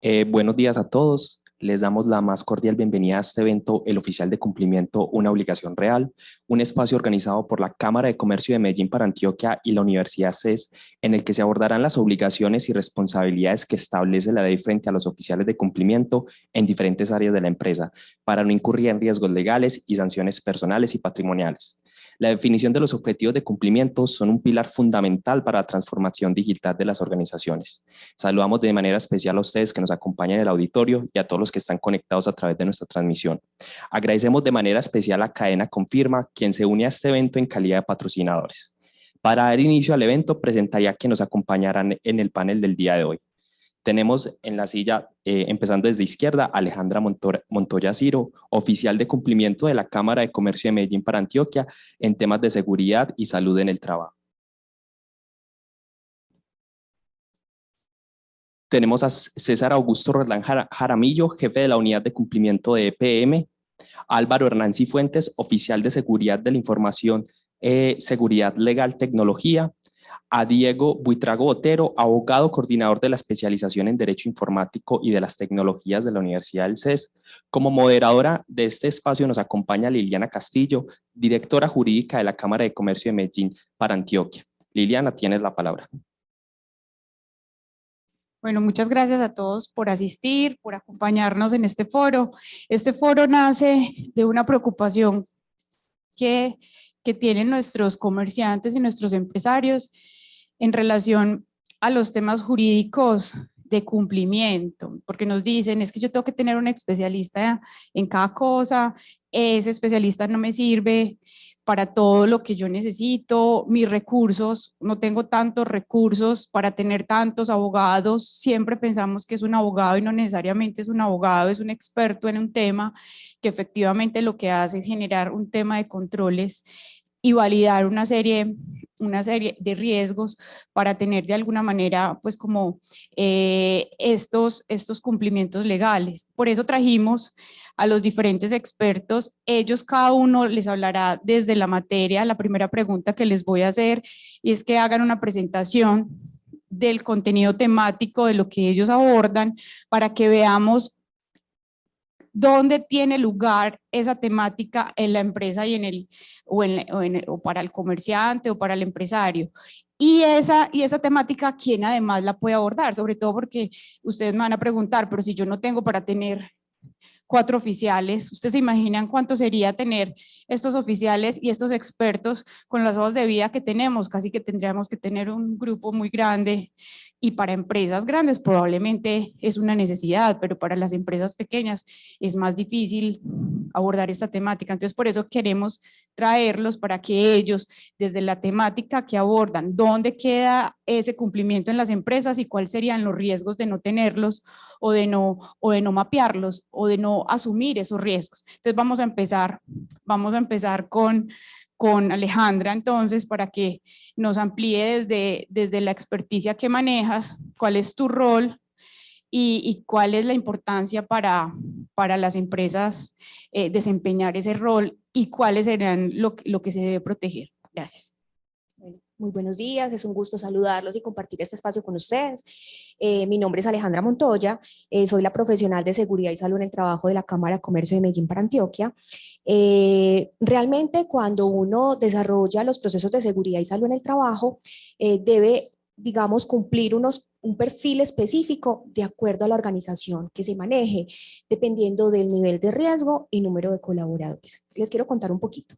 Buenos días a todos. Les damos la más cordial bienvenida a este evento, el oficial de cumplimiento, una obligación real, un espacio organizado por la Cámara de Comercio de Medellín para Antioquia y la Universidad CES, en el que se abordarán las obligaciones y responsabilidades que establece la ley frente a los oficiales de cumplimiento en diferentes áreas de la empresa, para no incurrir en riesgos legales y sanciones personales y patrimoniales. La definición de los objetivos de cumplimiento son un pilar fundamental para la transformación digital de las organizaciones. Saludamos de manera especial a ustedes que nos acompañan en el auditorio y a todos los que están conectados a través de nuestra transmisión. Agradecemos de manera especial a Cadena Confirma, quien se une a este evento en calidad de patrocinadores. Para dar inicio al evento, presentaría a quienes nos acompañarán en el panel del día de hoy. Tenemos en la silla, empezando desde izquierda, Alejandra Montoya Ciro, oficial de cumplimiento de la Cámara de Comercio de Medellín para Antioquia en temas de seguridad y salud en el trabajo. Tenemos a César Augusto Roldán Jaramillo, jefe de la unidad de cumplimiento de EPM, Álvaro Hernán Cifuentes, oficial de seguridad de la información, seguridad legal, tecnología, a Diego Buitrago Botero, abogado coordinador de la especialización en Derecho Informático y de las Tecnologías de la Universidad del CES. Como moderadora de este espacio nos acompaña Liliana Castillo, directora jurídica de la Cámara de Comercio de Medellín para Antioquia. Liliana, tienes la palabra. Bueno, muchas gracias a todos por asistir, por acompañarnos en este foro. Este foro nace de una preocupación que tienen nuestros comerciantes y nuestros empresarios en relación a los temas jurídicos de cumplimiento, porque nos dicen, es que yo tengo que tener un especialista en cada cosa, ese especialista no me sirve para todo lo que yo necesito, mis recursos, no tengo tantos recursos para tener tantos abogados, siempre pensamos que es un abogado y no necesariamente es un abogado, es un experto en un tema que efectivamente lo que hace es generar un tema de controles y validar una serie de riesgos para tener de alguna manera pues como estos cumplimientos legales. Por eso trajimos a los diferentes expertos, ellos cada uno les hablará desde la materia. La primera pregunta que les voy a hacer es que hagan una presentación del contenido temático de lo que ellos abordan para que veamos dónde tiene lugar esa temática en la empresa y o para el comerciante o para el empresario. Y esa temática, ¿quién además la puede abordar? Sobre todo porque ustedes me van a preguntar, pero si yo no tengo para tener 4 oficiales, ¿ustedes se imaginan cuánto sería tener estos oficiales y estos expertos con las hojas de vida que tenemos? Casi que tendríamos que tener un grupo muy grande, y para empresas grandes probablemente es una necesidad, pero para las empresas pequeñas es más difícil abordar esta temática. Entonces, por eso queremos traerlos para que ellos, desde la temática que abordan, dónde queda ese cumplimiento en las empresas y cuáles serían los riesgos de no tenerlos o de no mapearlos o de no asumir esos riesgos. Entonces, vamos a empezar con Alejandra, entonces, para que nos amplíe desde la experticia que manejas, cuál es tu rol y cuál es la importancia para las empresas desempeñar ese rol y cuáles serán lo que se debe proteger. Gracias. Bueno, muy buenos días, es un gusto saludarlos y compartir este espacio con ustedes. Mi nombre es Alejandra Montoya, soy la profesional de seguridad y salud en el trabajo de la Cámara de Comercio de Medellín para Antioquia. Realmente cuando uno desarrolla los procesos de seguridad y salud en el trabajo, debe, digamos, cumplir un perfil específico de acuerdo a la organización que se maneje, dependiendo del nivel de riesgo y número de colaboradores. Les quiero contar un poquito.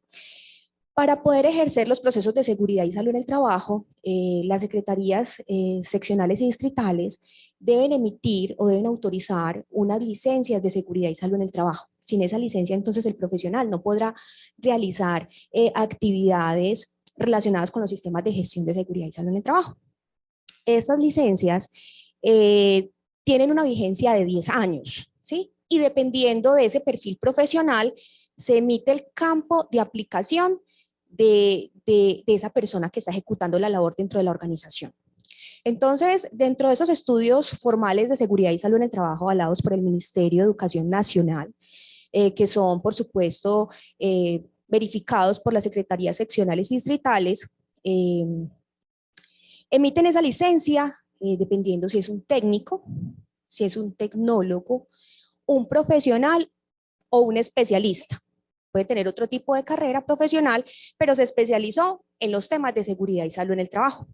Para poder ejercer los procesos de seguridad y salud en el trabajo, las secretarías seccionales y distritales deben emitir o deben autorizar unas licencias de seguridad y salud en el trabajo. Sin esa licencia, entonces el profesional no podrá realizar actividades relacionadas con los sistemas de gestión de seguridad y salud en el trabajo. Estas licencias tienen una vigencia de 10 años, ¿sí? Y dependiendo de ese perfil profesional, se emite el campo de aplicación de esa persona que está ejecutando la labor dentro de la organización. Entonces, dentro de esos estudios formales de seguridad y salud en el trabajo avalados por el Ministerio de Educación Nacional, que son, por supuesto, verificados por las secretarías seccionales y distritales, emiten esa licencia dependiendo si es un técnico, si es un tecnólogo, un profesional o un especialista. Puede tener otro tipo de carrera profesional, pero se especializó en los temas de seguridad y salud en el trabajo.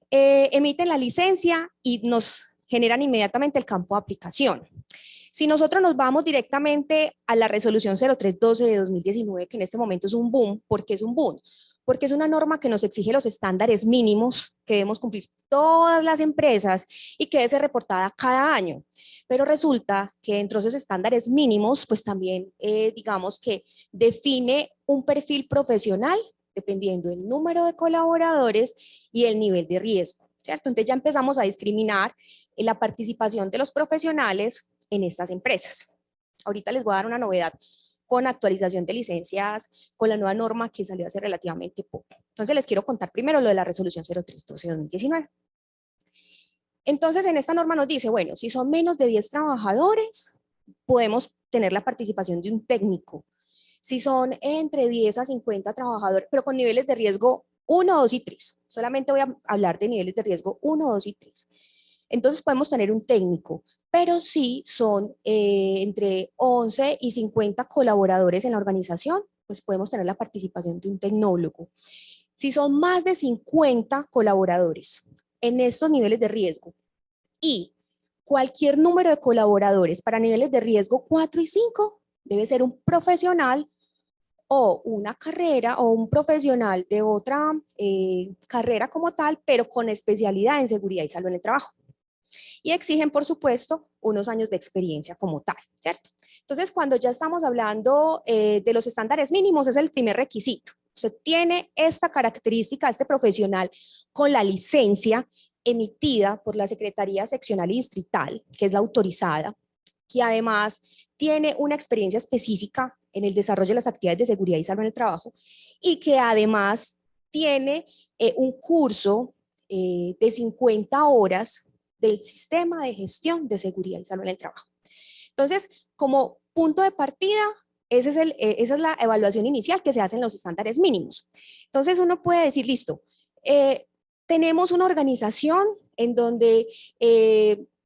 Emiten la licencia y nos generan inmediatamente el campo de aplicación. Si nosotros nos vamos directamente a la resolución 0312 de 2019, que en este momento es un boom, ¿por qué es un boom? Porque es una norma que nos exige los estándares mínimos que debemos cumplir todas las empresas y que debe ser reportada cada año. Pero resulta que dentro de esos estándares mínimos, pues también digamos que define un perfil profesional dependiendo del número de colaboradores y el nivel de riesgo, ¿cierto? Entonces ya empezamos a discriminar la participación de los profesionales en estas empresas. Ahorita les voy a dar una novedad con actualización de licencias, con la nueva norma que salió hace relativamente poco. Entonces les quiero contar primero lo de la resolución 0312 de 2019. Entonces en esta norma nos dice, bueno, si son menos de 10 trabajadores, podemos tener la participación de un técnico. Si son entre 10 a 50 trabajadores, pero con niveles de riesgo 1, 2 y 3. Solamente voy a hablar de niveles de riesgo 1, 2 y 3. Entonces podemos tener un técnico, pero si son entre 11 y 50 colaboradores en la organización, pues podemos tener la participación de un tecnólogo. Si son más de 50 colaboradores en estos niveles de riesgo y cualquier número de colaboradores para niveles de riesgo 4 y 5, debe ser un profesional o una carrera o un profesional de otra carrera como tal, pero con especialidad en seguridad y salud en el trabajo. Y exigen, por supuesto, unos años de experiencia como tal, ¿cierto? Entonces, cuando ya estamos hablando de los estándares mínimos, es el primer requisito. Usted tiene esta característica, este profesional con la licencia emitida por la Secretaría Seccional y Distrital, que es la autorizada, que además tiene una experiencia específica en el desarrollo de las actividades de seguridad y salud en el trabajo y que además tiene un curso de 50 horas del sistema de gestión de seguridad y salud en el trabajo. Entonces, como punto de partida, esa es la evaluación inicial que se hace en los estándares mínimos. Entonces, uno puede decir, listo, tenemos una organización en donde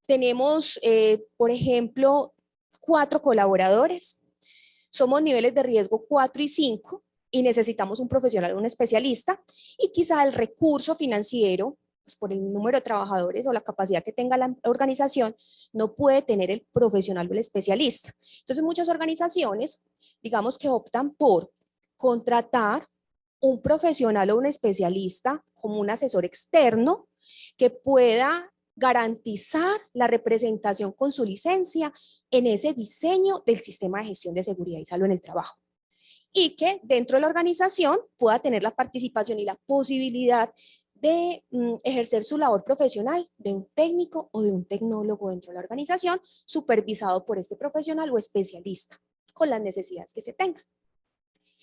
tenemos, por ejemplo, 4 colaboradores, somos niveles de riesgo 4 y 5 y necesitamos un profesional, un especialista, y quizá el recurso financiero, pues por el número de trabajadores o la capacidad que tenga la organización, no puede tener el profesional o el especialista. Entonces, muchas organizaciones, digamos que optan por contratar un profesional o un especialista como un asesor externo que pueda garantizar la representación con su licencia en ese diseño del sistema de gestión de seguridad y salud en el trabajo. Y que dentro de la organización pueda tener la participación y la posibilidad de ejercer su labor profesional de un técnico o de un tecnólogo dentro de la organización, supervisado por este profesional o especialista, con las necesidades que se tengan.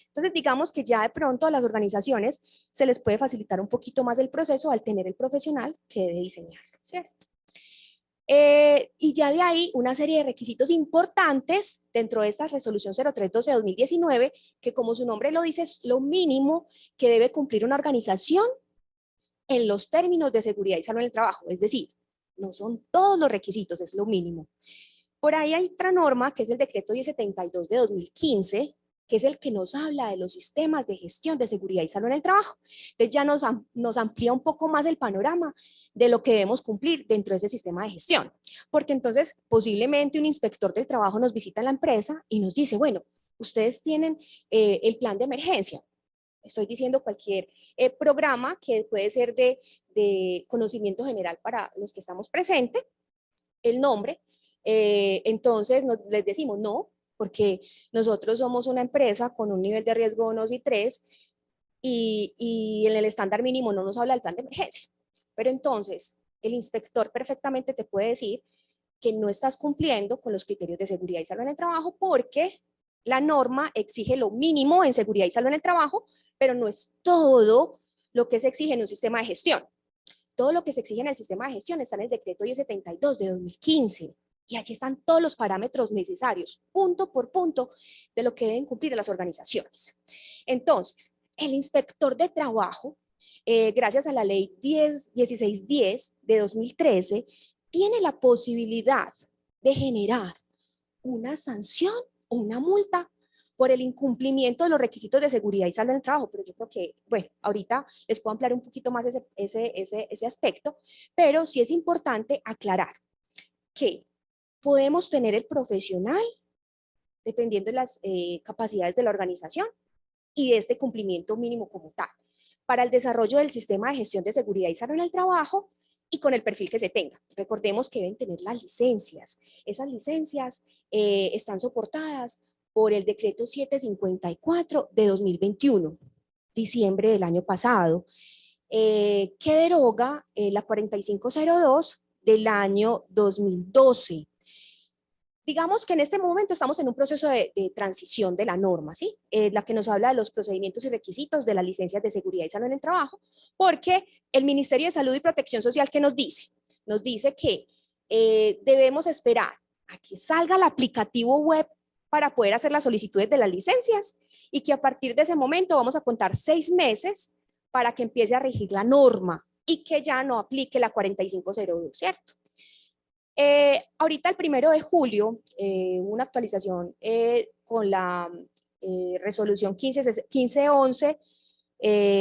Entonces, digamos que ya de pronto a las organizaciones se les puede facilitar un poquito más el proceso al tener el profesional que debe diseñarlo, ¿cierto? Y ya de ahí una serie de requisitos importantes dentro de esta resolución 0312 de 2019, que como su nombre lo dice, es lo mínimo que debe cumplir una organización en los términos de seguridad y salud en el trabajo. Es decir, no son todos los requisitos, es lo mínimo. Por ahí hay otra norma, que es el decreto 1072 de 2015, que es el que nos habla de los sistemas de gestión de seguridad y salud en el trabajo. Entonces ya nos amplía un poco más el panorama de lo que debemos cumplir dentro de ese sistema de gestión. Porque entonces posiblemente un inspector del trabajo nos visita en la empresa y nos dice, bueno, ustedes tienen el plan de emergencia. Estoy diciendo cualquier programa que puede ser de conocimiento general para los que estamos presentes, el nombre. Entonces les decimos no, porque nosotros somos una empresa con un nivel de riesgo 1 y 3 y en el estándar mínimo no nos habla del plan de emergencia. Pero entonces el inspector perfectamente te puede decir que no estás cumpliendo con los criterios de seguridad y salud en el trabajo porque la norma exige lo mínimo en seguridad y salud en el trabajo, pero no es todo lo que se exige en un sistema de gestión. Todo lo que se exige en el sistema de gestión está en el decreto 1072 de 2015. Y allí están todos los parámetros necesarios, punto por punto, de lo que deben cumplir las organizaciones. Entonces, el inspector de trabajo, gracias a la ley 1610 de 2013, tiene la posibilidad de generar una sanción o una multa por el incumplimiento de los requisitos de seguridad y salud en el trabajo, pero yo creo que, bueno, ahorita les puedo ampliar un poquito más ese aspecto, pero sí es importante aclarar que podemos tener el profesional, dependiendo de las capacidades de la organización y de este cumplimiento mínimo como tal, para el desarrollo del sistema de gestión de seguridad y salud en el trabajo y con el perfil que se tenga. Recordemos que deben tener las licencias. Esas licencias están soportadas por el decreto 754 de 2021, diciembre del año pasado, que deroga la 4502 del año 2012. Digamos que en este momento estamos en un proceso de transición de la norma, ¿sí? La que nos habla de los procedimientos y requisitos de las licencias de seguridad y salud en el trabajo, porque el Ministerio de Salud y Protección Social, ¿qué nos dice? Nos dice que debemos esperar a que salga el aplicativo web para poder hacer las solicitudes de las licencias y que a partir de ese momento vamos a contar 6 meses para que empiece a regir la norma y que ya no aplique la 4502, ¿cierto? Ahorita el 1 de julio, una actualización con la resolución 1511,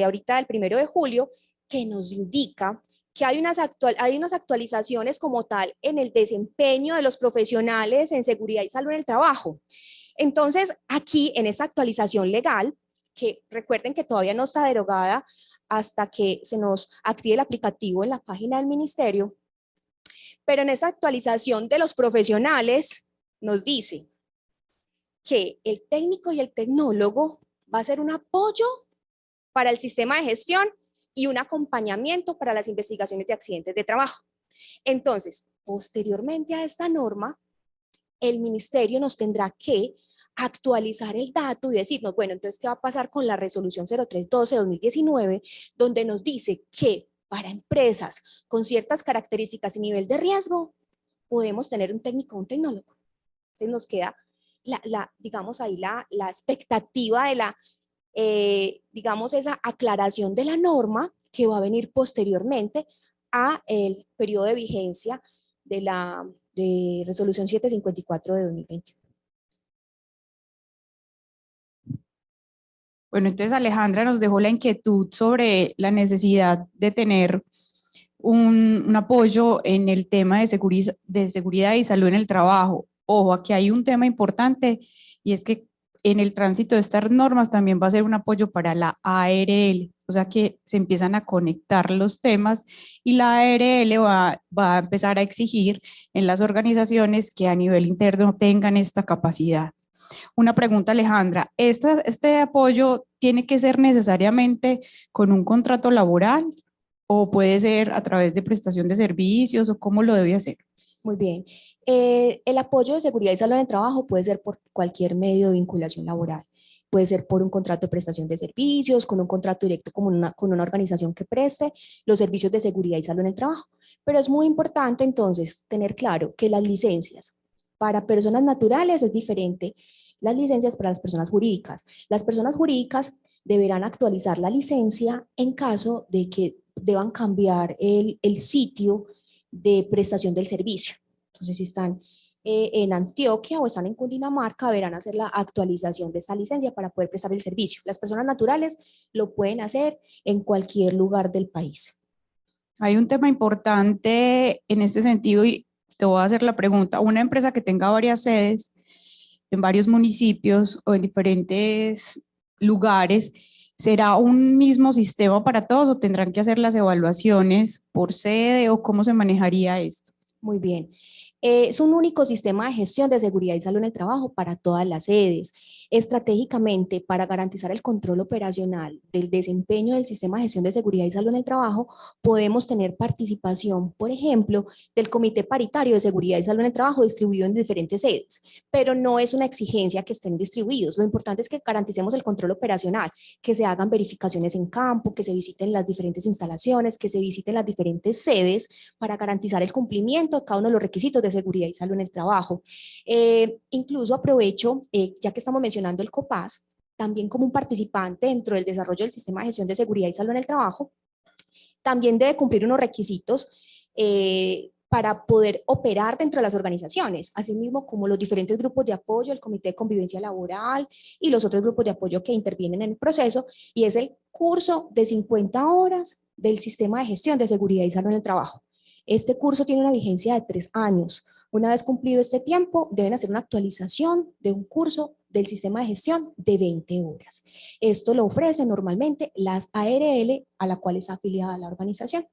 ahorita el 1 de julio, que nos indica que hay unas actualizaciones como tal en el desempeño de los profesionales en seguridad y salud en el trabajo. Entonces, aquí en esa actualización legal, que recuerden que todavía no está derogada hasta que se nos active el aplicativo en la página del ministerio, pero en esa actualización de los profesionales nos dice que el técnico y el tecnólogo va a ser un apoyo para el sistema de gestión y un acompañamiento para las investigaciones de accidentes de trabajo. Entonces, posteriormente a esta norma, el ministerio nos tendrá que actualizar el dato y decirnos, bueno, entonces, ¿qué va a pasar con la resolución 0312-2019, donde nos dice que para empresas con ciertas características y nivel de riesgo, podemos tener un técnico o un tecnólogo? Entonces nos queda, digamos, ahí la expectativa de digamos, esa aclaración de la norma que va a venir posteriormente a el periodo de vigencia de la resolución 754 de 2021. Bueno, entonces Alejandra nos dejó la inquietud sobre la necesidad de tener un apoyo en el tema de seguridad y salud en el trabajo. Ojo, aquí hay un tema importante y es que en el tránsito de estas normas también va a ser un apoyo para la ARL, o sea que se empiezan a conectar los temas y la ARL va a empezar a exigir en las organizaciones que a nivel interno tengan esta capacidad. Una pregunta, Alejandra, ¿este apoyo tiene que ser necesariamente con un contrato laboral o puede ser a través de prestación de servicios o cómo lo debe hacer? Muy bien. El apoyo de seguridad y salud en el trabajo puede ser por cualquier medio de vinculación laboral. Puede ser por un contrato de prestación de servicios, con un contrato directo con una organización que preste los servicios de seguridad y salud en el trabajo. Pero es muy importante entonces tener claro que las licencias para personas naturales es diferente las licencias para las personas jurídicas. Las personas jurídicas deberán actualizar la licencia en caso de que deban cambiar el sitio de prestación del servicio. Entonces, si están en Antioquia o están en Cundinamarca, deberán hacer la actualización de esta licencia para poder prestar el servicio. Las personas naturales lo pueden hacer en cualquier lugar del país. Hay un tema importante en este sentido y te voy a hacer la pregunta. Una empresa que tenga varias sedes en varios municipios o en diferentes lugares, ¿será un mismo sistema para todos o tendrán que hacer las evaluaciones por sede o cómo se manejaría esto? Muy bien. Es un único sistema de gestión de seguridad y salud en el trabajo para todas las sedes. Estratégicamente, para garantizar el control operacional del desempeño del sistema de gestión de seguridad y salud en el trabajo, podemos tener participación, por ejemplo, del Comité Paritario de Seguridad y Salud en el Trabajo distribuido en diferentes sedes, pero no es una exigencia que estén distribuidos. Lo importante es que garanticemos el control operacional, que se hagan verificaciones en campo, que se visiten las diferentes instalaciones, que se visiten las diferentes sedes para garantizar el cumplimiento de cada uno de los requisitos de seguridad y salud en el trabajo. Incluso aprovecho, ya que estamos mencionando el COPAS, también como un participante dentro del desarrollo del sistema de gestión de seguridad y salud en el trabajo, también debe cumplir unos requisitos para poder operar dentro de las organizaciones, asimismo como los diferentes grupos de apoyo, el Comité de Convivencia Laboral y los otros grupos de apoyo que intervienen en el proceso, y es el curso de 50 horas del Sistema de Gestión de Seguridad y Salud en el Trabajo. Este curso tiene una vigencia de 3 años. Una vez cumplido este tiempo, deben hacer una actualización de un curso del Sistema de Gestión de 20 horas. Esto lo ofrecen normalmente las ARL a la cual está afiliada la organización.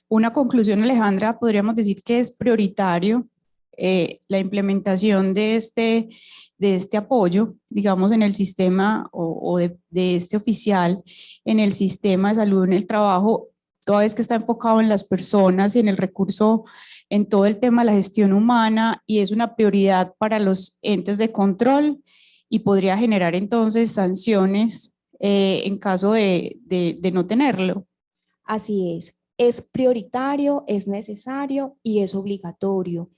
Una conclusión, Alejandra, podríamos decir que es prioritario la implementación de este apoyo, digamos, en el sistema o de este oficial en el sistema de salud en el trabajo, toda vez que está enfocado en las personas y en el recurso, en todo el tema de la gestión humana, y es una prioridad para los entes de control y podría generar entonces sanciones en caso de no tenerlo. Así es prioritario, es necesario y es obligatorio.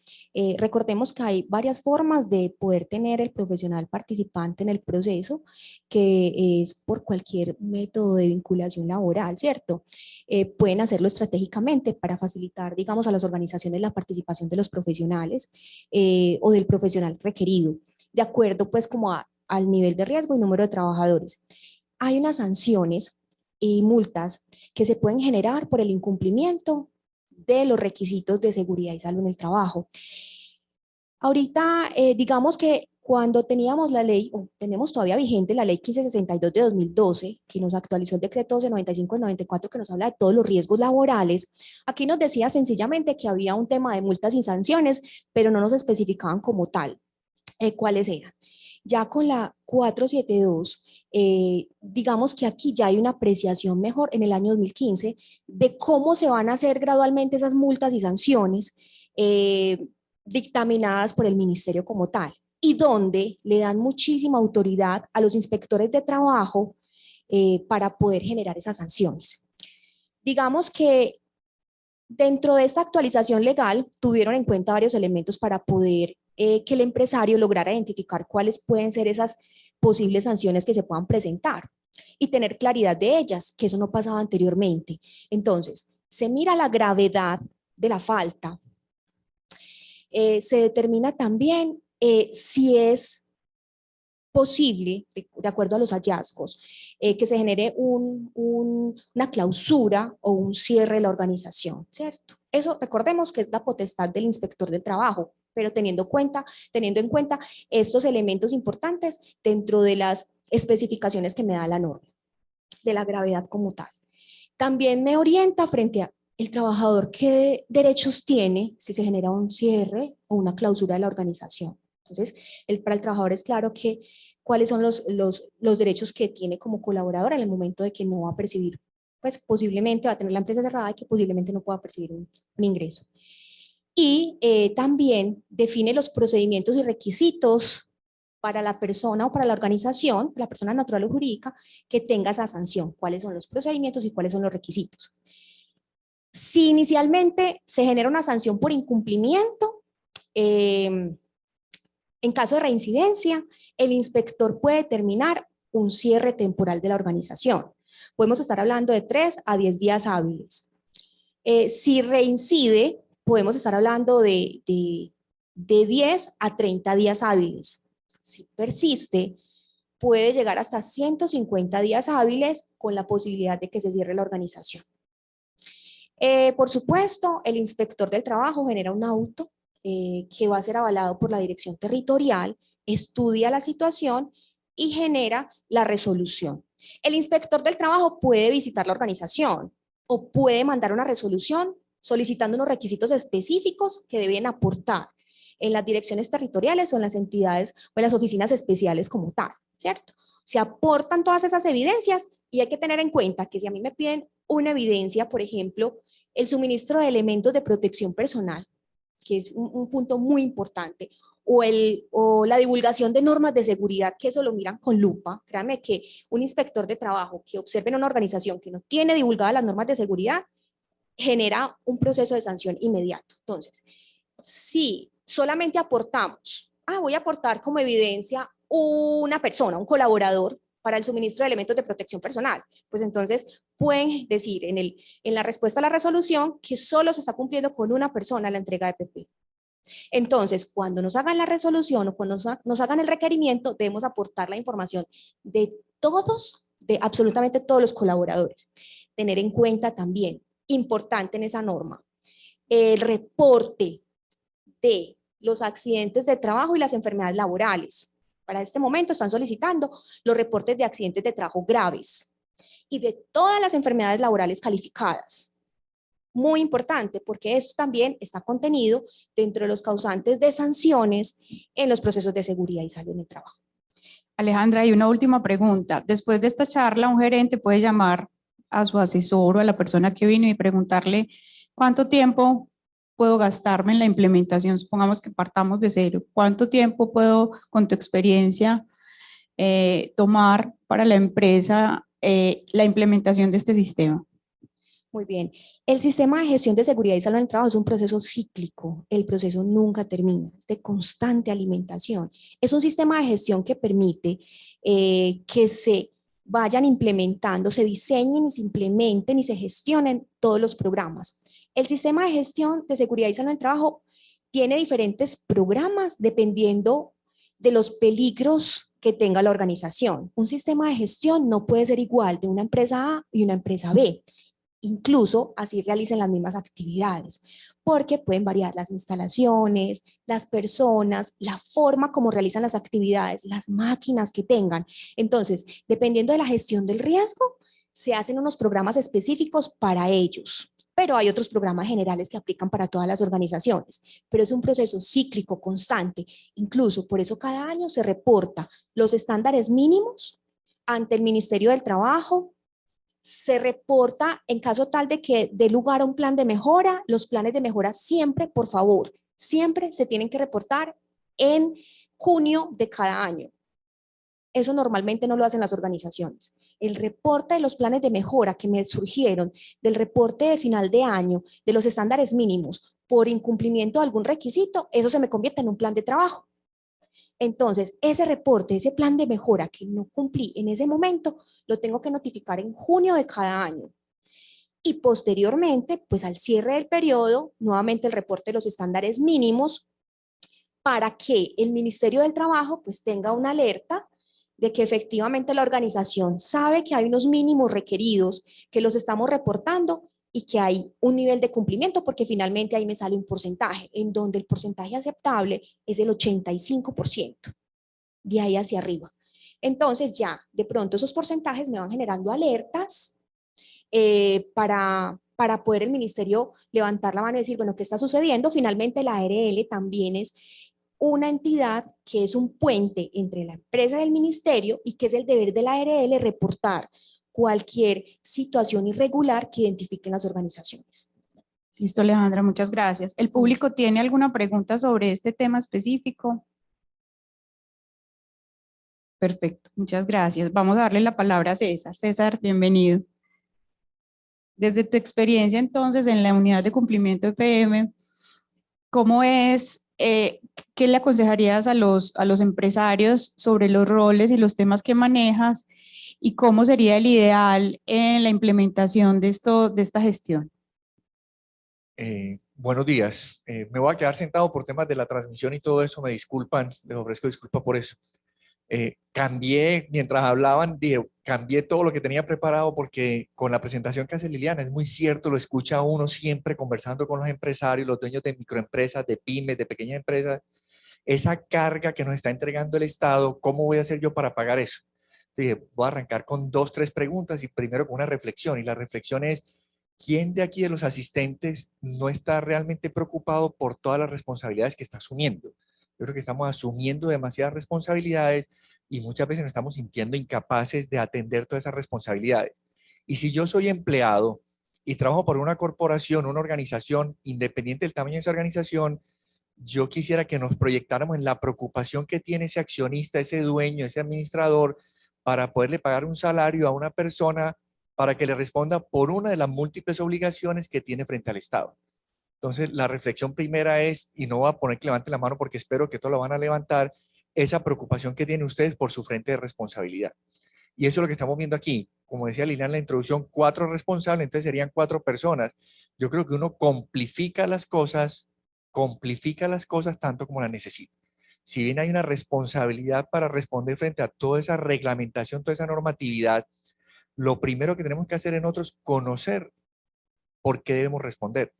Recordemos que hay varias formas de poder tener el profesional participante en el proceso, que es por cualquier método de vinculación laboral, ¿cierto? Pueden hacerlo estratégicamente para facilitar, digamos, a las organizaciones la participación de los profesionales o del profesional requerido, de acuerdo pues como al nivel de riesgo y número de trabajadores. Hay unas sanciones y multas que se pueden generar por el incumplimiento de los requisitos de seguridad y salud en el trabajo. Ahorita, digamos que cuando teníamos la ley, o tenemos todavía vigente la ley 1562 de 2012, que nos actualizó el decreto 1295 del 94, que nos habla de todos los riesgos laborales, aquí nos decía sencillamente que había un tema de multas y sanciones, pero no nos especificaban como tal cuáles eran. Ya con la 472, digamos que aquí ya hay una apreciación mejor en el año 2015 de cómo se van a hacer gradualmente esas multas y sanciones dictaminadas por el ministerio como tal, y donde le dan muchísima autoridad a los inspectores de trabajo para poder generar esas sanciones. Digamos que dentro de esta actualización legal tuvieron en cuenta varios elementos para poder que el empresario lograra identificar cuáles pueden ser esas posibles sanciones que se puedan presentar y tener claridad de ellas, que eso no pasaba anteriormente. Entonces, se mira la gravedad de la falta, se determina también si es posible, de acuerdo a los hallazgos, que se genere una clausura o un cierre de la organización, ¿cierto? Eso recordemos que es la potestad del inspector de trabajo, pero teniendo en cuenta estos elementos importantes dentro de las especificaciones que me da la norma, de la gravedad como tal. También me orienta frente a el trabajador qué derechos tiene si se genera un cierre o una clausura de la organización. Entonces, para el trabajador es claro que cuáles son los derechos que tiene como colaborador en el momento de que no va a percibir, pues posiblemente va a tener la empresa cerrada y que posiblemente no pueda percibir un ingreso. Y también define los procedimientos y requisitos para la persona o para la organización, la persona natural o jurídica, que tenga esa sanción, cuáles son los procedimientos y cuáles son los requisitos. Si inicialmente se genera una sanción por incumplimiento, en caso de reincidencia, el inspector puede determinar un cierre temporal de la organización. Podemos estar hablando de 3 a 10 días hábiles. Si reincide, podemos estar hablando de 10 a 30 días hábiles. Si persiste, puede llegar hasta 150 días hábiles con la posibilidad de que se cierre la organización. Por supuesto, el inspector del trabajo genera un auto que va a ser avalado por la dirección territorial, estudia la situación y genera la resolución. El inspector del trabajo puede visitar la organización o puede mandar una resolución solicitando unos requisitos específicos que deben aportar en las direcciones territoriales o en las entidades o en las oficinas especiales como tal, ¿cierto? Se aportan todas esas evidencias y hay que tener en cuenta que si a mí me piden una evidencia, por ejemplo, el suministro de elementos de protección personal, que es un punto muy importante, o la divulgación de normas de seguridad, que eso lo miran con lupa. Créanme que un inspector de trabajo que observe en una organización que no tiene divulgadas las normas de seguridad, genera un proceso de sanción inmediato. Entonces, si solamente aportamos, voy a aportar como evidencia una persona, un colaborador, para el suministro de elementos de protección personal, pues entonces pueden decir en la respuesta a la resolución que solo se está cumpliendo con una persona la entrega de PP. Entonces, cuando nos hagan la resolución o cuando nos hagan el requerimiento, debemos aportar la información de todos, de absolutamente todos los colaboradores. Tener en cuenta también, importante en esa norma, el reporte de los accidentes de trabajo y las enfermedades laborales. Para este momento están solicitando los reportes de accidentes de trabajo graves y de todas las enfermedades laborales calificadas. Muy importante, porque esto también está contenido dentro de los causantes de sanciones en los procesos de seguridad y salud en el trabajo. Alejandra, hay una última pregunta. Después de esta charla, un gerente puede llamar a su asesor o a la persona que vino y preguntarle cuánto tiempo puedo gastarme en la implementación. Supongamos que partamos de cero. ¿Cuánto tiempo puedo, con tu experiencia, tomar para la empresa la implementación de este sistema? Muy bien. El sistema de gestión de seguridad y salud en el trabajo es un proceso cíclico. El proceso nunca termina, es de constante alimentación. Es un sistema de gestión que permite que se vayan implementando, se diseñen y se implementen y se gestionen todos los programas. El sistema de gestión de seguridad y salud en el trabajo tiene diferentes programas dependiendo de los peligros que tenga la organización. Un sistema de gestión no puede ser igual de una empresa A y una empresa B. Incluso así realicen las mismas actividades, porque pueden variar las instalaciones, las personas, la forma como realizan las actividades, las máquinas que tengan. Entonces, dependiendo de la gestión del riesgo, se hacen unos programas específicos para ellos, pero hay otros programas generales que aplican para todas las organizaciones, pero es un proceso cíclico, constante. Incluso por eso cada año se reporta los estándares mínimos ante el Ministerio del Trabajo. Se reporta en caso tal de que dé lugar a un plan de mejora. Los planes de mejora siempre, por favor, siempre se tienen que reportar en junio de cada año. Eso normalmente no lo hacen las organizaciones. El reporte de los planes de mejora que me surgieron, del reporte de final de año, de los estándares mínimos por incumplimiento de algún requisito, eso se me convierte en un plan de trabajo. Entonces, ese reporte, ese plan de mejora que no cumplí en ese momento, lo tengo que notificar en junio de cada año. Y posteriormente, pues al cierre del periodo, nuevamente el reporte de los estándares mínimos para que el Ministerio del Trabajo pues tenga una alerta de que efectivamente la organización sabe que hay unos mínimos requeridos, que los estamos reportando y que hay un nivel de cumplimiento, porque finalmente ahí me sale un porcentaje, en donde el porcentaje aceptable es el 85%, de ahí hacia arriba. Entonces ya, de pronto esos porcentajes me van generando alertas para poder el ministerio levantar la mano y decir, bueno, ¿qué está sucediendo? Finalmente la ARL también es una entidad que es un puente entre la empresa y el ministerio y que es el deber de la ARL reportar cualquier situación irregular que identifiquen las organizaciones. Listo, Alejandra, muchas gracias. ¿El público tiene alguna pregunta sobre este tema específico? Perfecto, muchas gracias. Vamos a darle la palabra a César. César, bienvenido. Desde tu experiencia entonces en la unidad de cumplimiento de PM, ¿cómo es, qué le aconsejarías a los empresarios sobre los roles y los temas que manejas y cómo sería el ideal en la implementación de esta gestión? Buenos días. Me voy a quedar sentado por temas de la transmisión y todo eso. Me disculpan, les ofrezco disculpas por eso. Cambié, mientras hablaban, cambié todo lo que tenía preparado porque con la presentación que hace Liliana, es muy cierto, lo escucha uno siempre conversando con los empresarios, los dueños de microempresas, de pymes, de pequeñas empresas, esa carga que nos está entregando el Estado, ¿cómo voy a hacer yo para pagar eso? Dije, voy a arrancar con 2, 3 preguntas y primero con una reflexión, y la reflexión es, ¿quién de aquí de los asistentes no está realmente preocupado por todas las responsabilidades que está asumiendo? Yo creo que estamos asumiendo demasiadas responsabilidades y muchas veces nos estamos sintiendo incapaces de atender todas esas responsabilidades. Y si yo soy empleado y trabajo por una corporación, una organización, independiente del tamaño de esa organización, yo quisiera que nos proyectáramos en la preocupación que tiene ese accionista, ese dueño, ese administrador, para poderle pagar un salario a una persona para que le responda por una de las múltiples obligaciones que tiene frente al Estado. Entonces, la reflexión primera es, y no voy a poner que levanten la mano porque espero que todos lo van a levantar, esa preocupación que tienen ustedes por su frente de responsabilidad. Y eso es lo que estamos viendo aquí. Como decía Liliana en la introducción, 4 responsables, entonces serían 4 personas. Yo creo que uno complifica las cosas tanto como las necesita. Si bien hay una responsabilidad para responder frente a toda esa reglamentación, toda esa normatividad, lo primero que tenemos que hacer en nosotros es conocer por qué debemos responder.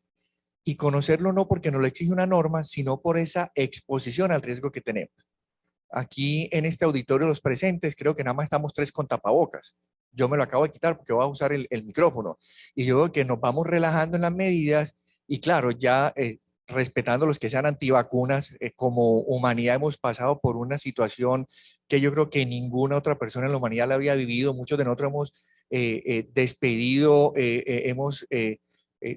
Y conocerlo no porque nos lo exige una norma, sino por esa exposición al riesgo que tenemos. Aquí en este auditorio los presentes, creo que nada más estamos 3 con tapabocas. Yo me lo acabo de quitar porque voy a usar el micrófono. Y yo veo que nos vamos relajando en las medidas y claro, ya respetando los que sean antivacunas, como humanidad hemos pasado por una situación que yo creo que ninguna otra persona en la humanidad la había vivido. Muchos de nosotros hemos despedido,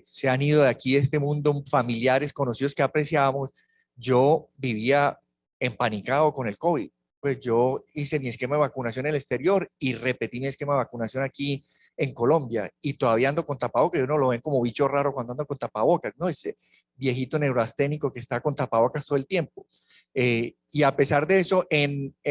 se han ido de aquí, de este mundo, familiares, conocidos que apreciábamos. Yo vivía empanicado con el COVID. Pues yo hice mi esquema de vacunación en el exterior y repetí mi esquema de vacunación aquí en Colombia y todavía ando con tapabocas. Uno lo ven como bicho raro cuando ando con tapabocas, ¿no? Ese viejito neurasténico que está con tapabocas todo el tiempo. Y a pesar de eso,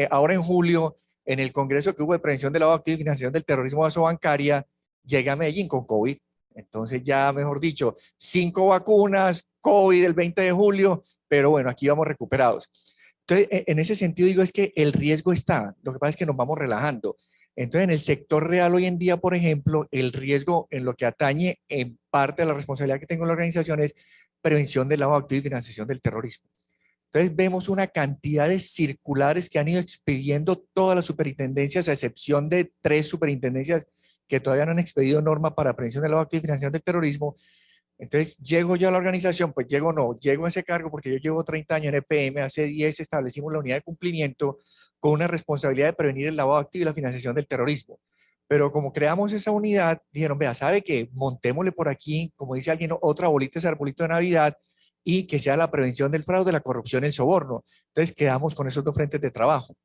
ahora en julio, en el Congreso que hubo de Prevención del Lavado Activo y Financiación del Terrorismo Bancaria, llegué a Medellín con COVID. Entonces ya, mejor dicho, 5 vacunas, COVID el 20 de julio, pero bueno, aquí vamos recuperados. Entonces, en ese sentido digo es que el riesgo está, lo que pasa es que nos vamos relajando. Entonces, en el sector real hoy en día, por ejemplo, el riesgo en lo que atañe en parte a la responsabilidad que tengo en la organización es prevención del lavado activo y financiación del terrorismo. Entonces, vemos una cantidad de circulares que han ido expediendo todas las superintendencias, a excepción de 3 superintendencias que todavía no han expedido norma para prevención del lavado activo y financiación del terrorismo. Entonces, llego yo a la organización, pues llego a ese cargo porque yo llevo 30 años en EPM, hace 10 establecimos la unidad de cumplimiento con una responsabilidad de prevenir el lavado activo y la financiación del terrorismo. Pero como creamos esa unidad, dijeron, vea, ¿sabe qué? Montémosle por aquí, como dice alguien, otra bolita, ese arbolito de Navidad y que sea la prevención del fraude, la corrupción y el soborno. Entonces, quedamos con esos 2 frentes de trabajo.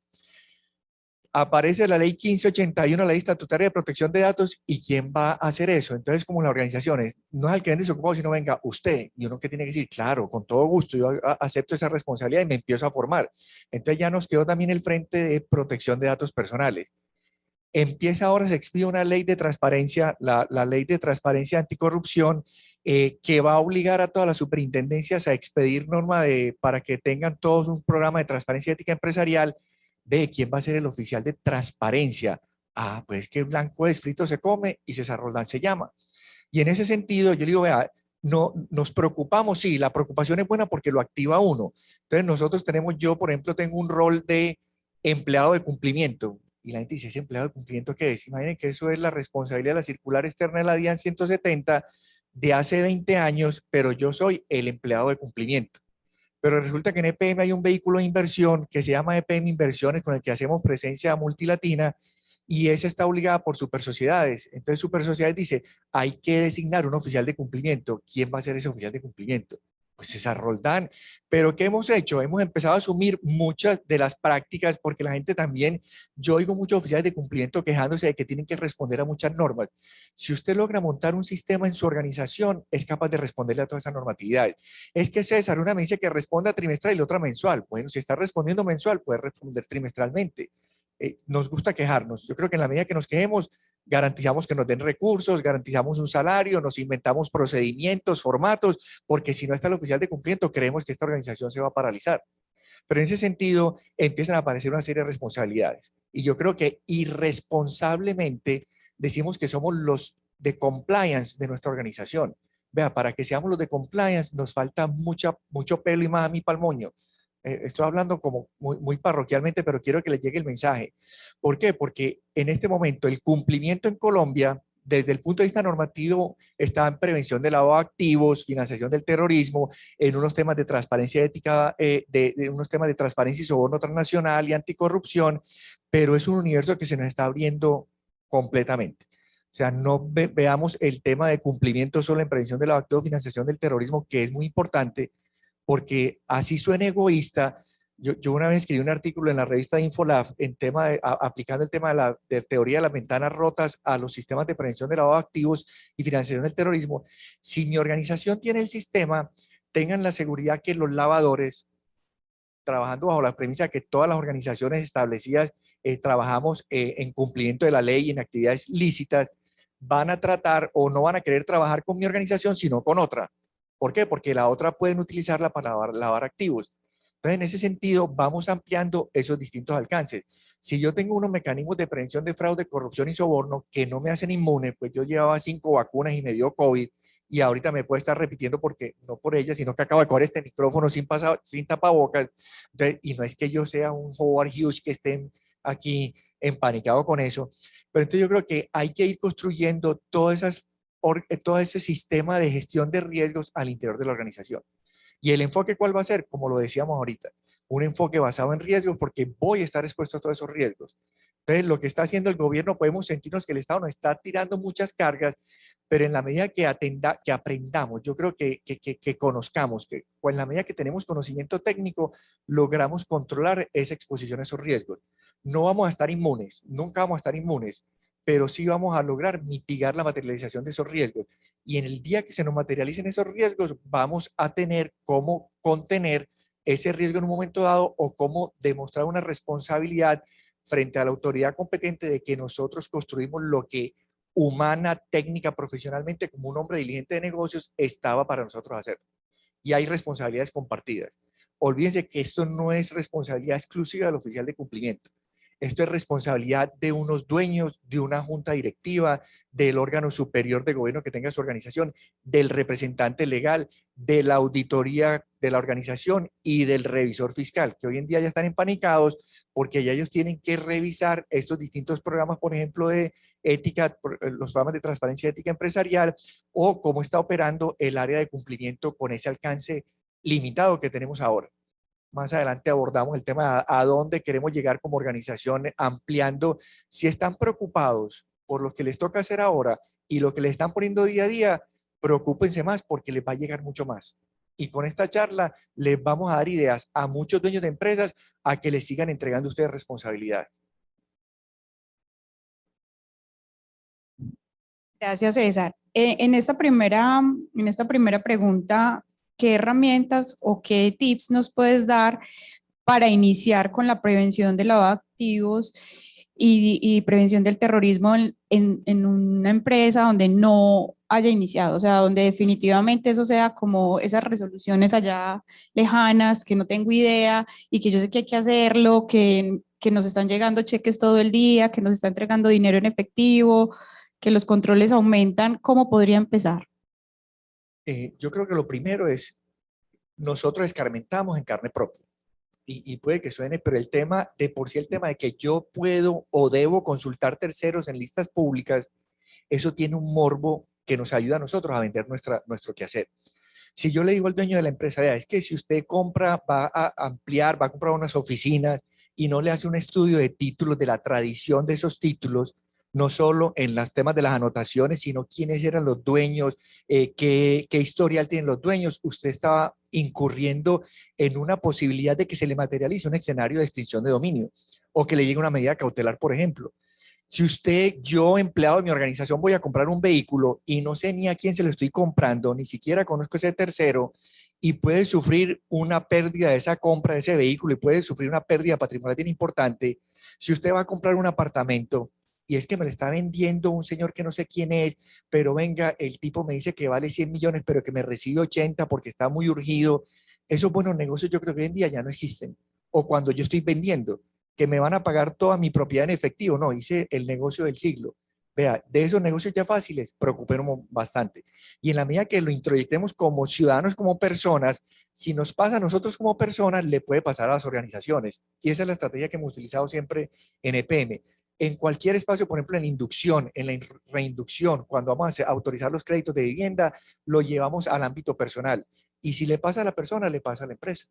Aparece la ley 1581, la ley estatutaria de protección de datos, ¿y quién va a hacer eso? Entonces, como las organizaciones, no es al que vende desocupado, sino venga usted, y uno que tiene que decir, claro, con todo gusto, yo acepto esa responsabilidad y me empiezo a formar. Entonces ya nos quedó también el frente de protección de datos personales. Empieza ahora, se expide una ley de transparencia, la ley de transparencia anticorrupción, que va a obligar a todas las superintendencias a expedir norma para que tengan todos un programa de transparencia ética empresarial. Ve, ¿quién va a ser el oficial de transparencia? Ah, pues que blanco es, frito se come y César Roldán se llama. Y en ese sentido, yo digo, vea, no, nos preocupamos, sí, la preocupación es buena porque lo activa uno. Entonces nosotros tenemos, yo por ejemplo, tengo un rol de empleado de cumplimiento. Y la gente dice, ¿ese empleado de cumplimiento qué es? Imaginen que eso es la responsabilidad de la circular externa de la DIAN 170 de hace 20 años, pero yo soy el empleado de cumplimiento. Pero resulta que en EPM hay un vehículo de inversión que se llama EPM Inversiones, con el que hacemos presencia multilatina, y esa está obligada por Supersociedades. Entonces Supersociedades dice, hay que designar un oficial de cumplimiento. ¿Quién va a ser ese oficial de cumplimiento? Pues César Roldán. Pero ¿qué hemos hecho? Hemos empezado a asumir muchas de las prácticas, porque la gente también, yo oigo muchos oficiales de cumplimiento quejándose de que tienen que responder a muchas normas. Si usted logra montar un sistema en su organización, es capaz de responderle a todas esas normatividades. Es que César, una me dice que responda trimestral y la otra mensual. Bueno, si está respondiendo mensual, puede responder trimestralmente. Nos gusta quejarnos. Yo creo que en la medida que nos quejemos, garantizamos que nos den recursos, garantizamos un salario, nos inventamos procedimientos, formatos, porque si no está el oficial de cumplimiento, creemos que esta organización se va a paralizar. Pero en ese sentido, empiezan a aparecer una serie de responsabilidades. Y yo creo que irresponsablemente decimos que somos los de compliance de nuestra organización. Vea, para que seamos los de compliance nos falta mucho pelo y más a mi palmoño. Estoy hablando como muy parroquialmente, pero quiero que les llegue el mensaje. ¿Por qué? Porque en este momento el cumplimiento en Colombia, desde el punto de vista normativo, está en prevención de lavado de activos, financiación del terrorismo, en unos temas de transparencia ética, de unos temas de transparencia y soborno transnacional y anticorrupción, pero es un universo que se nos está abriendo completamente. O sea, no veamos el tema de cumplimiento solo en prevención de lavado de activos, financiación del terrorismo, que es muy importante, porque así suena egoísta. Yo una vez escribí un artículo en la revista Infolab aplicando el tema de teoría de las ventanas rotas a los sistemas de prevención de lavado de activos y financiación del terrorismo. Si mi organización tiene el sistema, tengan la seguridad que los lavadores trabajando bajo la premisa de que todas las organizaciones establecidas trabajamos en cumplimiento de la ley y en actividades lícitas, van a tratar o no van a querer trabajar con mi organización, sino con otra. ¿Por qué? Porque la otra pueden utilizarla para lavar activos. Entonces, en ese sentido, vamos ampliando esos distintos alcances. Si yo tengo unos mecanismos de prevención de fraude, corrupción y soborno que no me hacen inmune, pues yo llevaba 5 vacunas y me dio COVID, y ahorita me puede estar repitiendo porque, no por ella, sino que acabo de coger este micrófono sin tapabocas. Entonces, y no es que yo sea un Howard Hughes que esté aquí empanicado con eso, pero entonces yo creo que hay que ir construyendo todo ese sistema de gestión de riesgos al interior de la organización. ¿Y el enfoque cuál va a ser? Como lo decíamos ahorita, un enfoque basado en riesgos porque voy a estar expuesto a todos esos riesgos. Entonces, lo que está haciendo el gobierno, podemos sentirnos que el Estado nos está tirando muchas cargas, pero en la medida que aprendamos, yo creo que conozcamos, o en la medida que tenemos conocimiento técnico, logramos controlar esa exposición a esos riesgos. No vamos a estar inmunes, nunca vamos a estar inmunes, pero sí vamos a lograr mitigar la materialización de esos riesgos. Y en el día que se nos materialicen esos riesgos, vamos a tener cómo contener ese riesgo en un momento dado o cómo demostrar una responsabilidad frente a la autoridad competente de que nosotros construimos lo que humana, técnica, profesionalmente, como un hombre diligente de negocios, estaba para nosotros hacer. Y hay responsabilidades compartidas. Olvídense que esto no es responsabilidad exclusiva del oficial de cumplimiento. Esto es responsabilidad de unos dueños, de una junta directiva, del órgano superior de gobierno que tenga su organización, del representante legal, de la auditoría de la organización y del revisor fiscal, que hoy en día ya están empanicados porque ya ellos tienen que revisar estos distintos programas, por ejemplo, de ética, los programas de transparencia ética empresarial, o cómo está operando el área de cumplimiento con ese alcance limitado que tenemos ahora. Más adelante abordamos el tema a dónde queremos llegar como organización, ampliando. Si están preocupados por lo que les toca hacer ahora y lo que les están poniendo día a día, preocúpense más porque les va a llegar mucho más. Y con esta charla les vamos a dar ideas a muchos dueños de empresas a que les sigan entregando ustedes responsabilidades. Gracias, César. En esta primera pregunta, ¿qué herramientas o qué tips nos puedes dar para iniciar con la prevención de lavado de activos y prevención del terrorismo en una empresa donde no haya iniciado? O sea, donde definitivamente eso sea como esas resoluciones allá lejanas, que no tengo idea y que yo sé que hay que hacerlo, que nos están llegando cheques todo el día, que nos está entregando dinero en efectivo, que los controles aumentan. ¿Cómo podría empezar? Yo creo que lo primero es, nosotros escarmentamos en carne propia. Y puede que suene, pero el tema, de por sí el tema de que yo puedo o debo consultar terceros en listas públicas, eso tiene un morbo que nos ayuda a nosotros a vender nuestro quehacer. Si yo le digo al dueño de la empresa, vea, es que si usted compra, va a ampliar, va a comprar unas oficinas y no le hace un estudio de títulos, de la tradición de esos títulos, no solo en los temas de las anotaciones, sino quiénes eran los dueños, qué historial tienen los dueños, usted estaba incurriendo en una posibilidad de que se le materialice un escenario de extinción de dominio o que le llegue una medida cautelar, por ejemplo. Si yo empleado de mi organización, voy a comprar un vehículo y no sé ni a quién se lo estoy comprando, ni siquiera conozco ese tercero, y puede sufrir una pérdida de esa compra de ese vehículo y puede sufrir una pérdida patrimonial bien importante. Si usted va a comprar un apartamento y es que me lo está vendiendo un señor que no sé quién es, pero venga, el tipo me dice que vale 100 millones, pero que me recibe 80 porque está muy urgido. Esos buenos negocios yo creo que hoy en día ya no existen. O cuando yo estoy vendiendo, que me van a pagar toda mi propiedad en efectivo. No, hice el negocio del siglo. Vea, de esos negocios ya fáciles, preocupémonos bastante. Y en la medida que lo introyectemos como ciudadanos, como personas, si nos pasa a nosotros como personas, le puede pasar a las organizaciones. Y esa es la estrategia que hemos utilizado siempre en EPM. En cualquier espacio, por ejemplo, en inducción, en la reinducción, cuando vamos a autorizar los créditos de vivienda, lo llevamos al ámbito personal. Y si le pasa a la persona, le pasa a la empresa.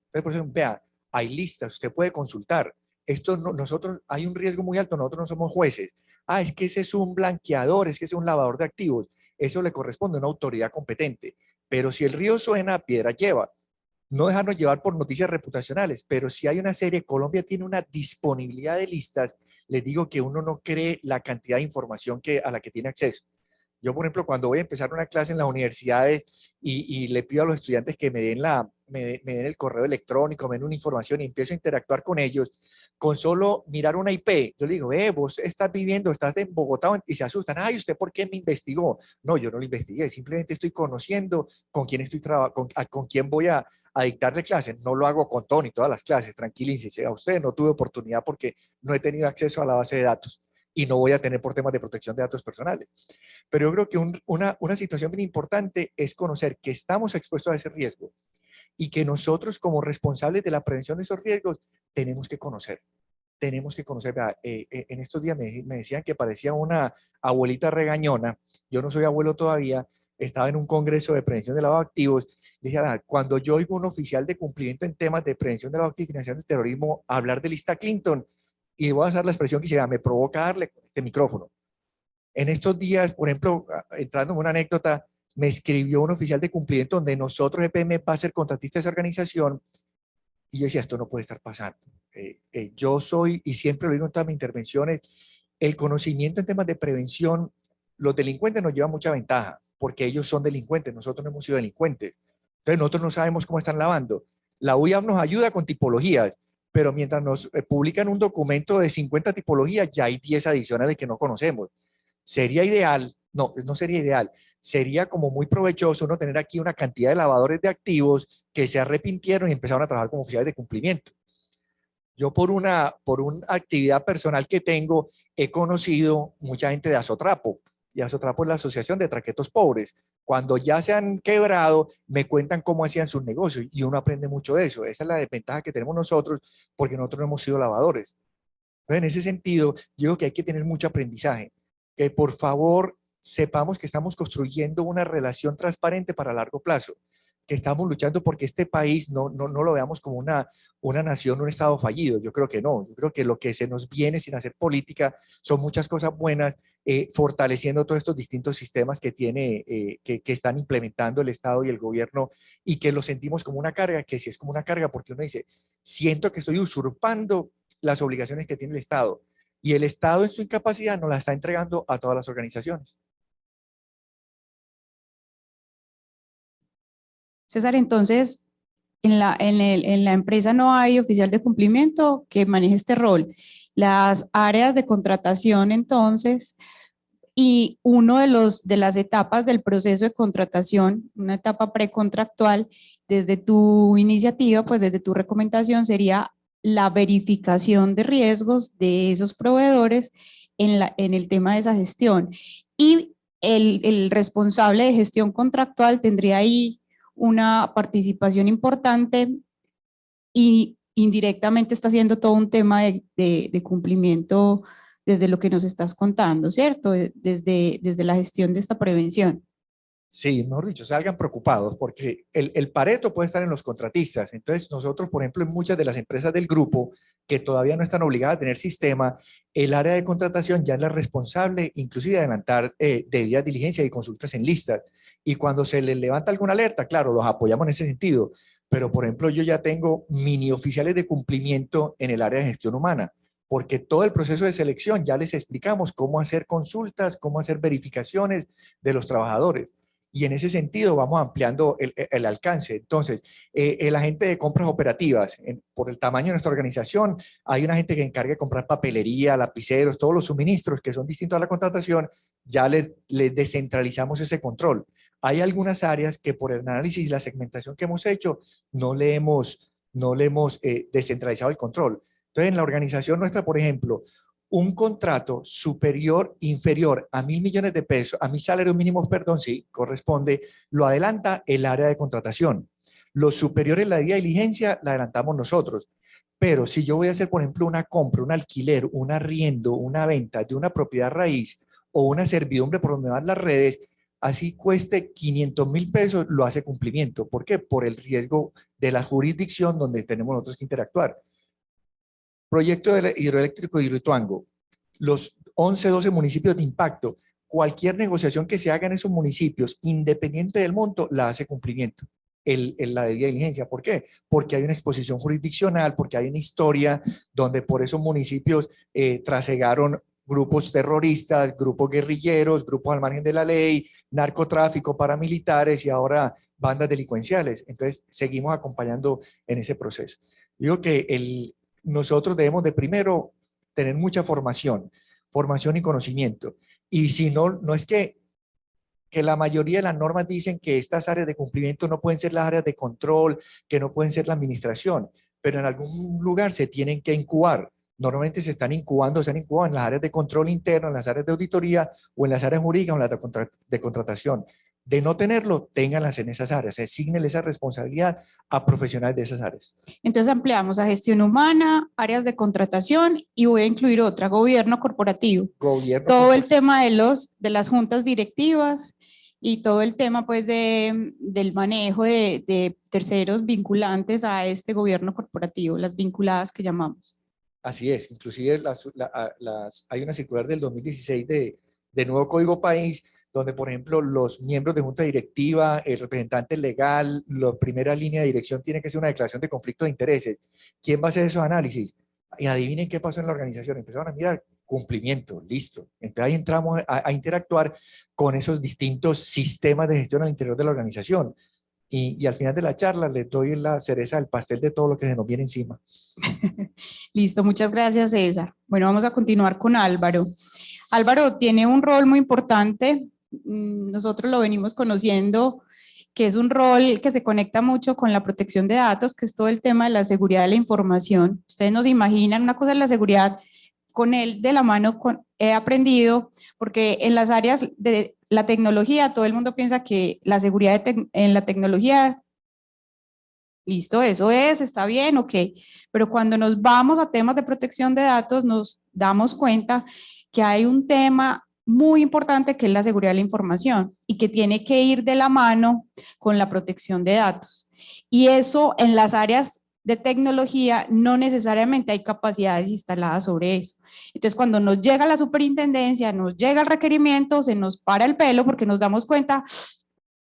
Entonces, por eso, vea, hay listas, usted puede consultar. Esto nosotros, hay un riesgo muy alto, nosotros no somos jueces. Ah, es que ese es un blanqueador, es que ese es un lavador de activos. Eso le corresponde a una autoridad competente. Pero si el río suena, piedra lleva. No dejarnos llevar por noticias reputacionales, pero si hay una serie, Colombia tiene una disponibilidad de listas, les digo que uno no cree la cantidad de información a la que tiene acceso. Yo, por ejemplo, cuando voy a empezar una clase en las universidades y le pido a los estudiantes que me den me den el correo electrónico, me den una información y empiezo a interactuar con ellos, con solo mirar una IP, yo le digo, vos estás viviendo, estás en Bogotá, y se asustan, ay, ¿usted por qué me investigó? No, yo no lo investigué, simplemente estoy conociendo con quién estoy trabajando, con quién voy a dictarle clases. No lo hago con Tony todas las clases, tranquilícese, a usted no tuve oportunidad porque no he tenido acceso a la base de datos y no voy a tener por temas de protección de datos personales. Pero yo creo que una situación bien importante es conocer que estamos expuestos a ese riesgo y que nosotros como responsables de la prevención de esos riesgos tenemos que conocer. Tenemos que conocer. En estos días me decían que parecía una abuelita regañona. Yo no soy abuelo todavía. Estaba en un congreso de prevención de lavado de activos. Decía, cuando yo oigo un oficial de cumplimiento en temas de prevención de lavado de activos y financiación del terrorismo hablar de lista Clinton, y voy a usar la expresión que se me provoca darle este micrófono. En estos días, por ejemplo, entrando en una anécdota, me escribió un oficial de cumplimiento donde nosotros, EPM, va a ser contratista de esa organización, y yo decía, esto no puede estar pasando. Yo soy, y siempre lo digo en todas mis intervenciones, el conocimiento en temas de prevención, los delincuentes nos llevan mucha ventaja, porque ellos son delincuentes, nosotros no hemos sido delincuentes. Entonces nosotros no sabemos cómo están lavando. La UIAP nos ayuda con tipologías, pero mientras nos publican un documento de 50 tipologías, ya hay 10 adicionales que no conocemos. Sería ideal, no sería ideal, sería como muy provechoso uno tener aquí una cantidad de lavadores de activos que se arrepintieron y empezaron a trabajar como oficiales de cumplimiento. Yo por una actividad personal que tengo, he conocido mucha gente de Azotrapo, y Azotrapo es la Asociación de Traquetos Pobres. Cuando ya se han quebrado, me cuentan cómo hacían sus negocios, y uno aprende mucho de eso. Esa es la desventaja que tenemos nosotros, porque nosotros no hemos sido lavadores. Entonces, en ese sentido, yo digo que hay que tener mucho aprendizaje, que por favor sepamos que estamos construyendo una relación transparente para largo plazo, que estamos luchando porque este país no lo veamos como una nación, un estado fallido. Yo creo que no, yo creo que lo que se nos viene sin hacer política son muchas cosas buenas, fortaleciendo todos estos distintos sistemas que están implementando el Estado y el gobierno, y que lo sentimos como una carga, que sí es como una carga, porque uno dice, siento que estoy usurpando las obligaciones que tiene el Estado, y el Estado en su incapacidad nos la está entregando a todas las organizaciones. César, entonces, en la empresa no hay oficial de cumplimiento que maneje este rol. Las áreas de contratación, entonces, y uno de las etapas del proceso de contratación, una etapa precontractual, desde tu iniciativa, pues desde tu recomendación, sería la verificación de riesgos de esos proveedores en el tema de esa gestión. Y el responsable de gestión contractual tendría ahí una participación importante y indirectamente está haciendo todo un tema de cumplimiento desde lo que nos estás contando, ¿cierto? Desde la gestión de esta prevención. Sí, mejor dicho, salgan preocupados, porque el Pareto puede estar en los contratistas. Entonces, nosotros, por ejemplo, en muchas de las empresas del grupo que todavía no están obligadas a tener sistema, el área de contratación ya es la responsable, inclusive de adelantar debidas diligencias y consultas en listas. Y cuando se les levanta alguna alerta, claro, los apoyamos en ese sentido. Pero, por ejemplo, yo ya tengo mini oficiales de cumplimiento en el área de gestión humana, porque todo el proceso de selección ya les explicamos cómo hacer consultas, cómo hacer verificaciones de los trabajadores. Y en ese sentido vamos ampliando el alcance. Entonces, el agente de compras operativas, por el tamaño de nuestra organización, hay una gente que encarga de comprar papelería, lapiceros, todos los suministros que son distintos a la contratación, ya les descentralizamos ese control. Hay algunas áreas que por el análisis y la segmentación que hemos hecho, no le hemos descentralizado el control. Entonces, en la organización nuestra, por ejemplo, un contrato superior, inferior a 1.000 millones de pesos, a mi salario mínimo, perdón, sí, corresponde, lo adelanta el área de contratación. Los superiores, la diligencia, la adelantamos nosotros. Pero si yo voy a hacer, por ejemplo, una compra, un alquiler, un arriendo, una venta de una propiedad raíz o una servidumbre por donde van las redes, así cueste 500.000 pesos, lo hace cumplimiento. ¿Por qué? Por el riesgo de la jurisdicción donde tenemos nosotros que interactuar. Proyecto hidroeléctrico de Hidroituango, los 11, 12 municipios de impacto, cualquier negociación que se haga en esos municipios, independiente del monto, la hace cumplimiento, la debida diligencia. ¿Por qué? Porque hay una exposición jurisdiccional, porque hay una historia donde por esos municipios trasegaron grupos terroristas, grupos guerrilleros, grupos al margen de la ley, narcotráfico, paramilitares, y ahora bandas delincuenciales. Entonces, seguimos acompañando en ese proceso. Digo que nosotros debemos de primero tener mucha formación y conocimiento. Y si no, no es que la mayoría de las normas dicen que estas áreas de cumplimiento no pueden ser las áreas de control, que no pueden ser la administración, pero en algún lugar se tienen que incubar. Normalmente se han incubado en las áreas de control interno, en las áreas de auditoría o en las áreas jurídicas o en las de contratación. De no tenerlo, ténganlas en esas áreas, asignen esa responsabilidad a profesionales de esas áreas. Entonces ampliamos a gestión humana, áreas de contratación y voy a incluir otra, gobierno corporativo. Todo el tema de las juntas directivas y todo el tema pues del manejo de terceros vinculantes a este gobierno corporativo, las vinculadas que llamamos. Así es, inclusive hay una circular del 2016 de nuevo Código País, donde, por ejemplo, los miembros de junta directiva, el representante legal, la primera línea de dirección tiene que ser una declaración de conflicto de intereses. ¿Quién va a hacer esos análisis? Y adivinen qué pasó en la organización. Empezaron a mirar cumplimiento, listo. Entonces ahí entramos a interactuar con esos distintos sistemas de gestión al interior de la organización. Y al final de la charla les doy la cereza del pastel de todo lo que se nos viene encima. Listo, muchas gracias, César. Bueno, vamos a continuar con Álvaro. Álvaro tiene un rol muy importante. Nosotros lo venimos conociendo, que es un rol que se conecta mucho con la protección de datos, que es todo el tema de la seguridad de la información. Ustedes no se imaginan, una cosa es la seguridad, con él de la mano he aprendido, porque en las áreas de la tecnología, todo el mundo piensa que la seguridad en la tecnología, listo, eso está bien, ok, pero cuando nos vamos a temas de protección de datos, nos damos cuenta que hay un tema muy importante que es la seguridad de la información y que tiene que ir de la mano con la protección de datos. Y eso en las áreas de tecnología no necesariamente hay capacidades instaladas sobre eso. Entonces, cuando nos llega la superintendencia, nos llega el requerimiento, se nos para el pelo porque nos damos cuenta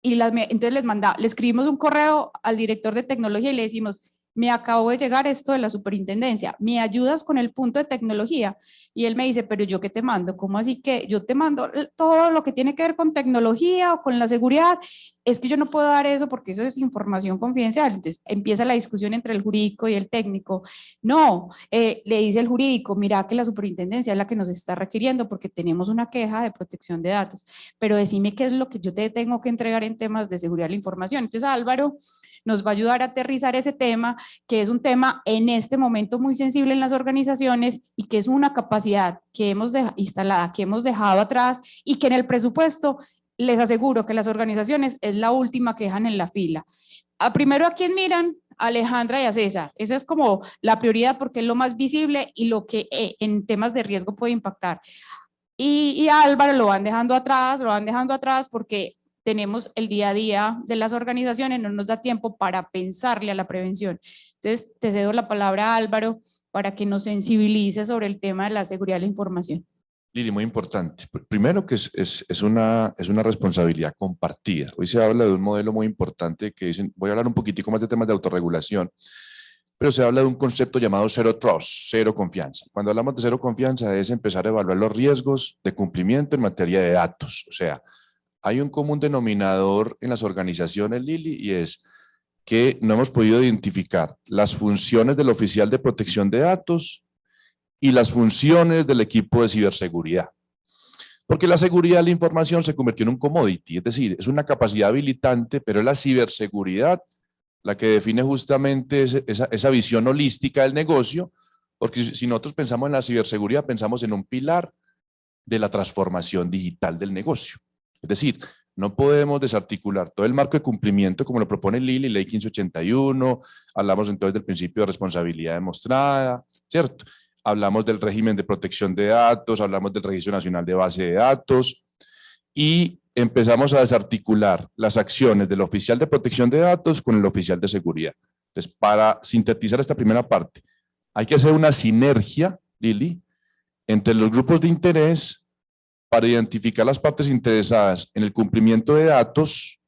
y entonces le escribimos un correo al director de tecnología y le decimos, me acabo de llegar esto de la superintendencia, ¿me ayudas con el punto de tecnología? Y él me dice, pero ¿yo qué te mando? ¿Cómo así que yo te mando todo lo que tiene que ver con tecnología o con la seguridad? Es que yo no puedo dar eso porque eso es información confidencial. Entonces empieza la discusión entre el jurídico y el técnico. No, le dice el jurídico, mira que la superintendencia es la que nos está requiriendo porque tenemos una queja de protección de datos, pero decime qué es lo que yo te tengo que entregar en temas de seguridad de la información. Entonces Álvaro nos va a ayudar a aterrizar ese tema, que es un tema en este momento muy sensible en las organizaciones y que es una capacidad que hemos instalada, que hemos dejado atrás y que en el presupuesto les aseguro que las organizaciones es la última que dejan en la fila. Primero, ¿a quién miran? A Alejandra y a César. Esa es como la prioridad porque es lo más visible y lo que en temas de riesgo puede impactar. Y a Álvaro lo van dejando atrás porque tenemos el día a día de las organizaciones, no nos da tiempo para pensarle a la prevención. Entonces, te cedo la palabra a Álvaro para que nos sensibilice sobre el tema de la seguridad de la información. Lili, muy importante. Primero que es una responsabilidad compartida. Hoy se habla de un modelo muy importante que dicen, voy a hablar un poquitico más de temas de autorregulación, pero se habla de un concepto llamado Zero Trust, cero confianza. Cuando hablamos de cero confianza es empezar a evaluar los riesgos de cumplimiento en materia de datos. O sea, hay un común denominador en las organizaciones, Lili, y es que no hemos podido identificar las funciones del oficial de protección de datos y las funciones del equipo de ciberseguridad. Porque la seguridad de la información se convirtió en un commodity, es decir, es una capacidad habilitante, pero es la ciberseguridad la que define justamente esa visión holística del negocio, porque si nosotros pensamos en la ciberseguridad, pensamos en un pilar de la transformación digital del negocio. Es decir, no podemos desarticular todo el marco de cumplimiento como lo propone Lili, Ley 1581, hablamos entonces del principio de responsabilidad demostrada, ¿cierto? Hablamos del régimen de protección de datos, hablamos del Registro Nacional de Base de Datos y empezamos a desarticular las acciones del oficial de protección de datos con el oficial de seguridad. Entonces, para sintetizar esta primera parte, hay que hacer una sinergia, Lili, entre los grupos de interés para identificar las partes interesadas en el cumplimiento de datos,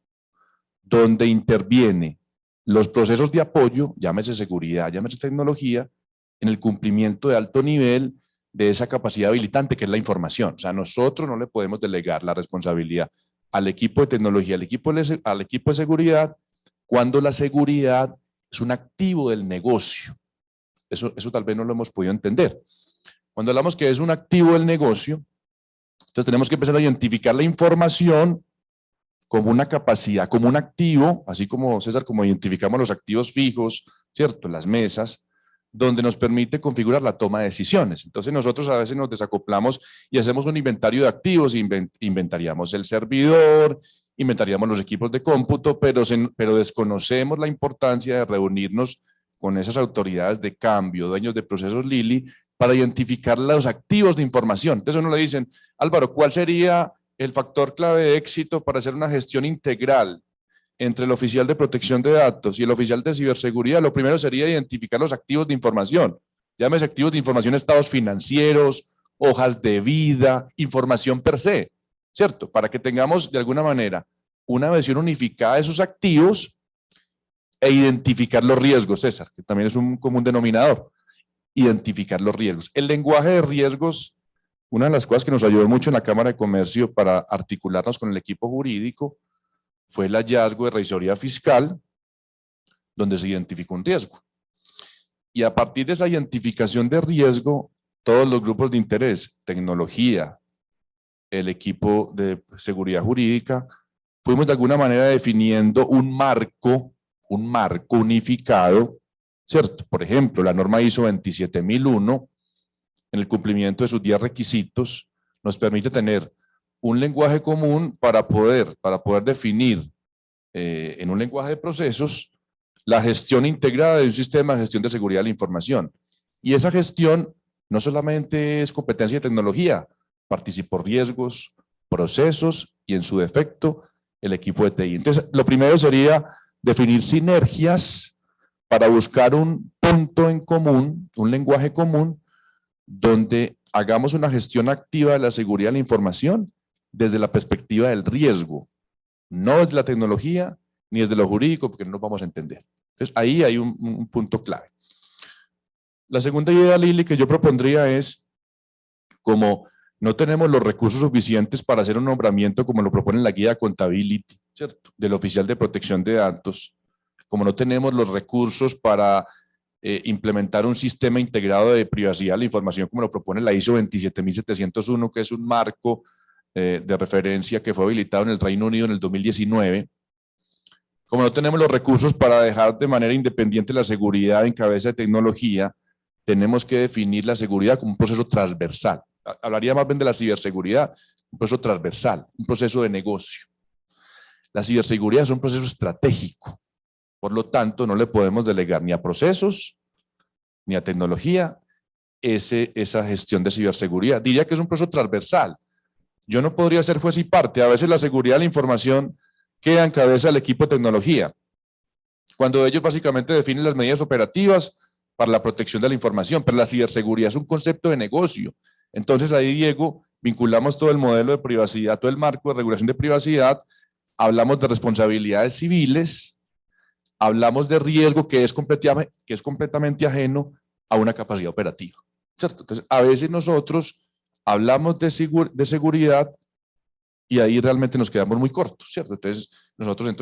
donde interviene los procesos de apoyo, llámese seguridad, llámese tecnología, en el cumplimiento de alto nivel de esa capacidad habilitante que es la información. O sea, nosotros no le podemos delegar la responsabilidad al equipo de tecnología, al equipo de seguridad, cuando la seguridad es un activo del negocio. Eso tal vez no lo hemos podido entender. Cuando hablamos que es un activo del negocio, entonces tenemos que empezar a identificar la información como una capacidad, como un activo, así como César, como identificamos los activos fijos, ¿cierto? Las mesas, donde nos permite configurar la toma de decisiones. Entonces nosotros a veces nos desacoplamos y hacemos un inventario de activos, inventaríamos el servidor, inventaríamos los equipos de cómputo, pero desconocemos la importancia de reunirnos con esas autoridades de cambio, dueños de procesos Lili, para identificar los activos de información. Entonces uno le dicen, Álvaro, ¿cuál sería el factor clave de éxito para hacer una gestión integral entre el oficial de protección de datos y el oficial de ciberseguridad? Lo primero sería identificar los activos de información. Llámese activos de información, estados financieros, hojas de vida, información per se, ¿cierto? Para que tengamos de alguna manera una versión unificada de esos activos e identificar los riesgos, César, que también es un común denominador. Identificar los riesgos. El lenguaje de riesgos, una de las cosas que nos ayudó mucho en la Cámara de Comercio para articularnos con el equipo jurídico, fue el hallazgo de revisoría fiscal, donde se identificó un riesgo. Y a partir de esa identificación de riesgo, todos los grupos de interés, tecnología, el equipo de seguridad jurídica, fuimos de alguna manera definiendo un marco unificado, ¿cierto? Por ejemplo, la norma ISO 27001, en el cumplimiento de sus 10 requisitos, nos permite tener un lenguaje común para poder definir en un lenguaje de procesos la gestión integrada de un sistema de gestión de seguridad de la información. Y esa gestión no solamente es competencia de tecnología, participó riesgos, procesos y en su defecto el equipo de TI. Entonces, lo primero sería definir sinergias para buscar un punto en común, un lenguaje común, donde hagamos una gestión activa de la seguridad de la información desde la perspectiva del riesgo, no desde la tecnología ni desde lo jurídico, porque no nos vamos a entender. Entonces, ahí hay un punto clave. La segunda idea, Lili, que yo propondría es, como no tenemos los recursos suficientes para hacer un nombramiento como lo propone la guía de Accountability, ¿cierto?, del oficial de protección de datos, como no tenemos los recursos para implementar un sistema integrado de privacidad de la información como lo propone la ISO 27701, que es un marco de referencia que fue habilitado en el Reino Unido en el 2019, como no tenemos los recursos para dejar de manera independiente la seguridad en cabeza de tecnología, tenemos que definir la seguridad como un proceso transversal. Hablaría más bien de la ciberseguridad, un proceso transversal, un proceso de negocio. La ciberseguridad es un proceso estratégico. Por lo tanto, no le podemos delegar ni a procesos, ni a tecnología, esa gestión de ciberseguridad. Diría que es un proceso transversal. Yo no podría ser juez y parte. A veces la seguridad de la información queda en cabeza del equipo de tecnología, cuando ellos básicamente definen las medidas operativas para la protección de la información, pero la ciberseguridad es un concepto de negocio. Entonces ahí, Diego, vinculamos todo el modelo de privacidad, todo el marco de regulación de privacidad, hablamos de responsabilidades civiles, hablamos de riesgo que es completamente ajeno a una capacidad operativa, ¿cierto? Entonces, a veces nosotros hablamos de seguridad y ahí realmente nos quedamos muy cortos, ¿cierto? Entonces, nosotros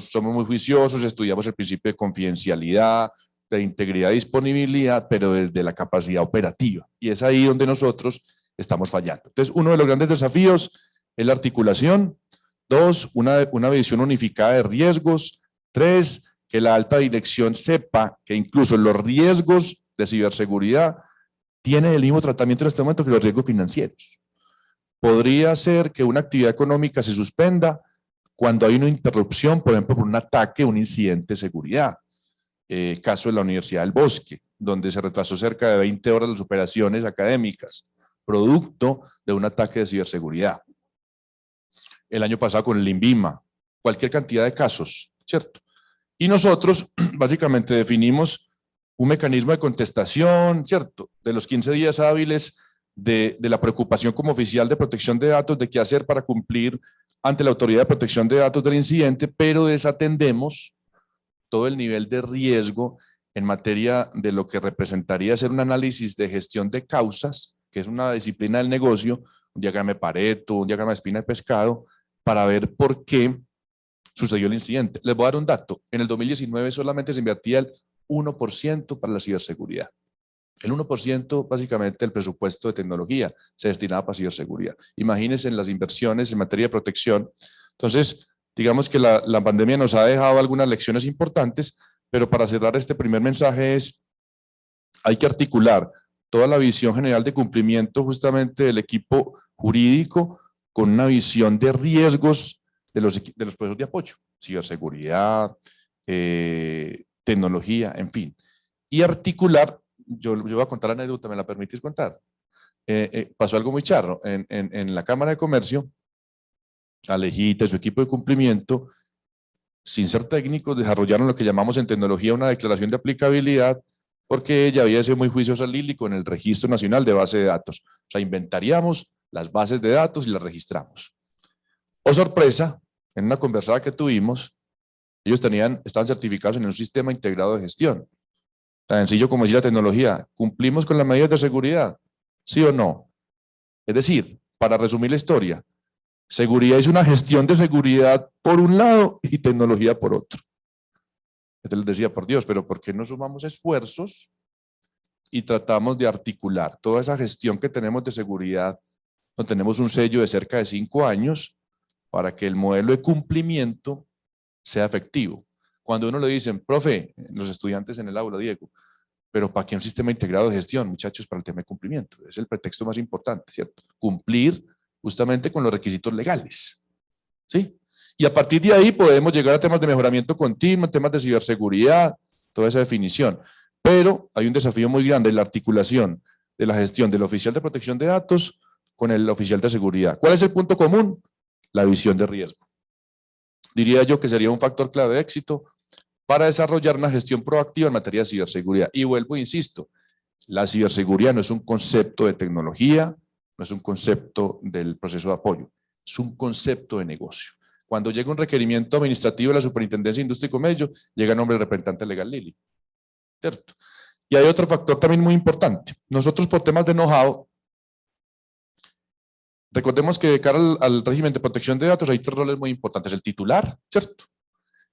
somos muy juiciosos, estudiamos el principio de confidencialidad, de integridad y disponibilidad, pero desde la capacidad operativa. Y es ahí donde nosotros estamos fallando. Entonces, uno de los grandes desafíos es la articulación. 2, una visión unificada de riesgos. 3, que la alta dirección sepa que incluso los riesgos de ciberseguridad tienen el mismo tratamiento en este momento que los riesgos financieros. Podría ser que una actividad económica se suspenda cuando hay una interrupción, por ejemplo, por un ataque, un incidente de seguridad. Caso de la Universidad del Bosque, donde se retrasó cerca de 20 horas las operaciones académicas, producto de un ataque de ciberseguridad. El año pasado con el INVIMA, cualquier cantidad de casos, ¿cierto? Y nosotros básicamente definimos un mecanismo de contestación, ¿cierto? De los 15 días hábiles de la preocupación como oficial de protección de datos de qué hacer para cumplir ante la autoridad de protección de datos del incidente, pero desatendemos todo el nivel de riesgo en materia de lo que representaría hacer un análisis de gestión de causas, que es una disciplina del negocio, un diagrama de Pareto, un diagrama de espina de pescado, para ver por qué sucedió el incidente. Les voy a dar un dato. En el 2019 solamente se invertía el 1% para la ciberseguridad. El 1% básicamente del presupuesto de tecnología se destinaba para ciberseguridad. Imagínense en las inversiones en materia de protección. Entonces, digamos que la pandemia nos ha dejado algunas lecciones importantes, pero para cerrar este primer mensaje hay que articular toda la visión general de cumplimiento justamente del equipo jurídico con una visión de riesgos de los procesos de apoyo, ciberseguridad, tecnología, en fin. Y articular, yo voy a contar la anécdota, ¿me la permitís contar? Pasó algo muy charro. En la Cámara de Comercio, Alejita y su equipo de cumplimiento, sin ser técnicos, desarrollaron lo que llamamos en tecnología una declaración de aplicabilidad, porque ella había sido muy juiciosa Lili con el Registro Nacional de Base de Datos. O sea, inventaríamos las bases de datos y las registramos. Oh sorpresa, en una conversada que tuvimos, ellos estaban certificados en un sistema integrado de gestión. Tan sencillo como decir la tecnología, ¿cumplimos con las medidas de seguridad? ¿Sí o no? Es decir, para resumir la historia, seguridad es una gestión de seguridad por un lado y tecnología por otro. Entonces les decía, por Dios, pero ¿por qué no sumamos esfuerzos y tratamos de articular toda esa gestión que tenemos de seguridad? No tenemos un sello de cerca de 5 años para que el modelo de cumplimiento sea efectivo. Cuando uno le dicen, profe, los estudiantes en el aula, Diego, pero ¿para qué un sistema integrado de gestión, muchachos, para el tema de cumplimiento? Es el pretexto más importante, ¿cierto? Cumplir justamente con los requisitos legales, ¿sí? Y a partir de ahí podemos llegar a temas de mejoramiento continuo, temas de ciberseguridad, toda esa definición. Pero hay un desafío muy grande en la articulación de la gestión del oficial de protección de datos con el oficial de seguridad. ¿Cuál es el punto común? La visión de riesgo. Diría yo que sería un factor clave de éxito para desarrollar una gestión proactiva en materia de ciberseguridad. Y vuelvo e insisto, la ciberseguridad no es un concepto de tecnología, no es un concepto del proceso de apoyo, es un concepto de negocio. Cuando llega un requerimiento administrativo de la Superintendencia de Industria y Comercio, llega el nombre del representante legal Lili, ¿cierto? Y hay otro factor también muy importante. Nosotros por temas de know-how, recordemos que de cara al régimen de protección de datos hay 3 roles muy importantes. El titular, ¿cierto?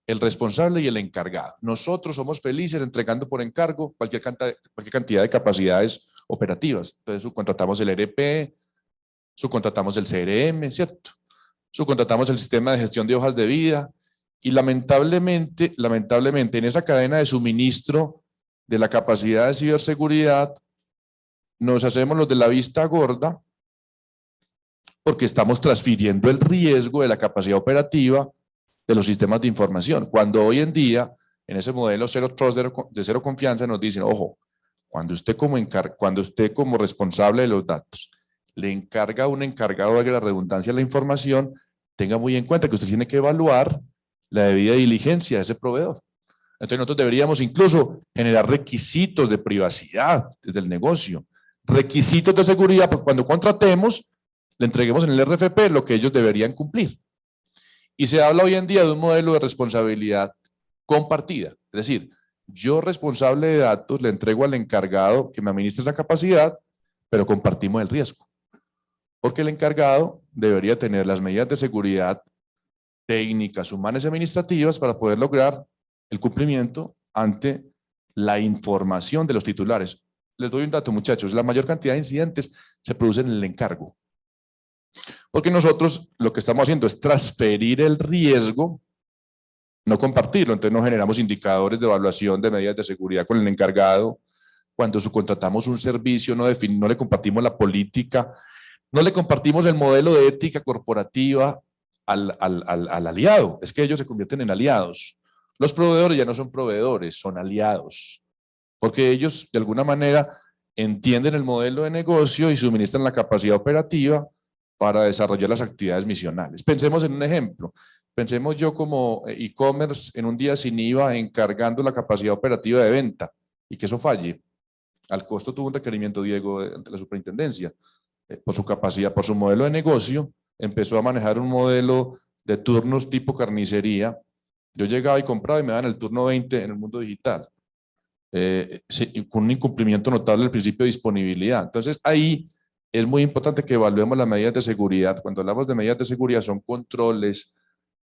El responsable y el encargado. Nosotros somos felices entregando por encargo cualquier cantidad de capacidades operativas. Entonces subcontratamos el ERP, subcontratamos el CRM, ¿cierto? Subcontratamos el sistema de gestión de hojas de vida y lamentablemente en esa cadena de suministro de la capacidad de ciberseguridad nos hacemos los de la vista gorda porque estamos transfiriendo el riesgo de la capacidad operativa de los sistemas de información, cuando hoy en día en ese modelo Zero Trust de cero confianza nos dicen, ojo, cuando usted como responsable de los datos le encarga a un encargado de la redundancia de la información, tenga muy en cuenta que usted tiene que evaluar la debida diligencia de ese proveedor. Entonces nosotros deberíamos incluso generar requisitos de privacidad desde el negocio, requisitos de seguridad, porque cuando contratemos, le entreguemos en el RFP lo que ellos deberían cumplir. Y se habla hoy en día de un modelo de responsabilidad compartida, es decir, yo responsable de datos le entrego al encargado que me administre esa capacidad, pero compartimos el riesgo. Porque el encargado debería tener las medidas de seguridad técnicas, humanas y administrativas para poder lograr el cumplimiento ante la información de los titulares. Les doy un dato, muchachos, la mayor cantidad de incidentes se producen en el encargo. Porque nosotros lo que estamos haciendo es transferir el riesgo, no compartirlo, entonces no generamos indicadores de evaluación de medidas de seguridad con el encargado. Cuando subcontratamos un servicio no le compartimos la política, no le compartimos el modelo de ética corporativa al aliado, es que ellos se convierten en aliados. Los proveedores ya no son proveedores, son aliados, porque ellos de alguna manera entienden el modelo de negocio y suministran la capacidad operativa para desarrollar las actividades misionales. Pensemos en un ejemplo, pensemos yo como e-commerce en un día sin IVA encargando la capacidad operativa de venta y que eso falle. Al costo tuvo un requerimiento, Diego, ante la superintendencia. Por su capacidad, por su modelo de negocio, empezó a manejar un modelo de turnos tipo carnicería. Yo llegaba y compraba y me daban el turno 20 en el mundo digital, con un incumplimiento notable del principio de disponibilidad. Entonces ahí es muy importante que evaluemos las medidas de seguridad. Cuando hablamos de medidas de seguridad son controles,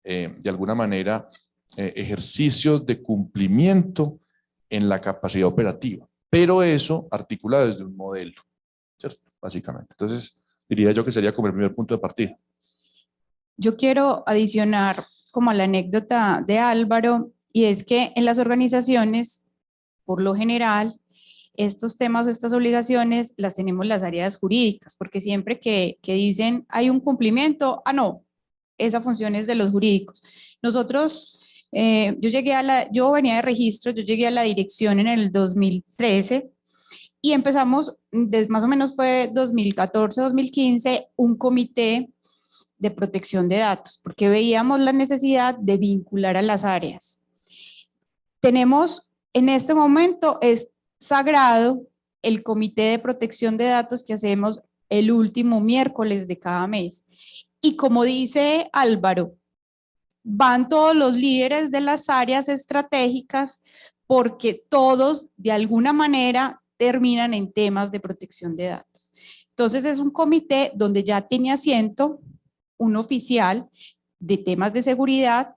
de alguna manera, ejercicios de cumplimiento en la capacidad operativa, pero eso articulado desde un modelo, ¿cierto? Básicamente. Entonces, diría yo que sería como el primer punto de partida. Yo quiero adicionar como a la anécdota de Álvaro, y es que en las organizaciones, por lo general, estos temas o estas obligaciones las tenemos las áreas jurídicas, porque siempre que dicen hay un cumplimiento, no, esa función es de los jurídicos. Nosotros, yo venía de registro, yo llegué a la dirección en el 2013 y empezamos, más o menos fue 2014, 2015, un comité de protección de datos, porque veíamos la necesidad de vincular a las áreas. Tenemos, en este momento, es sagrado el comité de protección de datos que hacemos el último miércoles de cada mes. Y como dice Álvaro, van todos los líderes de las áreas estratégicas porque todos de alguna manera terminan en temas de protección de datos. Entonces es un comité donde ya tiene asiento un oficial de temas de seguridad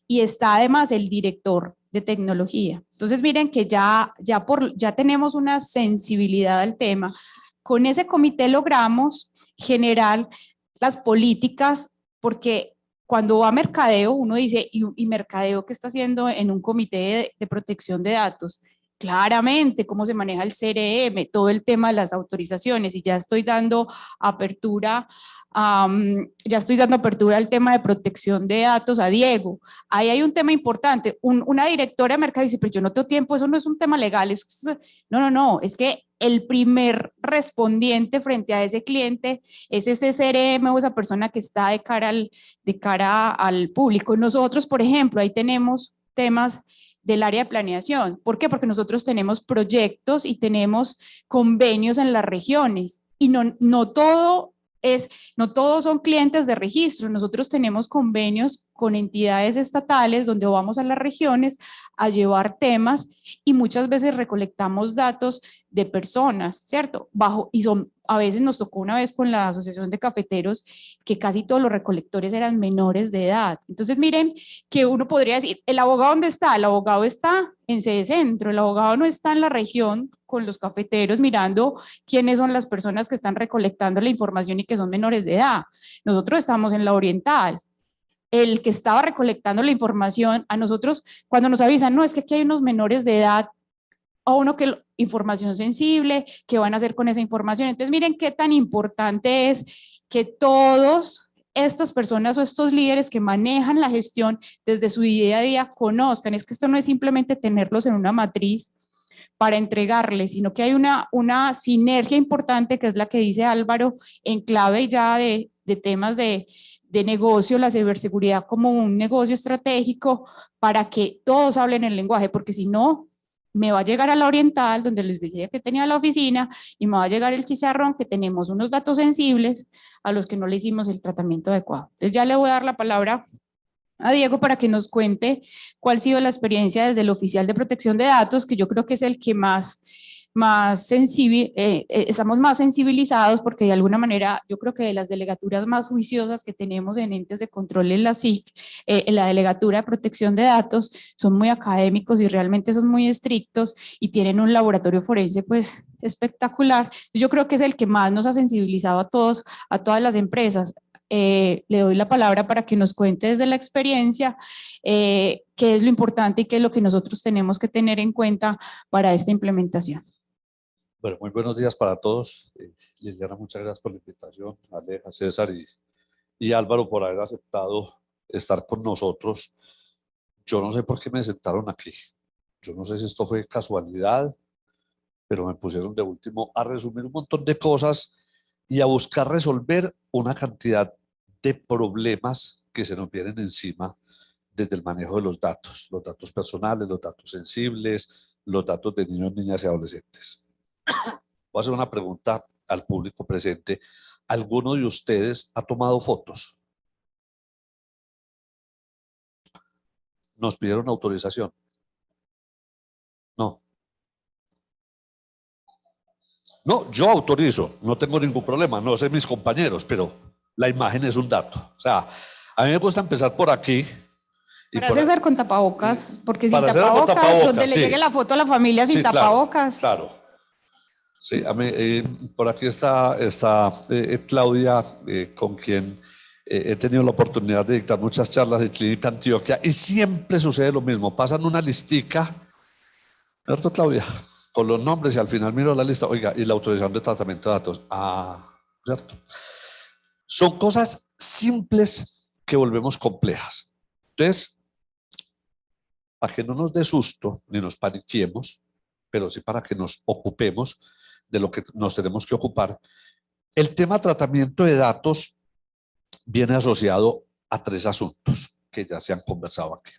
y está además el director de tecnología. Entonces miren que ya tenemos una sensibilidad al tema. Con ese comité logramos generar las políticas, porque cuando va a mercadeo, uno dice, ¿y mercadeo qué está haciendo en un comité de protección de datos? Claramente, cómo se maneja el CRM, todo el tema de las autorizaciones, y ya estoy dando apertura al tema de protección de datos a Diego. Ahí hay un tema importante. Una directora de mercado dice, pero yo no tengo tiempo, eso no es un tema legal. No, es que el primer respondiente frente a ese cliente es ese CRM o esa persona que está de cara al público. Nosotros, por ejemplo, ahí tenemos temas del área de planeación. ¿Por qué? Porque nosotros tenemos proyectos y tenemos convenios en las regiones y no todos son clientes de registro. Nosotros tenemos convenios con entidades estatales donde vamos a las regiones a llevar temas y muchas veces recolectamos datos de personas, ¿cierto? A veces nos tocó una vez con la Asociación de Cafeteros que casi todos los recolectores eran menores de edad. Entonces miren que uno podría decir, ¿el abogado dónde está? El abogado está en sede centro, el abogado no está en la región con los cafeteros mirando quiénes son las personas que están recolectando la información y que son menores de edad. Nosotros estamos en la oriental. El que estaba recolectando la información, a nosotros cuando nos avisan, no, es que aquí hay unos menores de edad, a uno que información sensible, ¿qué van a hacer con esa información? Entonces miren qué tan importante es que todos estas personas o estos líderes que manejan la gestión desde su día a día conozcan, es que esto no es simplemente tenerlos en una matriz para entregarles, sino que hay una sinergia importante que es la que dice Álvaro en clave ya de temas de negocio, la ciberseguridad como un negocio estratégico para que todos hablen el lenguaje, porque si no, me va a llegar a la oriental, donde les decía que tenía la oficina, y me va a llegar el chicharrón que tenemos unos datos sensibles a los que no le hicimos el tratamiento adecuado. Entonces ya le voy a dar la palabra a Diego para que nos cuente cuál ha sido la experiencia desde el oficial de protección de datos, que yo creo que es el que estamos más sensibilizados, porque de alguna manera yo creo que de las delegaturas más juiciosas que tenemos en entes de control en la SIC, en la delegatura de protección de datos, son muy académicos y realmente son muy estrictos y tienen un laboratorio forense pues espectacular. Yo creo que es el que más nos ha sensibilizado a todas las empresas. Le doy la palabra para que nos cuente desde la experiencia qué es lo importante y qué es lo que nosotros tenemos que tener en cuenta para esta implementación. Bueno, muy buenos días para todos. Liliana, muchas gracias por la invitación. Aleja, César y Álvaro por haber aceptado estar con nosotros. Yo no sé por qué me sentaron aquí. Yo no sé si esto fue casualidad, pero me pusieron de último a resumir un montón de cosas y a buscar resolver una cantidad de problemas que se nos vienen encima desde el manejo de los datos personales, los datos sensibles, los datos de niños, niñas y adolescentes. Voy a hacer una pregunta al público presente. ¿Alguno de ustedes ha tomado fotos? ¿Nos pidieron autorización? No. No, yo autorizo, no tengo ningún problema, no sé mis compañeros, pero la imagen es un dato. O sea, a mí me gusta empezar por aquí. Para César con tapabocas, porque sin Para César con tapabocas, tapabocas, donde le sí. llegue la foto a la familia sin Sí, claro, tapabocas. claro. Sí, a mí, por aquí está Claudia, con quien he tenido la oportunidad de dictar muchas charlas en Clínica Antioquia, y siempre sucede lo mismo. Pasan una listica, ¿cierto, Claudia? Con los nombres, y al final miro la lista, oiga, y la autorización de tratamiento de datos. Ah, ¿cierto? Son cosas simples que volvemos complejas. Entonces, para que no nos dé susto ni nos paniquemos, pero sí para que nos ocupemos de lo que nos tenemos que ocupar, el tema tratamiento de datos viene asociado a 3 asuntos que ya se han conversado aquí.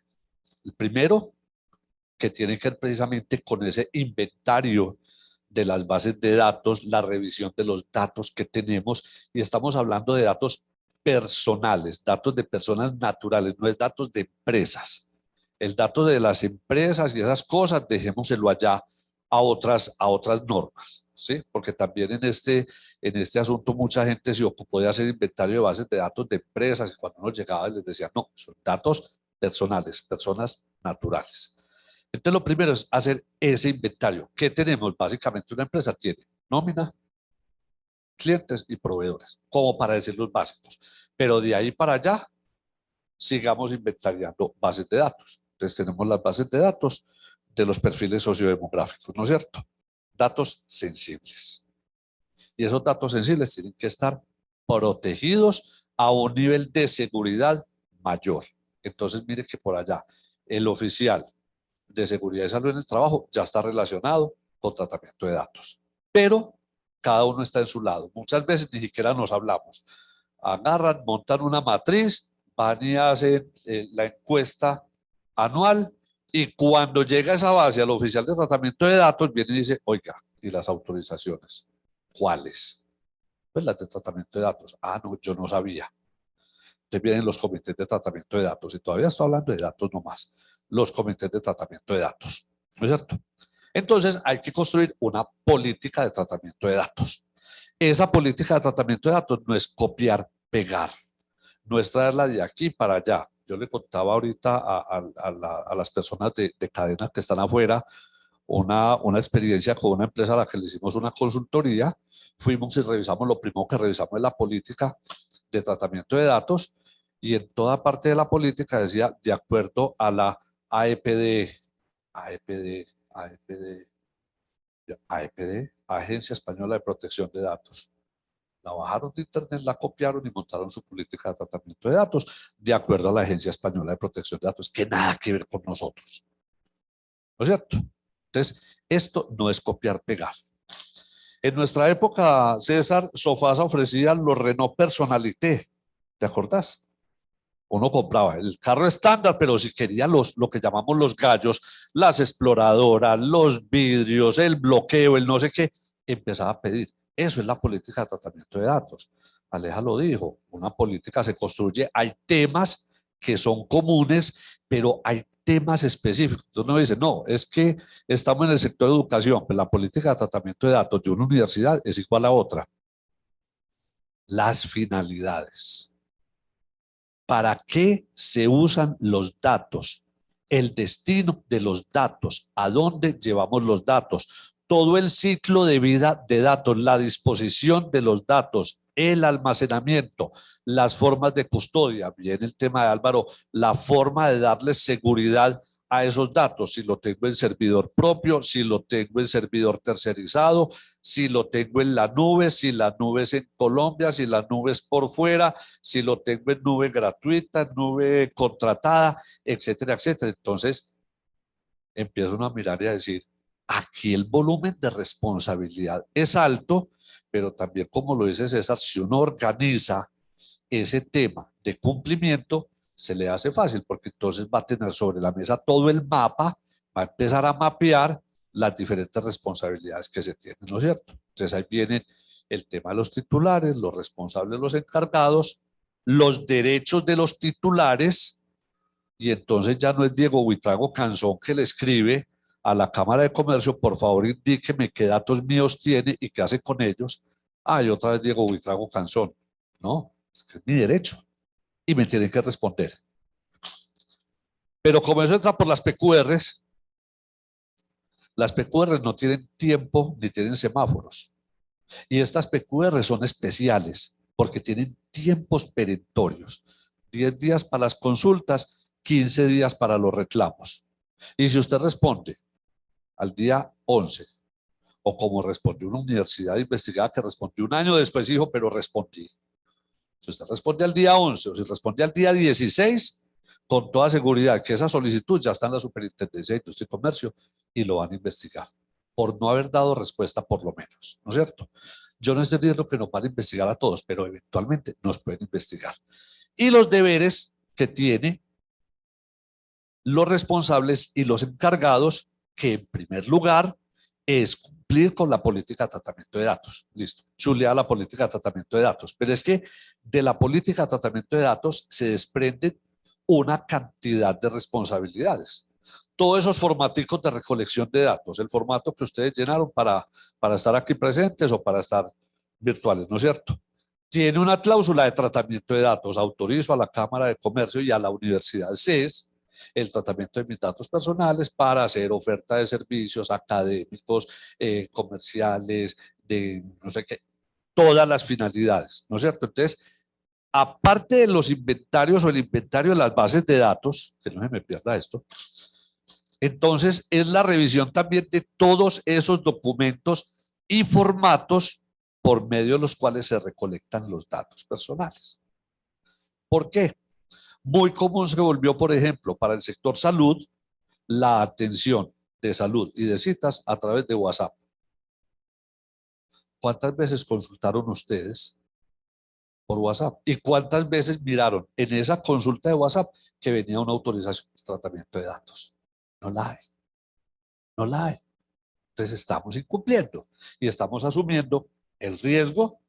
El primero, que tiene que ver precisamente con ese inventario de las bases de datos, la revisión de los datos que tenemos, y estamos hablando de datos personales, datos de personas naturales, no es datos de empresas. El dato de las empresas y esas cosas, dejémoselo allá a otras normas, ¿sí? Porque también en este asunto mucha gente se ocupó de hacer inventario de bases de datos de empresas, y cuando uno llegaba les decía, no, son datos personales, personas naturales. Entonces, lo primero es hacer ese inventario. ¿Qué tenemos? Básicamente, una empresa tiene nómina, clientes y proveedores, como para decir los básicos. Pero de ahí para allá, sigamos inventariando bases de datos. Entonces, tenemos las bases de datos de los perfiles sociodemográficos, ¿no es cierto? Datos sensibles. Y esos datos sensibles tienen que estar protegidos a un nivel de seguridad mayor. Entonces, mire que por allá, el oficial de seguridad y salud en el trabajo ya está relacionado con tratamiento de datos. Pero cada uno está en su lado. Muchas veces ni siquiera nos hablamos. Agarran, montan una matriz, van y hacen la encuesta anual, y cuando llega esa base al oficial de tratamiento de datos, viene y dice, oiga, ¿y las autorizaciones? ¿Cuáles? Pues las de tratamiento de datos. Ah, no, yo no sabía. Entonces vienen los comités de tratamiento de datos, y todavía estoy hablando de datos nomás, los comités de tratamiento de datos, ¿no es cierto? Entonces hay que construir una política de tratamiento de datos. Esa política de tratamiento de datos no es copiar, pegar, no es traerla de aquí para allá. Yo le contaba ahorita a las personas de cadena que están afuera una experiencia con una empresa a la que le hicimos una consultoría. Fuimos y revisamos, lo primero que revisamos es la política de tratamiento de datos, y en toda parte de la política decía, de acuerdo a la AEPD, Agencia Española de Protección de Datos. La bajaron de internet, la copiaron y montaron su política de tratamiento de datos de acuerdo a la Agencia Española de Protección de Datos, que nada que ver con nosotros. ¿No es cierto? Entonces, esto no es copiar, pegar. En nuestra época, César, Sofasa ofrecía los Renault Personalité, ¿te acordás? Uno compraba el carro estándar, pero si quería lo que llamamos los gallos, las exploradoras, los vidrios, el bloqueo, el no sé qué, empezaba a pedir. Eso es la política de tratamiento de datos. Aleja lo dijo, una política se construye, hay temas que son comunes, pero hay temas específicos. Entonces uno dice, no, es que estamos en el sector de educación, pero la política de tratamiento de datos de una universidad es igual a otra. Las finalidades. ¿Para qué se usan los datos? El destino de los datos, a dónde llevamos los datos, todo el ciclo de vida de datos, la disposición de los datos, el almacenamiento, las formas de custodia, viene el tema de Álvaro, la forma de darle seguridad a esos datos, si lo tengo en servidor propio, si lo tengo en servidor tercerizado, si lo tengo en la nube, si la nube es en Colombia, si la nube es por fuera, si lo tengo en nube gratuita, nube contratada, etcétera, etcétera. Entonces, empieza uno a mirar y a decir, aquí el volumen de responsabilidad es alto, pero también, como lo dice César, si uno organiza ese tema de cumplimiento, se le hace fácil, porque entonces va a tener sobre la mesa todo el mapa, va a empezar a mapear las diferentes responsabilidades que se tienen, ¿no es cierto? Entonces ahí viene el tema de los titulares, los responsables, los encargados, los derechos de los titulares, y entonces ya no es Diego Buitrago Canzón que le escribe a la Cámara de Comercio, por favor indíqueme qué datos míos tiene y qué hace con ellos. Y otra vez Diego Buitrago Canzón. No, es que es mi derecho y me tienen que responder. Pero como eso entra por las PQRs no tienen tiempo ni tienen semáforos. Y estas PQR son especiales porque tienen tiempos perentorios. 10 días para las consultas, 15 días para los reclamos. Y si usted responde al día 11, o como respondió una universidad investigada que respondió un año después, dijo, pero respondí. Si usted responde al día 11 o si responde al día 16, con toda seguridad que esa solicitud ya está en la Superintendencia de Industria y Comercio y lo van a investigar por no haber dado respuesta por lo menos, ¿no es cierto? Yo no estoy diciendo que no van a investigar a todos, pero eventualmente nos pueden investigar. Y los deberes que tienen los responsables y los encargados, que en primer lugar es cumplir con la política de tratamiento de datos. Listo, chulea la política de tratamiento de datos. Pero es que de la política de tratamiento de datos se desprenden una cantidad de responsabilidades. Todos esos formaticos de recolección de datos, el formato que ustedes llenaron para estar aquí presentes o para estar virtuales, ¿no es cierto? Tiene una cláusula de tratamiento de datos. Autorizo a la Cámara de Comercio y a la Universidad CES el tratamiento de mis datos personales para hacer oferta de servicios académicos, comerciales, de no sé qué, todas las finalidades, ¿no es cierto? Entonces, aparte de los inventarios o el inventario de las bases de datos, que no se me pierda esto, entonces es la revisión también de todos esos documentos y formatos por medio de los cuales se recolectan los datos personales. ¿Por qué? Muy común se volvió, por ejemplo, para el sector salud, la atención de salud y de citas a través de WhatsApp. ¿Cuántas veces consultaron ustedes por WhatsApp? ¿Y cuántas veces miraron en esa consulta de WhatsApp que venía una autorización de tratamiento de datos? No la hay. No la hay. Entonces estamos incumpliendo y estamos asumiendo el riesgo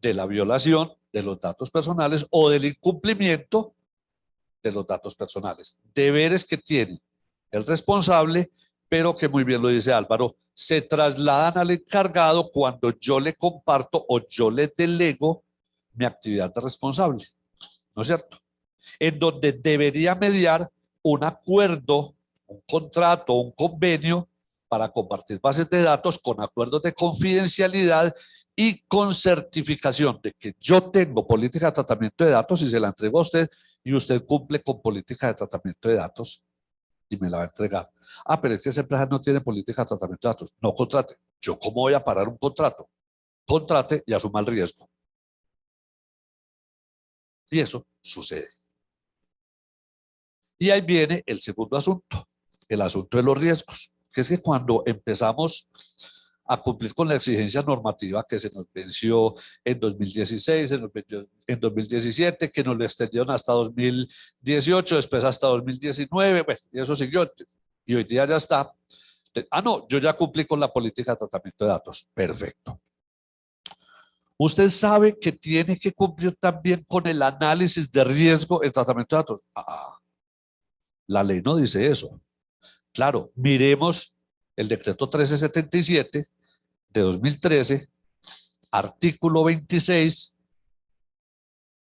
de la violación de los datos personales o del incumplimiento de los datos personales. Deberes que tiene el responsable, pero que muy bien lo dice Álvaro, se trasladan al encargado cuando yo le comparto o yo le delego mi actividad de responsable, ¿no es cierto? En donde debería mediar un acuerdo, un contrato, un convenio para compartir bases de datos con acuerdos de confidencialidad y con certificación de que yo tengo política de tratamiento de datos y se la entrego a usted y usted cumple con política de tratamiento de datos y me la va a entregar. Pero es que esa empresa no tiene política de tratamiento de datos. No contrate. ¿Yo cómo voy a parar un contrato? Contrate y asuma el riesgo. Y eso sucede. Y ahí viene el segundo asunto, el asunto de los riesgos, que es que cuando empezamos a cumplir con la exigencia normativa que se nos venció en 2016, se nos venció en 2017, que nos lo extendieron hasta 2018, después hasta 2019, bueno, y eso siguió, y hoy día ya está. No, yo ya cumplí con la política de tratamiento de datos, perfecto. Usted sabe que tiene que cumplir también con el análisis de riesgo en tratamiento de datos. La ley no dice eso. Claro, miremos el decreto 1377 de 2013, artículo 26,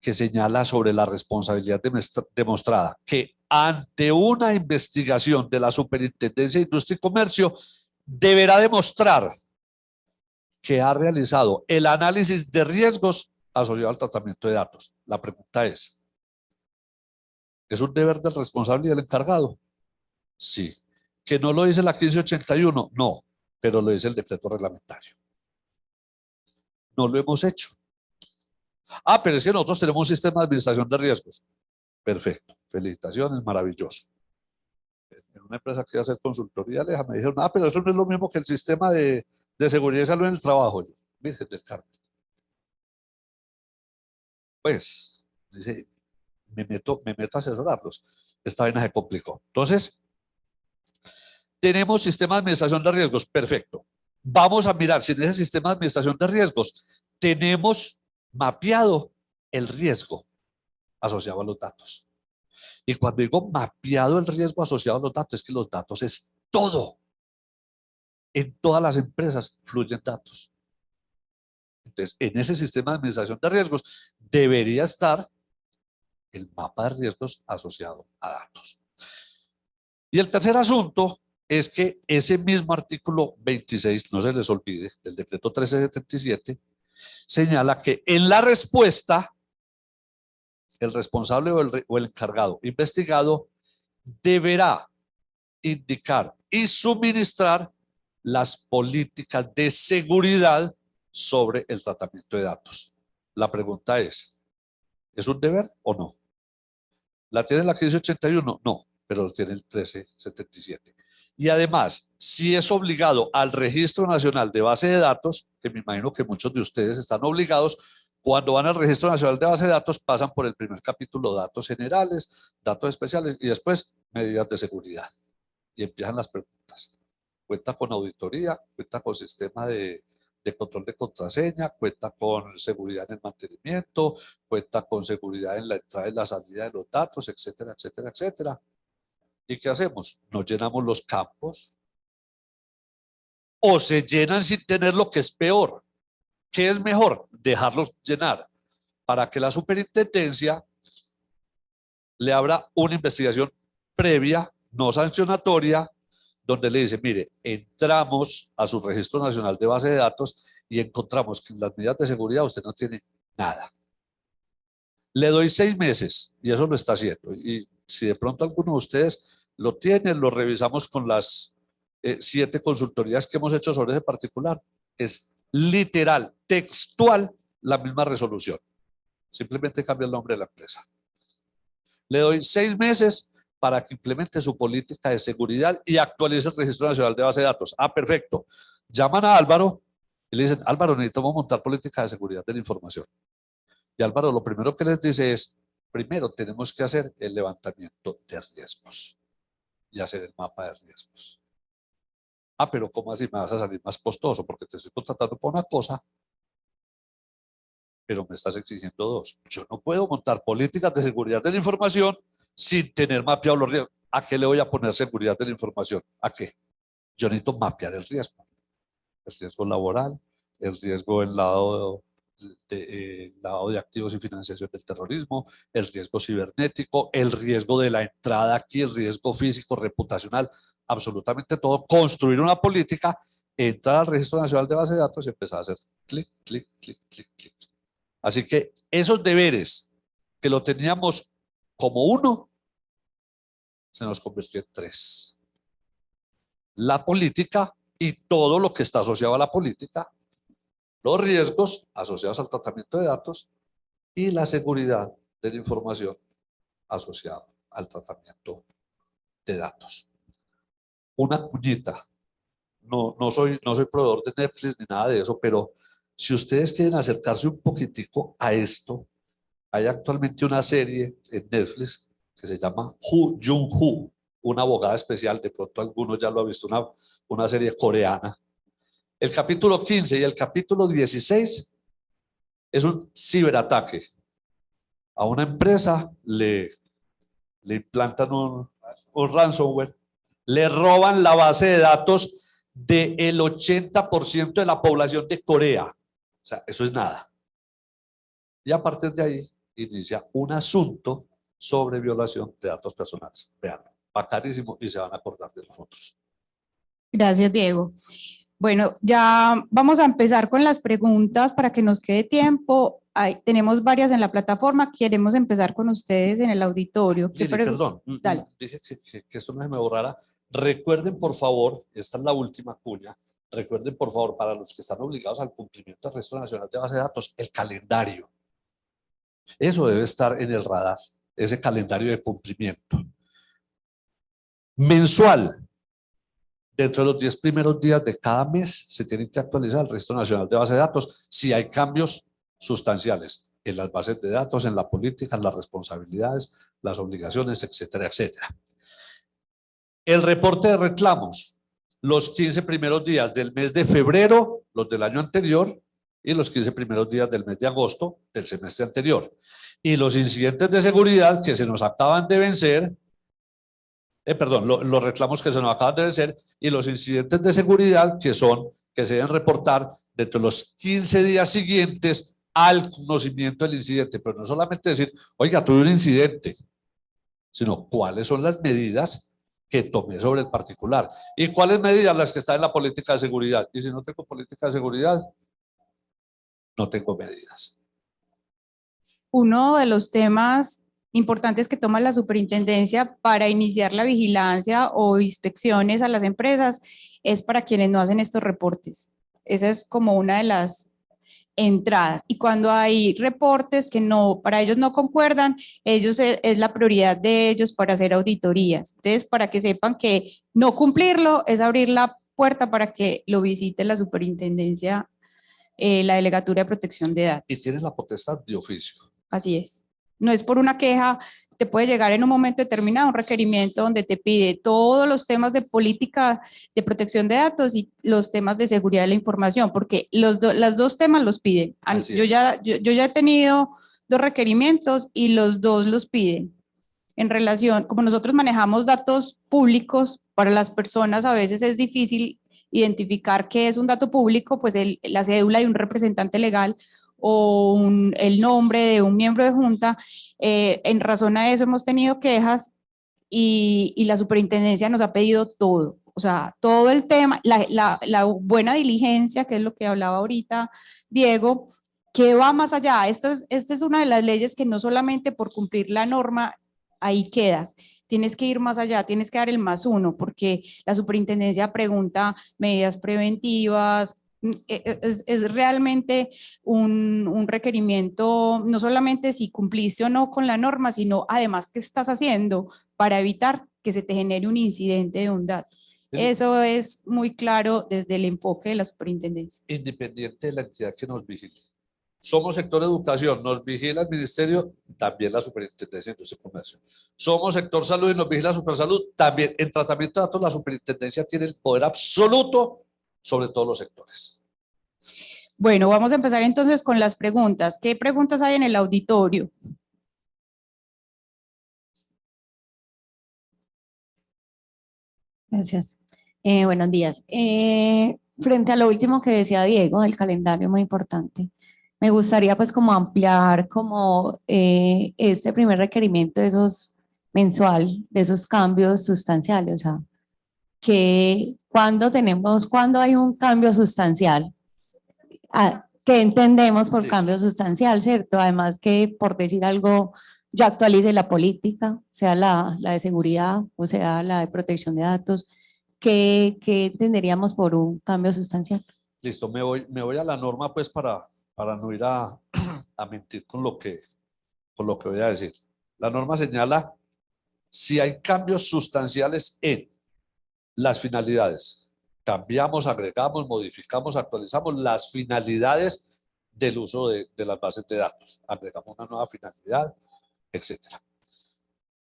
que señala sobre la responsabilidad demostrada, que ante una investigación de la Superintendencia de Industria y Comercio deberá demostrar que ha realizado el análisis de riesgos asociado al tratamiento de datos. La pregunta ¿es un deber del responsable y del encargado? Sí. ¿Que no lo dice la 1581? No, pero lo dice el decreto reglamentario. No lo hemos hecho. Pero es que nosotros tenemos un sistema de administración de riesgos. Perfecto, felicitaciones, maravilloso. En una empresa que iba a hacer consultoría, me dijeron, pero eso no es lo mismo que el sistema de seguridad y salud en el trabajo. Yo, Virgen del Carmen. Pues, dice, me meto a asesorarlos. Esta vaina se complicó. Entonces, tenemos sistema de administración de riesgos, perfecto. Vamos a mirar si en ese sistema de administración de riesgos tenemos mapeado el riesgo asociado a los datos. Y cuando digo mapeado el riesgo asociado a los datos, es que los datos es todo. en todas las empresas fluyen datos. Entonces, en ese sistema de administración de riesgos debería estar el mapa de riesgos asociado a datos. Y el tercer asunto es que ese mismo artículo 26, no se les olvide, del decreto 1377, señala que en la respuesta el responsable o el encargado investigado deberá indicar y suministrar las políticas de seguridad sobre el tratamiento de datos. La pregunta ¿es un deber o no? ¿La tiene la 1581? No, pero lo tiene el 1377. Y además, si es obligado al Registro Nacional de Base de Datos, que me imagino que muchos de ustedes están obligados, cuando van al Registro Nacional de Base de Datos pasan por el primer capítulo, datos generales, datos especiales y después medidas de seguridad. Y empiezan las preguntas. Cuenta con auditoría, cuenta con sistema de control de contraseña, cuenta con seguridad en el mantenimiento, cuenta con seguridad en la entrada y la salida de los datos, etcétera, etcétera, etcétera. ¿Y qué hacemos? ¿Nos llenamos los campos? ¿O se llenan sin tener lo que es peor? ¿Qué es mejor? Dejarlos llenar para que la superintendencia le abra una investigación previa, no sancionatoria, donde le dice, mire, entramos a su Registro Nacional de Base de Datos y encontramos que en las medidas de seguridad usted no tiene nada. Le doy 6 meses y eso lo está haciendo. Y si de pronto alguno de ustedes lo tiene, lo revisamos con las 7 consultorías que hemos hecho sobre ese particular. Es literal, textual, la misma resolución. Simplemente cambia el nombre de la empresa. Le doy 6 meses para que implemente su política de seguridad y actualice el Registro Nacional de Base de Datos. Ah, perfecto. Llaman a Álvaro y le dicen, Álvaro, necesitamos montar política de seguridad de la información. Y Álvaro lo primero que les dice es, primero tenemos que hacer el levantamiento de riesgos y hacer el mapa de riesgos. Ah, pero ¿cómo así me vas a salir más costoso? Porque te estoy contratando por una cosa, pero me estás exigiendo 2. Yo no puedo montar políticas de seguridad de la información sin tener mapeado los riesgos. ¿A qué le voy a poner seguridad de la información? ¿A qué? Yo necesito mapear el riesgo laboral, el riesgo del lado de activos y financiación del terrorismo, el riesgo cibernético, el riesgo de la entrada aquí, el riesgo físico, reputacional, absolutamente todo. Construir una política, entrar al Registro Nacional de Base de Datos y empezar a hacer clic, clic, clic, clic, clic. Así que esos deberes que lo teníamos como 1, se nos convirtió en 3. La política y todo lo que está asociado a la política, los riesgos asociados al tratamiento de datos y la seguridad de la información asociada al tratamiento de datos. Una cuñita. No soy proveedor de Netflix ni nada de eso, pero si ustedes quieren acercarse un poquitico a esto, hay actualmente una serie en Netflix que se llama Woo Jung-ho, una abogada especial, de pronto algunos ya lo han visto, una serie coreana. El capítulo 15 y el capítulo 16 es un ciberataque. A una empresa le implantan un ransomware, le roban la base de datos del 80% de la población de Corea. O sea, eso es nada. Y a partir de ahí inicia un asunto sobre violación de datos personales. Vean, bacanísimo y se van a acordar de nosotros. Gracias, Diego. Bueno, ya vamos a empezar con las preguntas para que nos quede tiempo. Tenemos varias en la plataforma, queremos empezar con ustedes en el auditorio. Lili, perdón, dale. Dije que esto no se me borrara. Recuerden, por favor, esta es la última cuña, recuerden, por favor, para los que están obligados al cumplimiento del Registro Nacional de Base de Datos, el calendario. Eso debe estar en el radar, ese calendario de cumplimiento. Mensual. Dentro de los 10 primeros días de cada mes se tienen que actualizar el Registro Nacional de Base de Datos si hay cambios sustanciales en las bases de datos, en la política, en las responsabilidades, las obligaciones, etcétera, etcétera. El reporte de reclamos, los 15 primeros días del mes de febrero, los del año anterior, y los 15 primeros días del mes de agosto del semestre anterior. Y los incidentes de seguridad que se nos acaban de vencer, perdón, los reclamos que se nos acaban de vencer y los incidentes de seguridad que se deben reportar dentro de los 15 días siguientes al conocimiento del incidente, pero no solamente decir, oiga, tuve un incidente, sino cuáles son las medidas que tomé sobre el particular y cuáles medidas las que están en la política de seguridad. Y si no tengo política de seguridad, no tengo medidas. Uno de los temas importantes que toma la superintendencia para iniciar la vigilancia o inspecciones a las empresas es para quienes no hacen estos reportes. Esa es como una de las entradas. Y cuando hay reportes que no, para ellos no concuerdan, ellos es la prioridad de ellos para hacer auditorías. Entonces, para que sepan que no cumplirlo es abrir la puerta para que lo visite la superintendencia, la Delegatura de Protección de Datos. Y tienen la potestad de oficio. Así es. No es por una queja, te puede llegar en un momento determinado un requerimiento donde te pide todos los temas de política de protección de datos y los temas de seguridad de la información, porque los dos temas los piden. Yo ya he tenido 2 requerimientos y los 2 los piden. En relación, como nosotros manejamos datos públicos, para las personas a veces es difícil identificar qué es un dato público, pues la cédula de un representante legal o el nombre de un miembro de junta. En razón a eso hemos tenido quejas y la superintendencia nos ha pedido todo, o sea, todo el tema, la buena diligencia, que es lo que hablaba ahorita Diego, que va más allá. Esta es una de las leyes que no solamente por cumplir la norma ahí quedas, tienes que ir más allá, tienes que dar el +1, porque la superintendencia pregunta medidas preventivas. Es realmente un requerimiento, no solamente si cumpliste o no con la norma, sino además qué estás haciendo para evitar que se te genere un incidente de un dato. Eso es muy claro desde el enfoque de la superintendencia. Independiente de la entidad que nos vigile. Somos sector educación, nos vigila el ministerio, también la superintendencia de industria y comercio. Somos sector salud y nos vigila Supersalud, también. En tratamiento de datos la superintendencia tiene el poder absoluto sobre todos los sectores. Bueno, vamos a empezar entonces con las preguntas. ¿Qué preguntas hay en el auditorio? Gracias. Buenos días. Frente a lo último que decía Diego, el calendario muy importante, me gustaría pues como ampliar como este primer requerimiento de esos mensual, de esos cambios sustanciales, o sea, que cuando hay un cambio sustancial, ¿qué entendemos por cambio sustancial, cierto? Además que por decir algo, yo actualice la política, sea la de seguridad o sea la de protección de datos, ¿qué entenderíamos por un cambio sustancial? Listo, me voy a la norma pues para no ir a mentir con lo que voy a decir. La norma señala si hay cambios sustanciales en las finalidades. Cambiamos, agregamos, modificamos, actualizamos las finalidades del uso de las bases de datos. Agregamos una nueva finalidad, etc.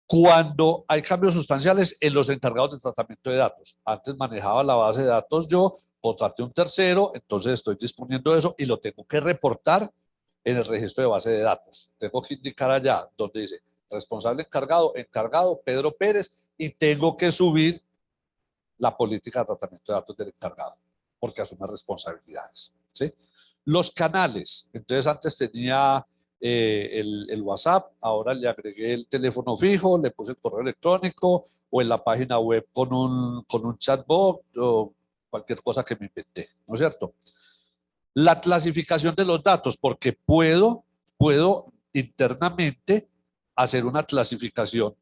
Cuando hay cambios sustanciales en los encargados de tratamiento de datos. Antes manejaba la base de datos yo, contraté un tercero, entonces estoy disponiendo de eso y lo tengo que reportar en el registro de base de datos. Tengo que indicar allá donde dice responsable encargado Pedro Pérez, y tengo que subir la política de tratamiento de datos del encargado, porque asume responsabilidades, ¿sí? Los canales, entonces antes tenía el WhatsApp, ahora le agregué el teléfono fijo, le puse el correo electrónico o en la página web con un chatbot o cualquier cosa que me inventé, ¿no es cierto? La clasificación de los datos, porque puedo internamente hacer una clasificación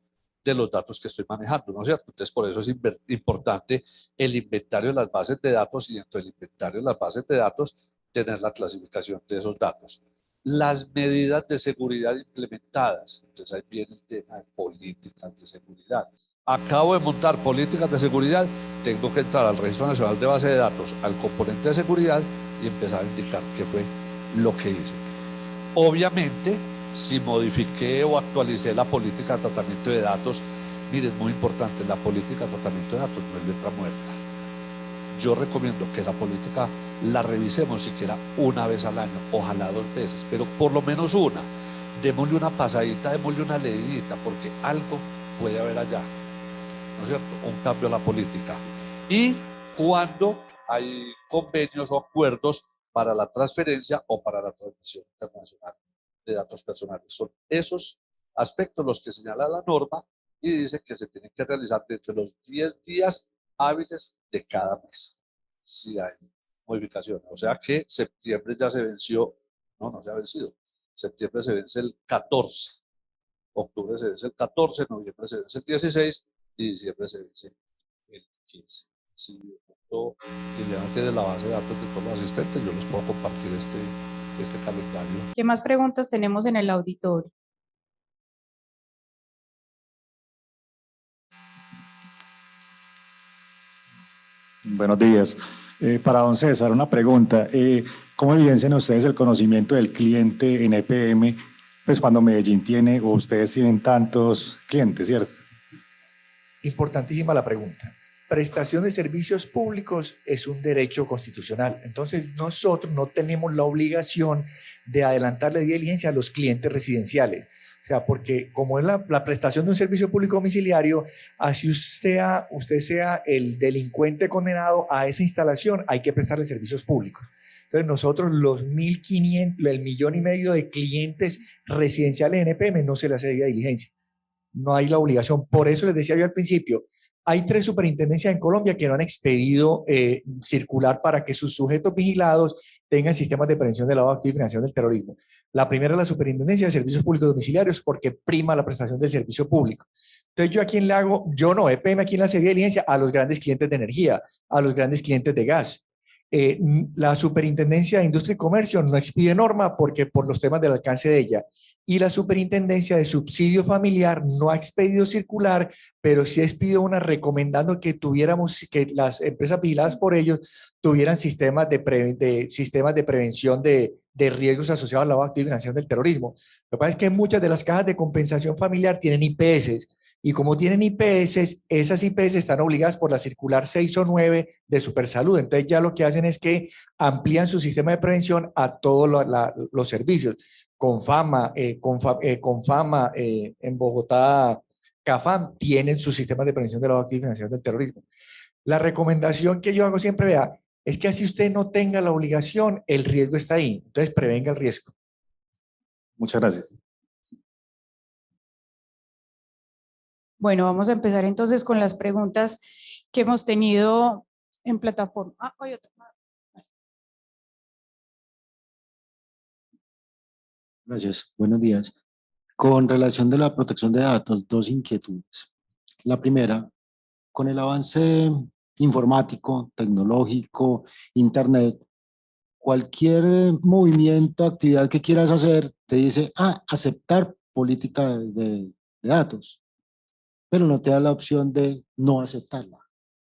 de los datos que estoy manejando, ¿no es cierto? Entonces, por eso es importante el inventario de las bases de datos y dentro del inventario de las bases de datos tener la clasificación de esos datos. Las medidas de seguridad implementadas, entonces ahí viene el tema de políticas de seguridad. Acabo de montar políticas de seguridad, tengo que entrar al Registro Nacional de Base de Datos, al componente de seguridad y empezar a indicar qué fue lo que hice. Obviamente, si modifiqué o actualicé la política de tratamiento de datos, miren, muy importante, la política de tratamiento de datos no es letra muerta. Yo recomiendo que la política la revisemos siquiera una vez al año, ojalá 2 veces, pero por lo menos una. Démosle una pasadita, démosle una leidita, porque algo puede haber allá ¿no es cierto? Un cambio a la política. Y cuando hay convenios o acuerdos para la transferencia o para la transmisión internacional de datos personales. Son esos aspectos los que señala la norma y dice que se tienen que realizar dentro de los 10 días hábiles de cada mes, si hay modificaciones. O sea que septiembre ya se venció, no se ha vencido. Septiembre se vence el 14, octubre se vence el 14, noviembre se vence el 16 y diciembre se vence el 15. Si Liliana tiene la base de datos de todos los asistentes, yo les puedo compartir este calendario. ¿Qué más preguntas tenemos en el auditorio? Buenos días. Para don César, una pregunta. ¿Cómo evidencian ustedes el conocimiento del cliente en EPM, pues cuando Medellín tiene o ustedes tienen tantos clientes, ¿cierto? Importantísima la pregunta. Prestación de servicios públicos es un derecho constitucional. Entonces, nosotros no tenemos la obligación de adelantarle diligencia a los clientes residenciales. O sea, porque como es la prestación de un servicio público domiciliario, así usted sea el delincuente condenado a esa instalación, hay que prestarle servicios públicos. Entonces, nosotros los 1.500, el 1,5 millones de clientes residenciales en EPM no se les hace diligencia. No hay la obligación. Por eso les decía yo al principio, hay 3 superintendencias en Colombia que no han expedido circular para que sus sujetos vigilados tengan sistemas de prevención de lavado de activos y financiación del terrorismo. La primera es la Superintendencia de Servicios Públicos Domiciliarios porque prima la prestación del servicio público. Entonces, ¿yo a quién le hago? Yo no, EPM, ¿a quién le hace diligencia? A los grandes clientes de energía, a los grandes clientes de gas. La Superintendencia de Industria y Comercio no expide norma porque por los temas del alcance de ella. Y la Superintendencia de Subsidio Familiar no ha expedido circular, pero sí ha expedido una recomendando que que las empresas vigiladas por ellos tuvieran sistemas de prevención de riesgos asociados al lavado de activos y financiación del terrorismo. Lo que pasa es que muchas de las cajas de compensación familiar tienen IPS, y como tienen IPS, esas IPS están obligadas por la circular 6 o 9 de Supersalud. Entonces ya lo que hacen es que amplían su sistema de prevención a todos los servicios. Confama, en Bogotá, CAFAM, tienen sus sistemas de prevención de lavado de activos y financiación del terrorismo. La recomendación que yo hago siempre, vea, es que así usted no tenga la obligación, el riesgo está ahí. Entonces prevenga el riesgo. Muchas gracias. Bueno, vamos a empezar entonces con las preguntas que hemos tenido en plataforma. Hay otra. Gracias, buenos días. Con relación de la protección de datos, 2 inquietudes. La primera, con el avance informático, tecnológico, internet, cualquier movimiento, actividad que quieras hacer, te dice, aceptar política de datos, pero no te da la opción de no aceptarla.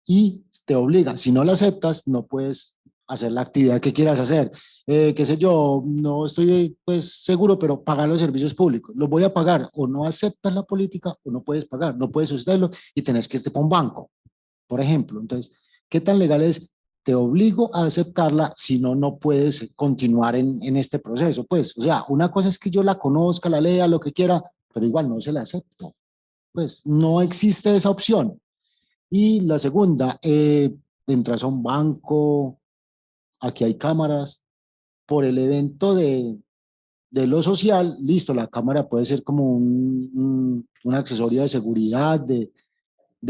Y te obliga, si no la aceptas, no puedes hacer la actividad que quieras hacer. Qué sé yo, no estoy pues seguro, pero pagar los servicios públicos, los voy a pagar, o no aceptas la política o no puedes pagar, no puedes sustentarlo y tenés que irte para un banco, por ejemplo. Entonces, ¿qué tan legal es? Te obligo a aceptarla, si no, no puedes continuar en este proceso. Pues, o sea, una cosa es que yo la conozca, la lea, lo que quiera, pero igual no se la acepto. Pues no existe esa opción. Y la segunda, entras a un banco, aquí hay cámaras, por el evento de lo social, listo, la cámara puede ser como un accesorio de seguridad, de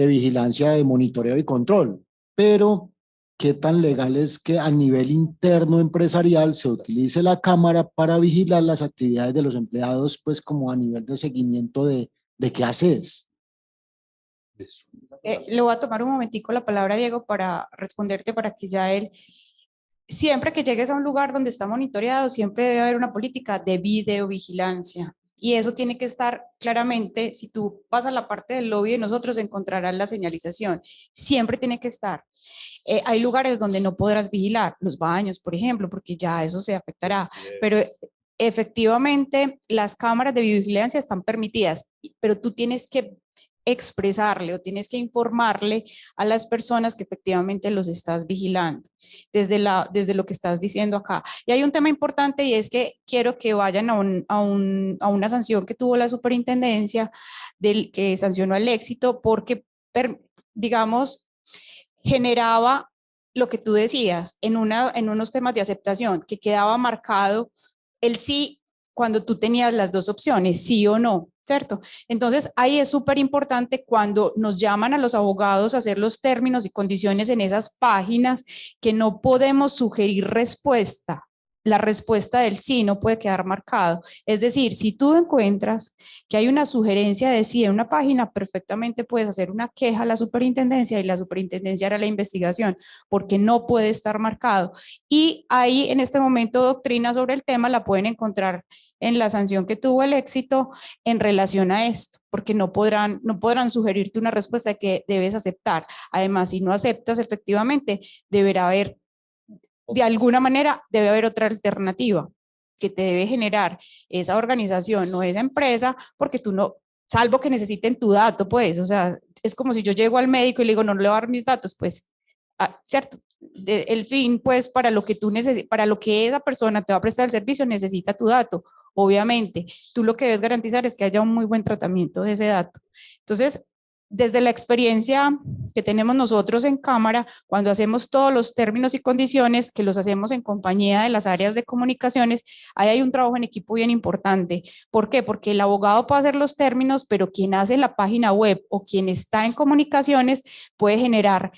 vigilancia, de monitoreo y control, pero ¿qué tan legal es que a nivel interno empresarial se utilice la cámara para vigilar las actividades de los empleados, pues como a nivel de seguimiento de qué haces? Le voy a tomar un momentico la palabra a Diego para responderte, para que ya él, siempre que llegues a un lugar donde está monitoreado, siempre debe haber una política de videovigilancia. Y eso tiene que estar claramente, si tú vas a la parte del lobby de nosotros, encontrarás la señalización. Siempre tiene que estar. Hay lugares donde no podrás vigilar, los baños, por ejemplo, porque ya eso se afectará. Pero efectivamente, las cámaras de videovigilancia están permitidas, pero tú tienes que expresarle o tienes que informarle a las personas que efectivamente los estás vigilando desde lo que estás diciendo acá. Y hay un tema importante, y es que quiero que vayan a una sanción que tuvo la superintendencia que sancionó el Éxito, porque digamos, generaba lo que tú decías en unos temas de aceptación, que quedaba marcado el sí cuando tú tenías las dos opciones, sí o no, ¿cierto? Entonces, ahí es súper importante cuando nos llaman a los abogados a hacer los términos y condiciones en esas páginas, que no podemos sugerir respuesta. La respuesta del sí no puede quedar marcado. Es decir, si tú encuentras que hay una sugerencia de sí en una página, perfectamente puedes hacer una queja a la superintendencia y la superintendencia hará la investigación, porque no puede estar marcado. Y ahí en este momento doctrina sobre el tema la pueden encontrar en la sanción que tuvo el éxito en relación a esto, porque no podrán sugerirte una respuesta que debes aceptar. Además, si no aceptas, efectivamente, deberá haber, de alguna manera, debe haber otra alternativa que te debe generar esa organización o esa empresa, porque tú no, salvo que necesiten tu dato, pues, o sea, es como si yo llego al médico y le digo, no le voy a dar mis datos, pues, ¿cierto? El fin, pues, para lo que tú para lo que esa persona te va a prestar el servicio, necesita tu dato. Obviamente, tú lo que debes garantizar es que haya un muy buen tratamiento de ese dato. Entonces, desde la experiencia que tenemos nosotros en Cámara, cuando hacemos todos los términos y condiciones, que los hacemos en compañía de las áreas de comunicaciones, ahí hay un trabajo en equipo bien importante. ¿Por qué? Porque el abogado puede hacer los términos, pero quien hace la página web o quien está en comunicaciones puede generar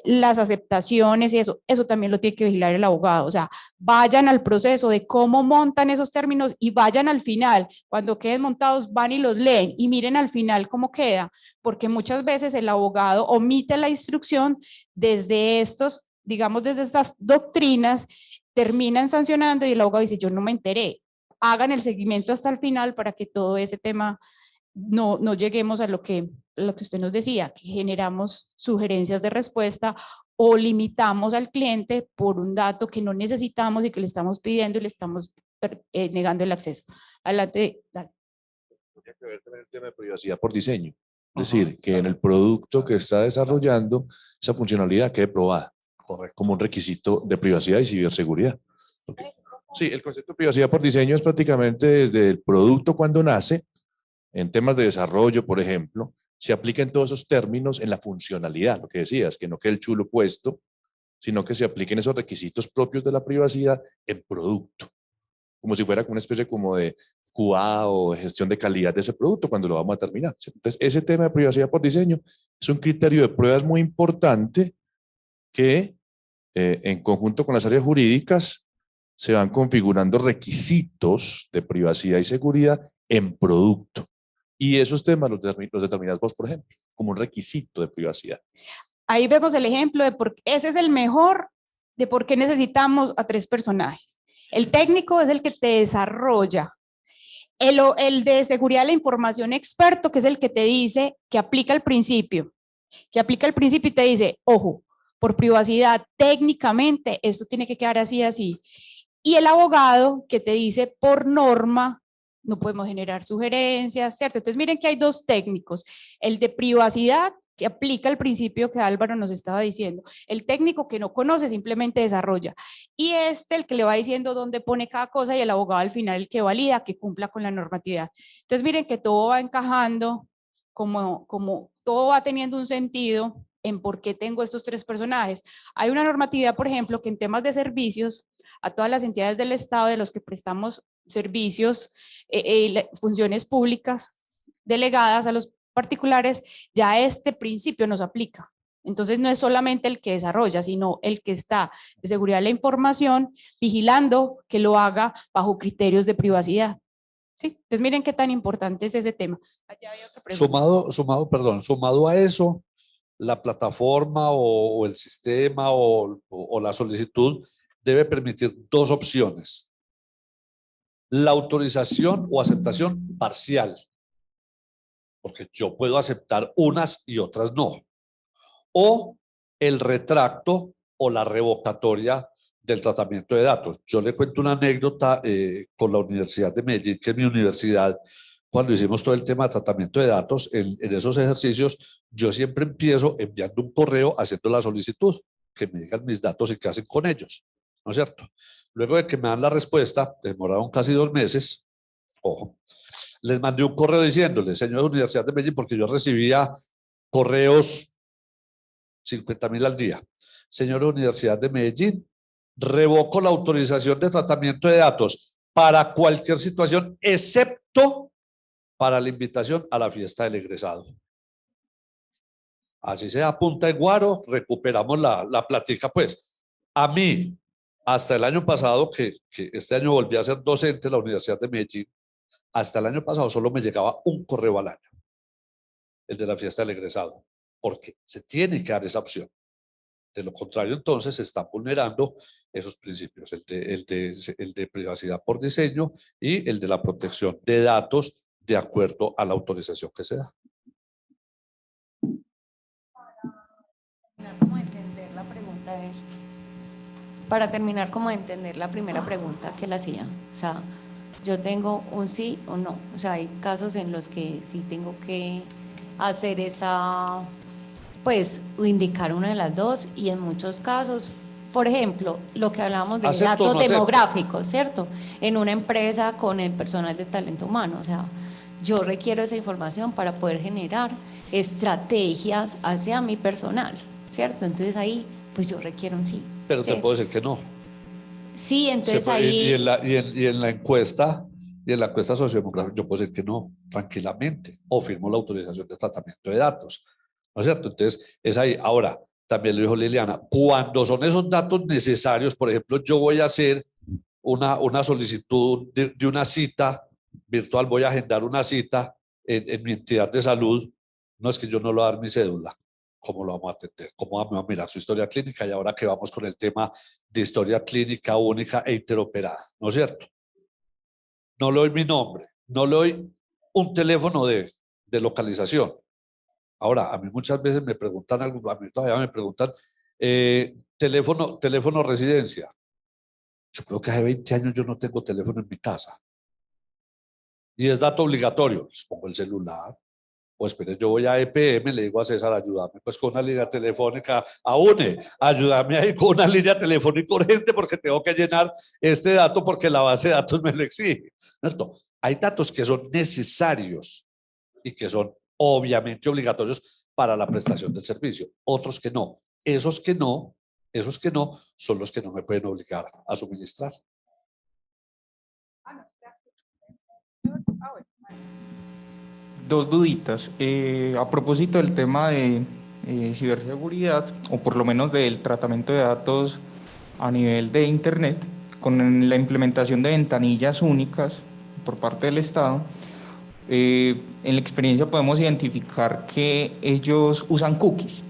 las aceptaciones y eso también lo tiene que vigilar el abogado. O sea, vayan al proceso de cómo montan esos términos y vayan al final, cuando queden montados van y los leen y miren al final cómo queda, porque muchas veces el abogado omite la instrucción desde estos, digamos, desde estas doctrinas, terminan sancionando y el abogado dice, yo no me enteré. Hagan el seguimiento hasta el final para que todo ese tema no lleguemos a lo que usted nos decía, que generamos sugerencias de respuesta o limitamos al cliente por un dato que no necesitamos y que le estamos pidiendo y le estamos negando el acceso. Adelante, dale. Tiene que ver también el tema de privacidad por diseño. Es decir, que en el producto que está desarrollando, esa funcionalidad quede probada. Correcto. Como un requisito de privacidad y ciberseguridad. Okay. Sí, el concepto de privacidad por diseño es prácticamente desde el producto cuando nace, en temas de desarrollo, por ejemplo, se apliquen todos esos términos en la funcionalidad, lo que decías, que no quede el chulo puesto, sino que se apliquen esos requisitos propios de la privacidad en producto, como si fuera una especie como de QA o de gestión de calidad de ese producto cuando lo vamos a terminar. Entonces, ese tema de privacidad por diseño es un criterio de pruebas muy importante que en conjunto con las áreas jurídicas se van configurando requisitos de privacidad y seguridad en producto. Y esos temas los determinas vos, por ejemplo, como un requisito de privacidad. Ahí vemos el ejemplo de por qué ese es el mejor de por qué necesitamos a 3 personajes. El técnico es el que te desarrolla. El de seguridad de la información experto, que es el que te dice que aplica el principio. Que aplica el principio y te dice, ojo, por privacidad, técnicamente, esto tiene que quedar así, así. Y el abogado que te dice, por norma, no podemos generar sugerencias, ¿cierto? Entonces miren que hay 2 técnicos, el de privacidad que aplica el principio que Álvaro nos estaba diciendo, el técnico que no conoce simplemente desarrolla, y el que le va diciendo dónde pone cada cosa y el abogado al final el que valida que cumpla con la normatividad. Entonces miren que todo va encajando, como todo va teniendo un sentido en por qué tengo estos 3 personajes. Hay una normatividad, por ejemplo, que en temas de servicios, a todas las entidades del Estado de los que prestamos servicios, funciones públicas delegadas a los particulares, ya este principio nos aplica. Entonces no es solamente el que desarrolla, sino el que está de seguridad de la información, vigilando que lo haga bajo criterios de privacidad. ¿Sí? Entonces miren qué tan importante es ese tema. Allá hay otra pregunta. Sumado a eso, la plataforma o el sistema o la solicitud debe permitir 2 opciones. La autorización o aceptación parcial, porque yo puedo aceptar unas y otras no. O el retracto o la revocatoria del tratamiento de datos. Yo le cuento una anécdota con la Universidad de Medellín, que es mi universidad. Cuando hicimos todo el tema de tratamiento de datos, en esos ejercicios, yo siempre empiezo enviando un correo haciendo la solicitud, que me digan mis datos y qué hacen con ellos, ¿no es cierto? Luego de que me dan la respuesta, demoraron casi 2 meses, ojo, les mandé un correo diciéndoles, señor Universidad de Medellín, porque yo recibía correos 50.000 al día. Señora Universidad de Medellín, revoco la autorización de tratamiento de datos para cualquier situación, excepto para la invitación a la fiesta del egresado. Así sea a punta de guaro, recuperamos la plática. Pues a mí, hasta el año pasado, que este año volví a ser docente en la Universidad de Medellín, hasta el año pasado solo me llegaba un correo al año, el de la fiesta del egresado, porque se tiene que dar esa opción. De lo contrario, entonces se están vulnerando esos principios, el de privacidad por diseño y el de la protección de datos de acuerdo a la autorización que se da. Para terminar, como entender la primera pregunta que le hacía, o sea, yo tengo un sí o no, o sea, hay casos en los que sí tengo que hacer esa, pues, indicar una de las dos, y en muchos casos, por ejemplo, lo que hablábamos de datos demográficos, ¿cierto? En una empresa con el personal de talento humano, o sea, yo requiero esa información para poder generar estrategias hacia mi personal, ¿cierto? Entonces ahí, pues yo requiero un sí. Pero ¿sí? te puedo decir que no. Sí, entonces puede, ahí... y en la encuesta sociodemográfica yo puedo decir que no, tranquilamente, o firmo la autorización de tratamiento de datos, ¿no es cierto? Entonces es ahí. Ahora, también lo dijo Liliana, cuando son esos datos necesarios, por ejemplo, yo voy a hacer una solicitud de una cita virtual, voy a agendar una cita en mi entidad de salud, no es que yo no le voy a dar mi cédula. ¿Cómo lo vamos a atender? ¿Cómo vamos a mirar su historia clínica? Y ahora que vamos con el tema de historia clínica única e interoperada, ¿no es cierto? No le doy mi nombre, no le doy un teléfono de localización. Ahora, a mí muchas veces me preguntan algo, a mí todavía me preguntan, teléfono residencia. Yo creo que hace 20 años yo no tengo teléfono en mi casa. Y es dato obligatorio, les pongo el celular. O espere, yo voy a EPM, le digo a César, ayúdame pues con una línea telefónica, a UNE, ayúdame ahí con una línea telefónica urgente porque tengo que llenar este dato porque la base de datos me lo exige. ¿Cierto? Hay datos que son necesarios y que son obviamente obligatorios para la prestación del servicio, otros que no. Esos que no son los que no me pueden obligar a suministrar. Dos duditas. A propósito del tema de ciberseguridad, o por lo menos del tratamiento de datos a nivel de Internet, con la implementación de ventanillas únicas por parte del Estado, en la experiencia podemos identificar que ellos usan cookies.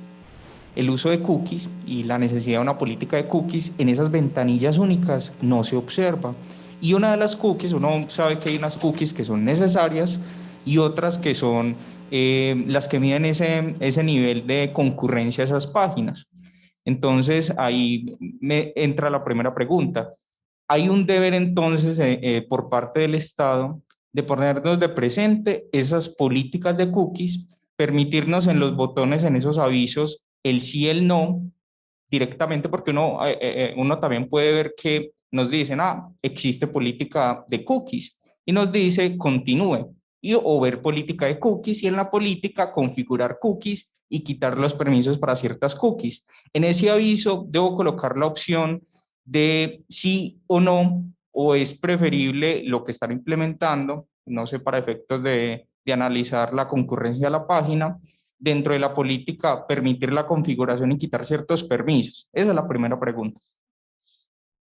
El uso de cookies y la necesidad de una política de cookies en esas ventanillas únicas no se observa. Y una de las cookies, uno sabe que hay unas cookies que son necesarias y otras que son las que miden ese nivel de concurrencia a esas páginas. Entonces, ahí me entra la primera pregunta. Hay un deber entonces por parte del Estado de ponernos de presente esas políticas de cookies, permitirnos en los botones, en esos avisos, el sí, el no, directamente, porque uno también puede ver que nos dicen, existe política de cookies, y nos dice, continúe, o ver política de cookies, y en la política configurar cookies y quitar los permisos para ciertas cookies. En ese aviso debo colocar la opción de sí o no, o es preferible lo que están implementando, no sé, para efectos de analizar la concurrencia de la página, dentro de la política permitir la configuración y quitar ciertos permisos. Esa es la primera pregunta.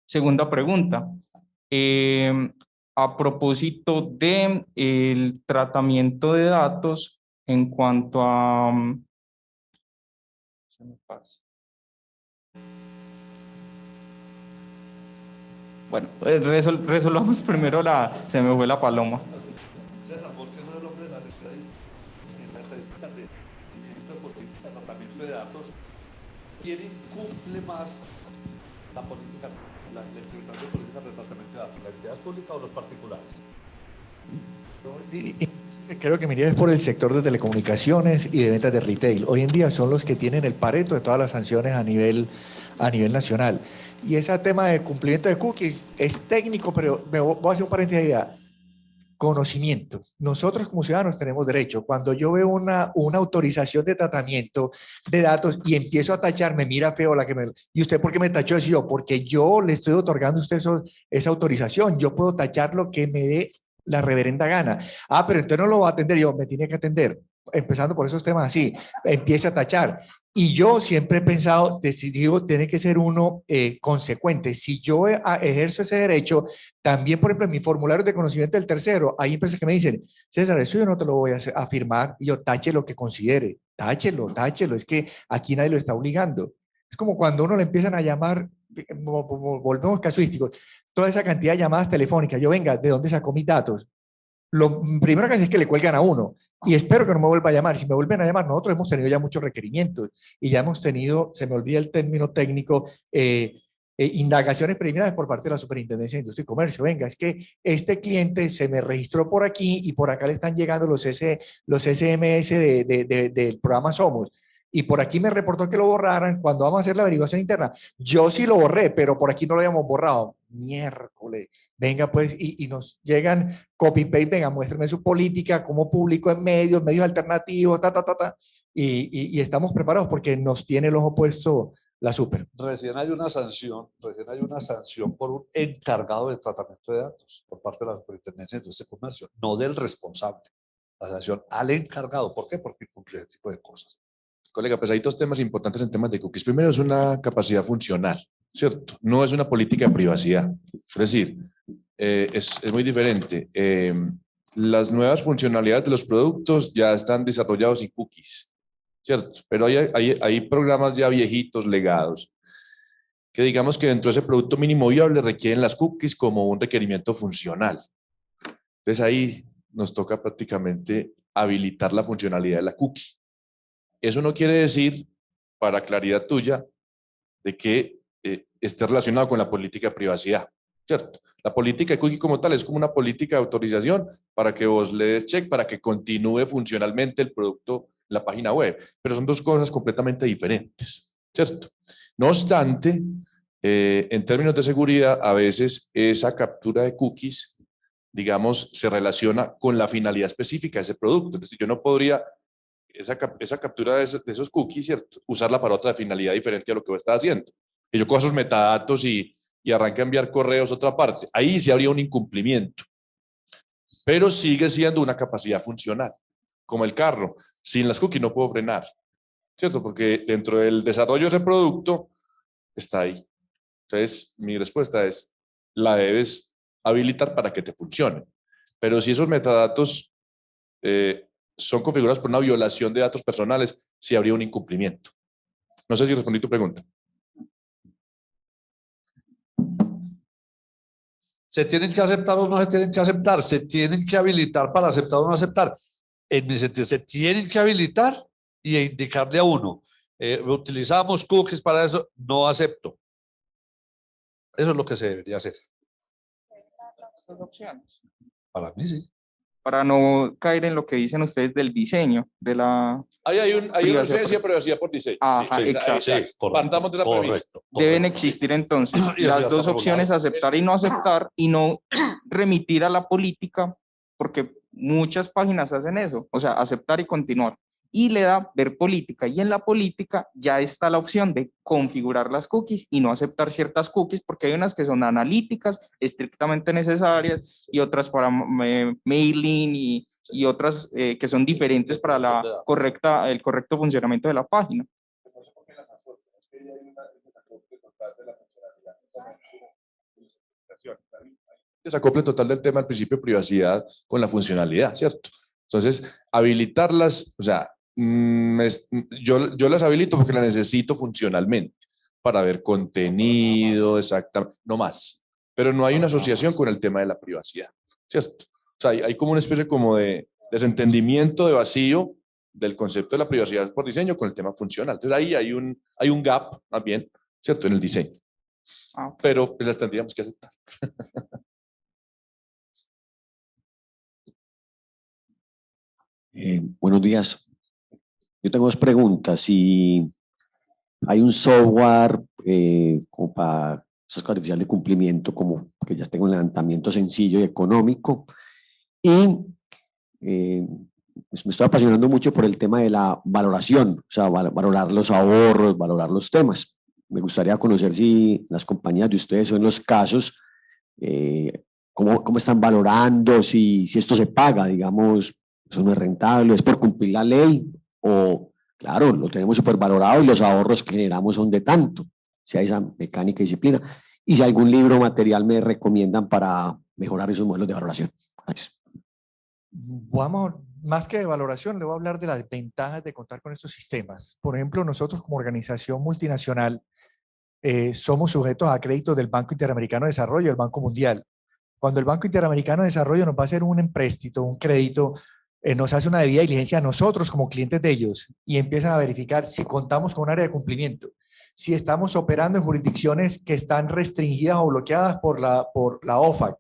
Segunda pregunta, a propósito del tratamiento de datos en cuanto a... Se me pasa. Bueno, resolvamos primero se me fue la paloma. César, vos que sos el hombre de las estadísticas, en la estadística de política de tratamiento de datos, ¿quién incumple más la política, la implementación de políticas de tratamiento de datos, las entidades públicas o los particulares? Creo que me iría por el sector de telecomunicaciones y de ventas de retail. Hoy en día son los que tienen el pareto de todas las sanciones a nivel nacional. Y ese tema de cumplimiento de cookies es técnico, pero me voy a hacer un paréntesis allá. conocimiento. Nosotros como ciudadanos tenemos derecho. Cuando yo veo una autorización de tratamiento de datos y empiezo a tachar, me mira feo la que me... ¿Y usted por qué me tachó eso? Yo, porque yo le estoy otorgando a usted esa autorización. Yo puedo tachar lo que me dé la reverenda gana. Ah, pero entonces no lo va a atender. Yo, me tiene que atender. Empezando por esos temas así, empieza a tachar. Y yo siempre he pensado, digo, tiene que ser uno consecuente. Si yo ejerzo ese derecho, también, por ejemplo, en mi formulario de conocimiento del tercero, hay empresas que me dicen, César, eso yo no te lo voy a firmar, y yo tache lo que considere, táchelo, es que aquí nadie lo está obligando. Es como cuando uno le empiezan a llamar, volvemos casuísticos, toda esa cantidad de llamadas telefónicas, yo venga, ¿de dónde sacó mis datos? Lo primero que hace es que le cuelgan a uno. Y espero que no me vuelva a llamar. Si me vuelven a llamar, nosotros hemos tenido ya muchos requerimientos y ya hemos tenido, se me olvida el término técnico, indagaciones preliminares por parte de la Superintendencia de Industria y Comercio. Venga, es que este cliente se me registró por aquí y por acá le están llegando los SMS del programa Somos. Y por aquí me reportó que lo borraran cuando vamos a hacer la averiguación interna. Yo sí lo borré, pero por aquí no lo habíamos borrado. Miércoles. Venga, pues, y nos llegan copy-paste, venga, muéstrame su política, cómo publico en medios alternativos, y estamos preparados porque nos tiene el ojo puesto la super. Recién hay una sanción por un encargado de tratamiento de datos por parte de la Superintendencia de Industria y Comercio, no del responsable. La sanción al encargado. ¿Por qué? Porque incumple ese tipo de cosas. Colega, pues hay dos temas importantes en temas de cookies. Primero es una capacidad funcional, ¿cierto? No es una política de privacidad. Es decir, es muy diferente. Las nuevas funcionalidades de los productos ya están desarrollados sin cookies, ¿cierto? Pero hay programas ya viejitos, legados, que digamos que dentro de ese producto mínimo viable requieren las cookies como un requerimiento funcional. Entonces ahí nos toca prácticamente habilitar la funcionalidad de la cookie. Eso no quiere decir, para claridad tuya, de que esté relacionado con la política de privacidad, ¿cierto? La política de cookie como tal es como una política de autorización para que vos le des check para que continúe funcionalmente el producto en la página web, pero son dos cosas completamente diferentes, ¿cierto? No obstante, en términos de seguridad, a veces esa captura de cookies, digamos, se relaciona con la finalidad específica de ese producto. Es decir, yo no podría esa captura de esos cookies, ¿cierto? Usarla para otra finalidad diferente a lo que vos estás haciendo. Que yo coja esos metadatos y arranque a enviar correos a otra parte. Ahí sí habría un incumplimiento. Pero sigue siendo una capacidad funcional. Como el carro. Sin las cookies no puedo frenar, ¿cierto? Porque dentro del desarrollo de ese producto está ahí. Entonces, mi respuesta es, la debes habilitar para que te funcione. Pero si esos metadatos son configurados por una violación de datos personales, sí habría un incumplimiento. No sé si respondí tu pregunta. ¿Se tienen que aceptar o no se tienen que aceptar? ¿Se tienen que habilitar para aceptar o no aceptar? En mi sentido, se tienen que habilitar y indicarle a uno, utilizamos cookies para eso, no acepto. Eso es lo que se debería hacer. Estas opciones. Para mí sí. Para no caer en lo que dicen ustedes del diseño, de la... Hay una ausencia de privacidad por diseño. Ajá, exacto. Sí, partamos de esa premisa. Deben existir entonces las dos opciones, aceptar y no aceptar, y no remitir a la política, porque muchas páginas hacen eso, o sea, aceptar y continuar. Y le da ver política, y en la política ya está la opción de configurar las cookies y no aceptar ciertas cookies, porque hay unas que son analíticas, estrictamente necesarias, y otras para mailing y otras que son diferentes para el correcto funcionamiento de la página. Desacople total del tema del principio de privacidad con la funcionalidad, ¿cierto? Entonces, habilitarlas, o sea, yo las habilito porque las necesito funcionalmente para ver contenido, exactamente, no más. Pero no hay una asociación con el tema de la privacidad, ¿cierto? O sea, hay como una especie como de desentendimiento de vacío del concepto de la privacidad por diseño con el tema funcional. Entonces ahí hay un gap, más bien, ¿cierto? En el diseño. Pero pues las tendríamos que aceptar. Buenos días. Yo tengo dos preguntas. Si hay un software como para esas artificial de cumplimiento, como que ya tengo un levantamiento sencillo y económico, Y pues me estoy apasionando mucho por el tema de la valoración, o sea, valorar los ahorros, valorar los temas. Me gustaría conocer si las compañías de ustedes o en los casos, cómo están valorando, si esto se paga, digamos, eso no es rentable, es por cumplir la ley o, claro, lo tenemos súper valorado y los ahorros que generamos son de tanto, si hay esa mecánica y disciplina. Y si algún libro o material me recomiendan para mejorar esos modelos de valoración. Gracias. Vamos, más que de valoración, le voy a hablar de las ventajas de contar con estos sistemas. Por ejemplo, nosotros como organización multinacional somos sujetos a créditos del Banco Interamericano de Desarrollo y el Banco Mundial. Cuando el Banco Interamericano de Desarrollo nos va a hacer un empréstito, un crédito, nos hace una debida diligencia a nosotros como clientes de ellos y empiezan a verificar si contamos con un área de cumplimiento, si estamos operando en jurisdicciones que están restringidas o bloqueadas por la OFAC,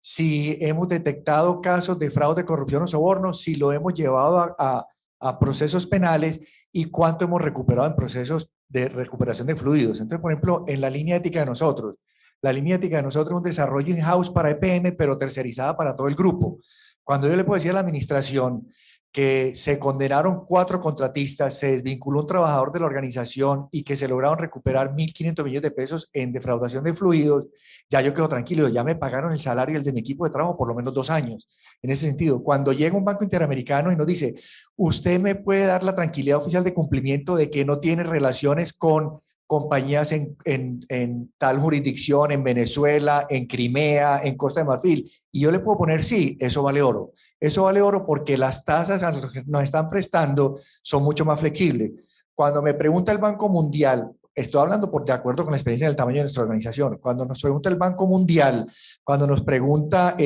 si hemos detectado casos de fraude, corrupción o soborno, si lo hemos llevado a procesos penales y cuánto hemos recuperado en procesos de recuperación de fluidos. Entonces, por ejemplo, en la línea ética de nosotros, la línea ética de nosotros es un desarrollo in-house para EPM, pero tercerizada para todo el grupo. Cuando yo le puedo decir a la administración que se condenaron 4 contratistas, se desvinculó un trabajador de la organización y que se lograron recuperar 1.500 millones de pesos en defraudación de fluidos, ya yo quedo tranquilo, ya me pagaron el salario y el de mi equipo de trabajo por lo menos 2 años. En ese sentido, cuando llega un banco interamericano y nos dice, usted me puede dar la tranquilidad oficial de cumplimiento de que no tiene relaciones con compañías en tal jurisdicción, en Venezuela, en Crimea, en Costa de Marfil, y yo le puedo poner sí, eso vale oro. Eso vale oro porque las tasas a los que nos están prestando son mucho más flexibles. Cuando me pregunta el Banco Mundial, estoy hablando de acuerdo con la experiencia del tamaño de nuestra organización, cuando nos pregunta el Banco Mundial, cuando nos pregunta,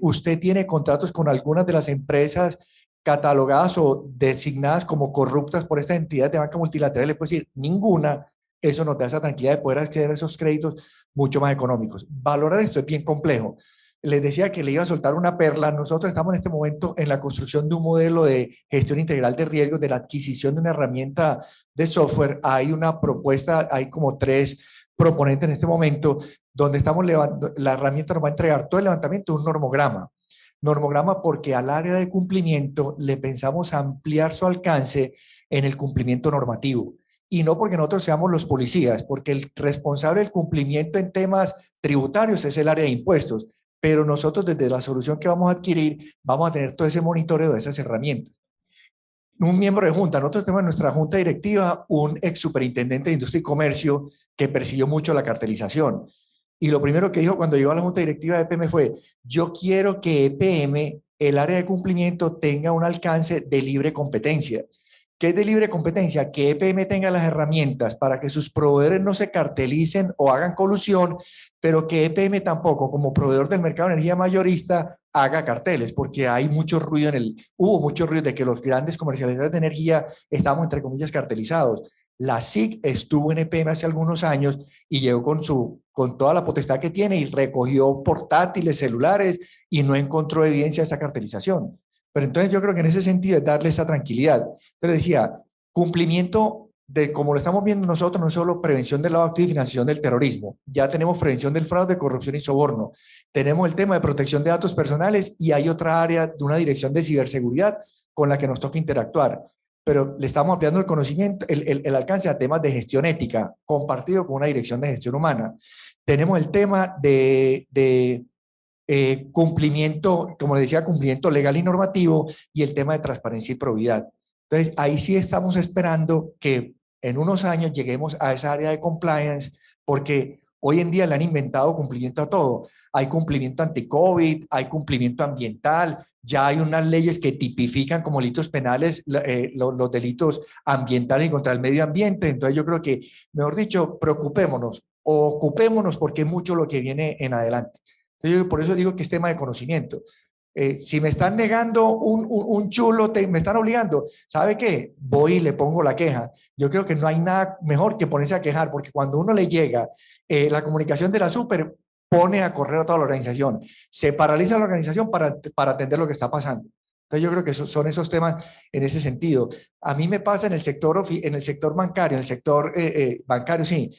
¿usted tiene contratos con algunas de las empresas catalogadas o designadas como corruptas por esta entidad de banca multilateral? Le puedo decir, ninguna. Eso nos da esa tranquilidad de poder acceder a esos créditos mucho más económicos. Valorar esto es bien complejo. Les decía que le iba a soltar una perla. Nosotros estamos en este momento en la construcción de un modelo de gestión integral de riesgos, de la adquisición de una herramienta de software. Hay una propuesta, hay como 3 proponentes en este momento, donde estamos la herramienta nos va a entregar todo el levantamiento de un normograma. Normograma porque al área de cumplimiento le pensamos ampliar su alcance en el cumplimiento normativo. Y no porque nosotros seamos los policías, porque el responsable del cumplimiento en temas tributarios es el área de impuestos, pero nosotros desde la solución que vamos a adquirir vamos a tener todo ese monitoreo de esas herramientas. Un miembro de junta, nosotros tenemos en nuestra junta directiva un ex superintendente de Industria y Comercio que persiguió mucho la cartelización. Y lo primero que dijo cuando llegó a la junta directiva de EPM fue, yo quiero que EPM, el área de cumplimiento, tenga un alcance de libre competencia. ¿Qué es de libre competencia? Que EPM tenga las herramientas para que sus proveedores no se cartelicen o hagan colusión, pero que EPM tampoco, como proveedor del mercado de energía mayorista, haga carteles, porque hay mucho ruido hubo mucho ruido de que los grandes comercializadores de energía estamos, entre comillas, cartelizados. La SIC estuvo en EPM hace algunos años y llegó con toda la potestad que tiene y recogió portátiles, celulares y no encontró evidencia de esa cartelización. Pero entonces yo creo que en ese sentido es darle esa tranquilidad. Entonces decía, cumplimiento de, como lo estamos viendo nosotros, no es solo prevención del lavado activo y financiación del terrorismo, ya tenemos prevención del fraude, corrupción y soborno, tenemos el tema de protección de datos personales y hay otra área de una dirección de ciberseguridad con la que nos toca interactuar. Pero le estamos ampliando el conocimiento, el alcance a temas de gestión ética, compartido con una dirección de gestión humana. Tenemos el tema de cumplimiento, como le decía, cumplimiento legal y normativo y el tema de transparencia y probidad. Entonces, ahí sí estamos esperando que en unos años lleguemos a esa área de compliance, porque hoy en día le han inventado cumplimiento a todo. Hay cumplimiento anti-COVID, hay cumplimiento ambiental, ya hay unas leyes que tipifican como delitos penales los delitos ambientales y contra el medio ambiente. Entonces, yo creo que, mejor dicho, preocupémonos o ocupémonos porque es mucho lo que viene en adelante. Entonces, por eso digo que es tema de conocimiento. Si me están negando un chulo, me están obligando, ¿sabe qué? Voy y le pongo la queja. Yo creo que no hay nada mejor que ponerse a quejar, porque cuando uno le llega la comunicación de la super, pone a correr a toda la organización. Se paraliza la organización para atender lo que está pasando. Entonces yo creo que son esos temas en ese sentido. A mí me pasa en el sector bancario, en el sector bancario, sí.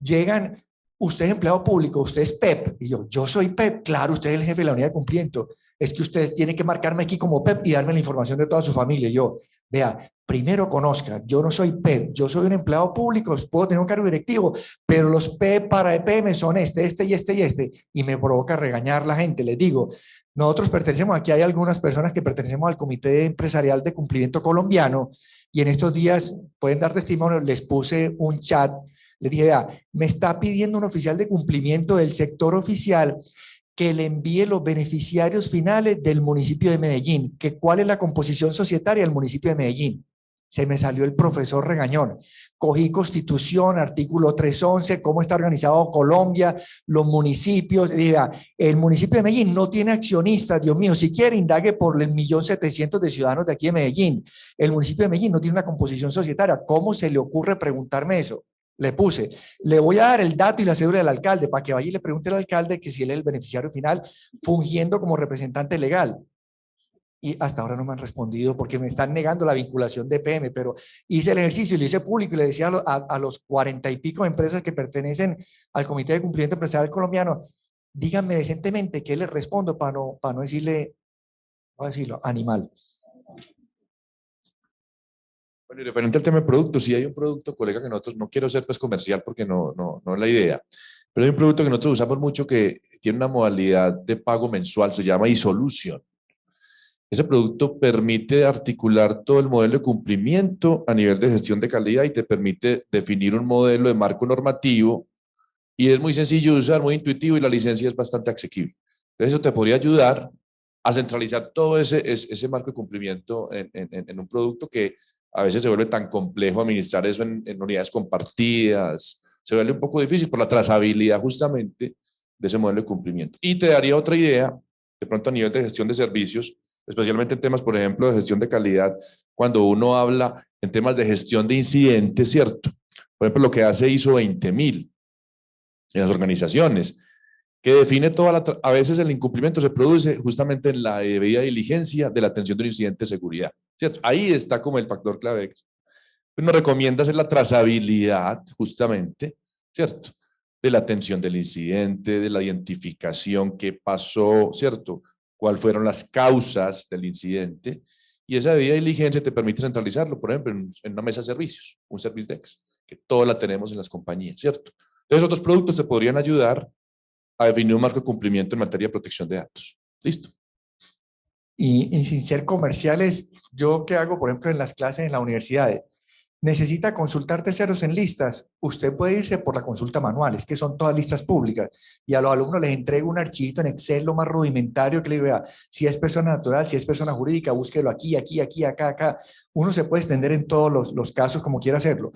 Llegan, usted es empleado público, usted es PEP. Y yo soy PEP. Claro, usted es el jefe de la unidad de cumplimiento. es que usted tiene que marcarme aquí como PEP y darme la información de toda su familia. Y yo, vea, primero conozca, yo no soy PEP, yo soy un empleado público, puedo tener un cargo directivo, pero los PEP para EPM son este y este, y me provoca regañar la gente. Les digo, nosotros pertenecemos, aquí hay algunas personas que pertenecemos al Comité Empresarial de Cumplimiento Colombiano, y en estos días pueden dar testimonio, les puse un chat, les dije, vea, me está pidiendo un oficial de cumplimiento del sector oficial que le envíe los beneficiarios finales del municipio de Medellín, que cuál es la composición societaria del municipio de Medellín. Se me salió el profesor regañón. Cogí Constitución, artículo 311, cómo está organizado Colombia, los municipios. Diga, el municipio de Medellín no tiene accionistas, Dios mío, si quiere indague por el 1.700.000 de ciudadanos de aquí de Medellín. El municipio de Medellín no tiene una composición societaria. ¿Cómo se le ocurre preguntarme eso? Le puse, le voy a dar el dato y la cédula del alcalde para que vaya y le pregunte al alcalde que si él es el beneficiario final fungiendo como representante legal. Y hasta ahora no me han respondido porque me están negando la vinculación de EPM, pero hice el ejercicio y lo hice público y le decía a los 40 y pico empresas que pertenecen al Comité de Cumplimiento Empresarial Colombiano, díganme decentemente qué les respondo para no decirle, no decirlo, animal. Bueno, y referente al tema de productos, si hay un producto, colega, que nosotros, no quiero ser pues comercial porque no es la idea, pero hay un producto que nosotros usamos mucho que tiene una modalidad de pago mensual, se llama iSolution. Ese producto permite articular todo el modelo de cumplimiento a nivel de gestión de calidad y te permite definir un modelo de marco normativo y es muy sencillo de usar, muy intuitivo y la licencia es bastante asequible. Entonces eso te podría ayudar a centralizar todo ese marco de cumplimiento en un producto que a veces se vuelve tan complejo administrar eso en unidades compartidas, se vuelve un poco difícil por la trazabilidad justamente de ese modelo de cumplimiento. Y te daría otra idea, de pronto a nivel de gestión de servicios, especialmente en temas, por ejemplo, de gestión de calidad, cuando uno habla en temas de gestión de incidentes, ¿cierto? Por ejemplo, lo que hace ISO 20000 en las organizaciones, que define a veces el incumplimiento se produce justamente en la debida diligencia de la atención de un incidente de seguridad, ¿cierto? Ahí está como el factor clave. Uno recomienda hacer la trazabilidad justamente, ¿cierto? De la atención del incidente, de la identificación, qué pasó, ¿cierto? Cuáles fueron las causas del incidente, y esa debida diligencia te permite centralizarlo, por ejemplo, en una mesa de servicios, un service desk, que todos la tenemos en las compañías, ¿cierto? Entonces, otros productos te podrían ayudar a definir un marco de cumplimiento en materia de protección de datos. ¿Listo? Y sin ser comerciales, yo qué hago, por ejemplo, en las clases en la universidad, necesita consultar terceros en listas, usted puede irse por la consulta manual, es que son todas listas públicas, y a los alumnos les entrego un archivito en Excel, lo más rudimentario, que le diga, si es persona natural, si es persona jurídica, búsquelo aquí, acá. Uno se puede extender en todos los casos como quiera hacerlo.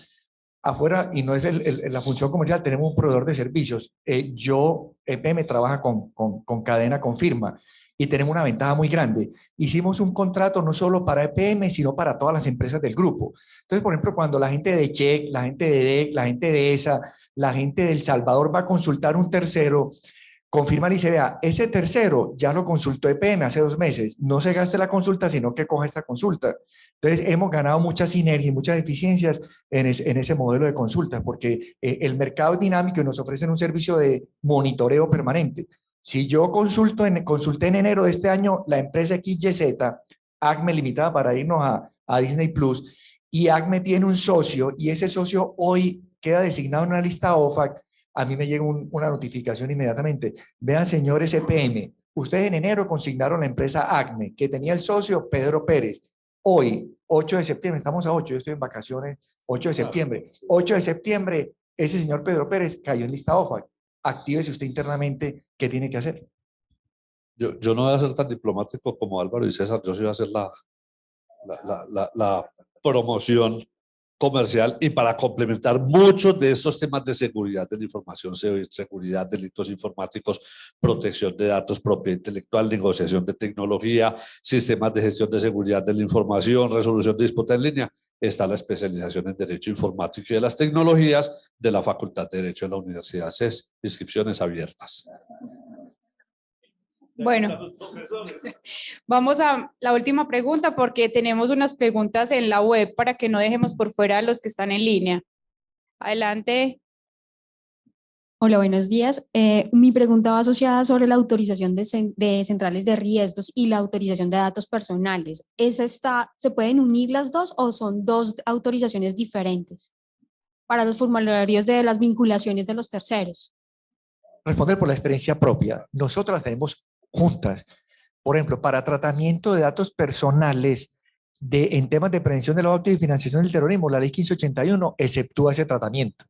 Afuera, y no es la función comercial, tenemos un proveedor de servicios. EPM trabaja con cadena, con firma, y tenemos una ventaja muy grande. Hicimos un contrato no solo para EPM, sino para todas las empresas del grupo. Entonces, por ejemplo, cuando la gente de Check, la gente de DEC, la gente de ESA, la gente del Salvador va a consultar un tercero, confirman y se vea, ese tercero ya lo consultó EPM hace 2 meses, no se gaste la consulta, sino que coja esta consulta. Entonces, hemos ganado mucha sinergia y muchas eficiencias en ese modelo de consulta, porque el mercado es dinámico y nos ofrecen un servicio de monitoreo permanente. Si yo consulté en enero de este año la empresa XYZ, ACME Limitada, para irnos a Disney Plus, y ACME tiene un socio, y ese socio hoy queda designado en una lista OFAC, a mí me llega una notificación inmediatamente. Vean, señores EPM, ustedes en enero consignaron la empresa ACME, que tenía el socio Pedro Pérez. Hoy, 8 de septiembre, estamos a 8, yo estoy en vacaciones, 8 de septiembre. 8 de septiembre, ese señor Pedro Pérez cayó en lista OFAC. Actívese usted internamente, ¿qué tiene que hacer? Yo no voy a ser tan diplomático como Álvaro y César, yo sí voy a hacer la promoción comercial, y para complementar muchos de estos temas de seguridad de la información, seguridad, delitos informáticos, protección de datos, propiedad intelectual, negociación de tecnología, sistemas de gestión de seguridad de la información, resolución de disputas en línea, está la especialización en Derecho Informático y de las Tecnologías de la Facultad de Derecho de la Universidad CES. Inscripciones abiertas. Bueno, vamos a la última pregunta porque tenemos unas preguntas en la web para que no dejemos por fuera a los que están en línea. Adelante. Hola, buenos días. Mi pregunta va asociada sobre la autorización de centrales de riesgos y la autorización de datos personales. ¿Se pueden unir las dos o son dos autorizaciones diferentes para los formularios de las vinculaciones de los terceros? Responder por la experiencia propia. Nosotros las tenemos juntas. Por ejemplo, para tratamiento de datos personales en temas de prevención de lavado y financiación del terrorismo, la ley 1581 exceptúa ese tratamiento.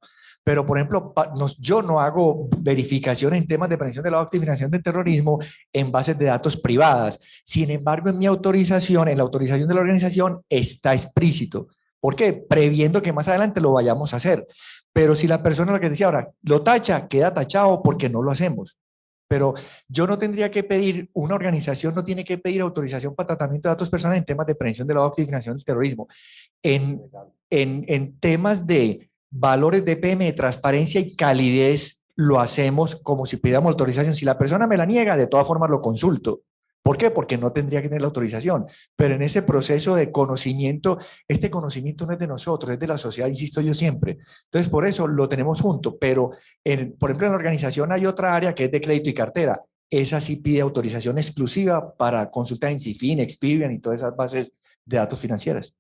Pero, por ejemplo, yo no hago verificación en temas de prevención de lavado y financiación del terrorismo en bases de datos privadas. Sin embargo, en mi autorización, en la autorización de la organización, está explícito. ¿Por qué? Previendo que más adelante lo vayamos a hacer. Pero si la persona, lo que decía ahora, lo tacha, queda tachado porque no lo hacemos. Pero yo no tendría que pedir, una organización no tiene que pedir autorización para tratamiento de datos personales en temas de prevención de lavado y financiación del terrorismo. En temas de valores de EPM, de transparencia y calidez, lo hacemos como si pidiéramos autorización. Si la persona me la niega, de todas formas lo consulto. ¿Por qué? Porque no tendría que tener la autorización. Pero en ese proceso de conocimiento, este conocimiento no es de nosotros, es de la sociedad, insisto yo siempre. Entonces, por eso lo tenemos junto. Pero, por ejemplo, en la organización hay otra área que es de crédito y cartera. Esa sí pide autorización exclusiva para consultas en Cifin, Experian y todas esas bases de datos financieras.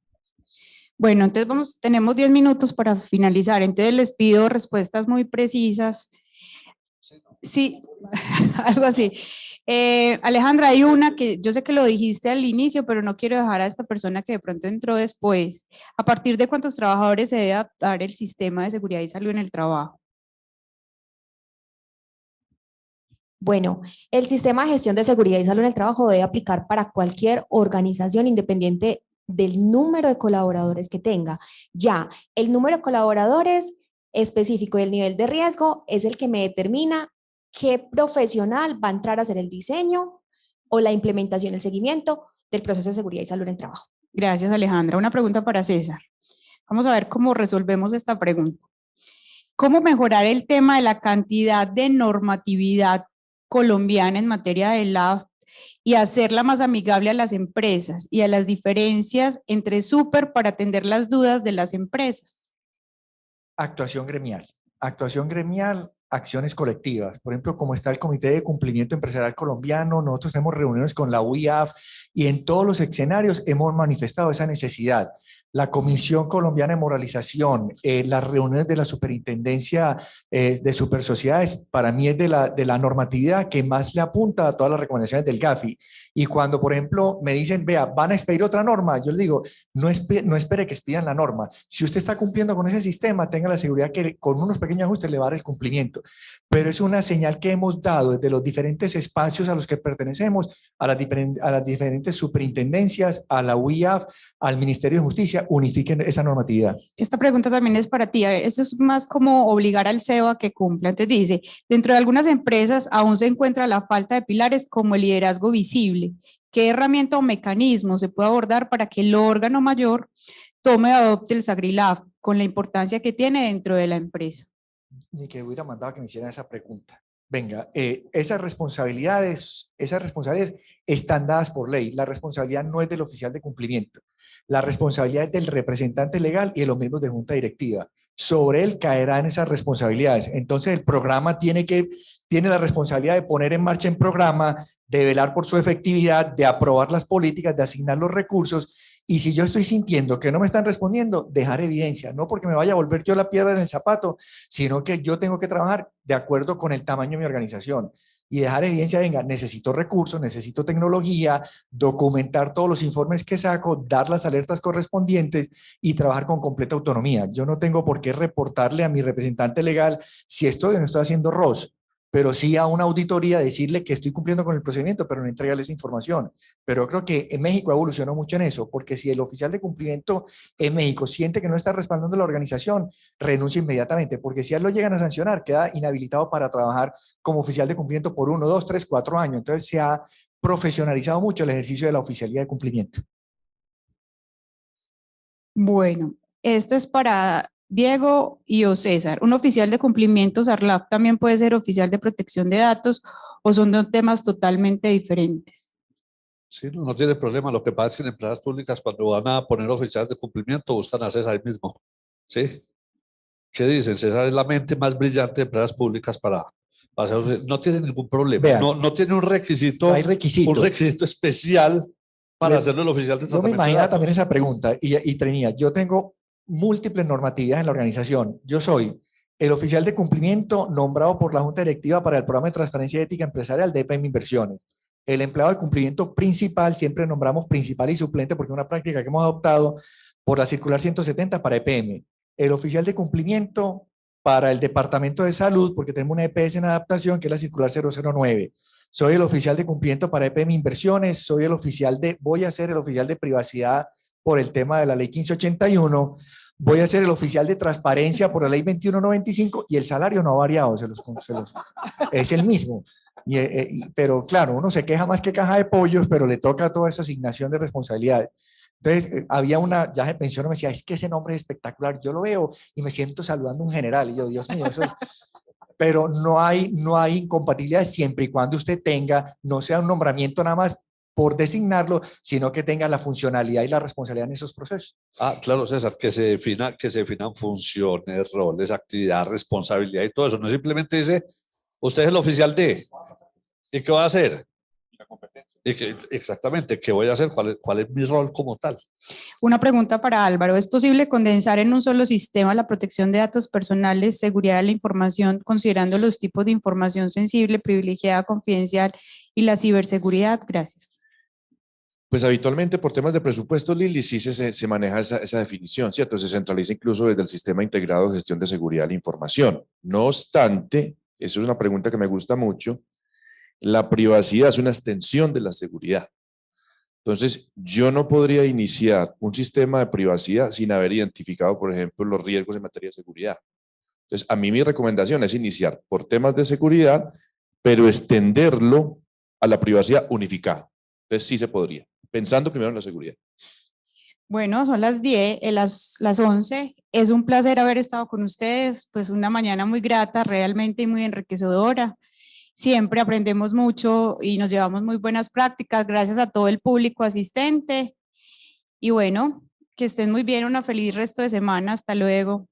Bueno, entonces tenemos 10 minutos para finalizar. Entonces les pido respuestas muy precisas. Sí, algo así. Alejandra, hay una que yo sé que lo dijiste al inicio, pero no quiero dejar a esta persona que de pronto entró después. ¿A partir de cuántos trabajadores se debe adaptar el sistema de seguridad y salud en el trabajo? Bueno, el sistema de gestión de seguridad y salud en el trabajo debe aplicar para cualquier organización independiente del número de colaboradores que tenga. Ya, el número de colaboradores específico y el nivel de riesgo es el que me determina qué profesional va a entrar a hacer el diseño o la implementación, el seguimiento del proceso de seguridad y salud en el trabajo. Gracias, Alejandra. Una pregunta para César. Vamos a ver cómo resolvemos esta pregunta. ¿Cómo mejorar el tema de la cantidad de normatividad colombiana en materia de LAF y hacerla más amigable a las empresas y a las diferencias entre súper para atender las dudas de las empresas? Actuación gremial. Actuación gremial, acciones colectivas. Por ejemplo, como está el Comité de Cumplimiento Empresarial Colombiano, nosotros tenemos reuniones con la UIAF y en todos los escenarios hemos manifestado esa necesidad. La Comisión Colombiana de Moralización, las reuniones de la Superintendencia de Supersociedades, para mí es de la normatividad que más le apunta a todas las recomendaciones del GAFI. Y cuando, por ejemplo, me dicen, vea, van a expedir otra norma, yo les digo, no espere que expidan la norma. Si usted está cumpliendo con ese sistema, tenga la seguridad que con unos pequeños ajustes le va a dar el cumplimiento. Pero es una señal que hemos dado desde los diferentes espacios a los que pertenecemos, a las diferentes superintendencias, a la UIAF, al Ministerio de Justicia, unifiquen esa normatividad. Esta pregunta también es para ti. A ver, esto es más como obligar al CEO a que cumpla. Entonces dice, dentro de algunas empresas aún se encuentra la falta de pilares como el liderazgo visible. ¿Qué herramienta o mecanismo se puede abordar para que el órgano mayor tome o adopte el SAGRILAF con la importancia que tiene dentro de la empresa? Ni que hubiera mandado que me hicieran esa pregunta. Venga, esas responsabilidades están dadas por ley. La responsabilidad no es del oficial de cumplimiento. La responsabilidad es del representante legal y de los miembros de junta directiva. Sobre él caerán esas responsabilidades. Entonces, el programa tiene la responsabilidad de poner en marcha el programa, de velar por su efectividad, de aprobar las políticas, de asignar los recursos. Y si yo estoy sintiendo que no me están respondiendo, dejar evidencia, no porque me vaya a volver yo la piedra en el zapato, sino que yo tengo que trabajar de acuerdo con el tamaño de mi organización y dejar evidencia, venga, necesito recursos, necesito tecnología, documentar todos los informes que saco, dar las alertas correspondientes y trabajar con completa autonomía. Yo no tengo por qué reportarle a mi representante legal si estoy o no estoy haciendo ROS, pero sí a una auditoría decirle que estoy cumpliendo con el procedimiento, pero no entregarle esa información. Pero creo que en México evolucionó mucho en eso, porque si el oficial de cumplimiento en México siente que no está respaldando la organización, renuncia inmediatamente, porque si a él lo llegan a sancionar, queda inhabilitado para trabajar como oficial de cumplimiento por 1, 2, 3, 4 años. Entonces se ha profesionalizado mucho el ejercicio de la oficialidad de cumplimiento. Bueno, este es para Diego y o César. ¿Un oficial de cumplimiento SARLAF también puede ser oficial de protección de datos o son dos temas totalmente diferentes? Sí, no tiene problema. Lo que pasa es que en empresas públicas, cuando van a poner oficiales de cumplimiento, buscan hacer ahí mismo. ¿Sí? ¿Qué dicen? César es la mente más brillante de empresas públicas para hacer, no tiene ningún problema. Vean, no tiene un requisito, no hay requisito. un requisito especial para hacerlo el oficial de Yo me tratamiento de imagino datos. también esa pregunta y Trinidad, yo tengo múltiples normatividades en la organización. Yo soy el oficial de cumplimiento nombrado por la Junta Directiva para el Programa de Transparencia y Ética Empresarial de EPM Inversiones. El empleado de cumplimiento principal, siempre nombramos principal y suplente porque es una práctica que hemos adoptado por la circular 170 para EPM. El oficial de cumplimiento para el Departamento de Salud, porque tenemos una EPS en adaptación, que es la circular 009. Soy el oficial de cumplimiento para EPM Inversiones, voy a ser el oficial de privacidad por el tema de la ley 1581, voy a ser el oficial de transparencia por la ley 2195 y el salario no ha variado, es el mismo. Pero claro, uno se queja más que caja de pollos, pero le toca toda esa asignación de responsabilidades. Entonces, había una, ya se pensionó, me decía, es que ese nombre es espectacular, yo lo veo y me siento saludando a un general, y yo, Dios mío, eso es... Pero no hay incompatibilidad siempre y cuando usted tenga, no sea un nombramiento nada más por designarlo, sino que tenga la funcionalidad y la responsabilidad en esos procesos. Ah, claro, César, que se definan funciones, roles, actividad, responsabilidad y todo eso. No simplemente dice, usted es el oficial de, ¿y qué va a hacer? Exactamente, ¿qué voy a hacer? ¿Cuál es mi rol como tal? Una pregunta para Álvaro. ¿Es posible condensar en un solo sistema la protección de datos personales, seguridad de la información, considerando los tipos de información sensible, privilegiada, confidencial y la ciberseguridad? Gracias. Pues habitualmente por temas de presupuesto, Lili, sí se maneja esa definición, ¿cierto? Se centraliza incluso desde el Sistema Integrado de Gestión de Seguridad de la Información. No obstante, eso es una pregunta que me gusta mucho, la privacidad es una extensión de la seguridad. Entonces, yo no podría iniciar un sistema de privacidad sin haber identificado, por ejemplo, los riesgos en materia de seguridad. Entonces, a mí mi recomendación es iniciar por temas de seguridad, pero extenderlo a la privacidad unificada. Entonces, sí se podría, pensando primero en la seguridad. Bueno, son las 10, las 11. Es un placer haber estado con ustedes, pues una mañana muy grata, realmente y muy enriquecedora. Siempre aprendemos mucho y nos llevamos muy buenas prácticas. Gracias a todo el público asistente. Y bueno, que estén muy bien, una feliz resto de semana. Hasta luego.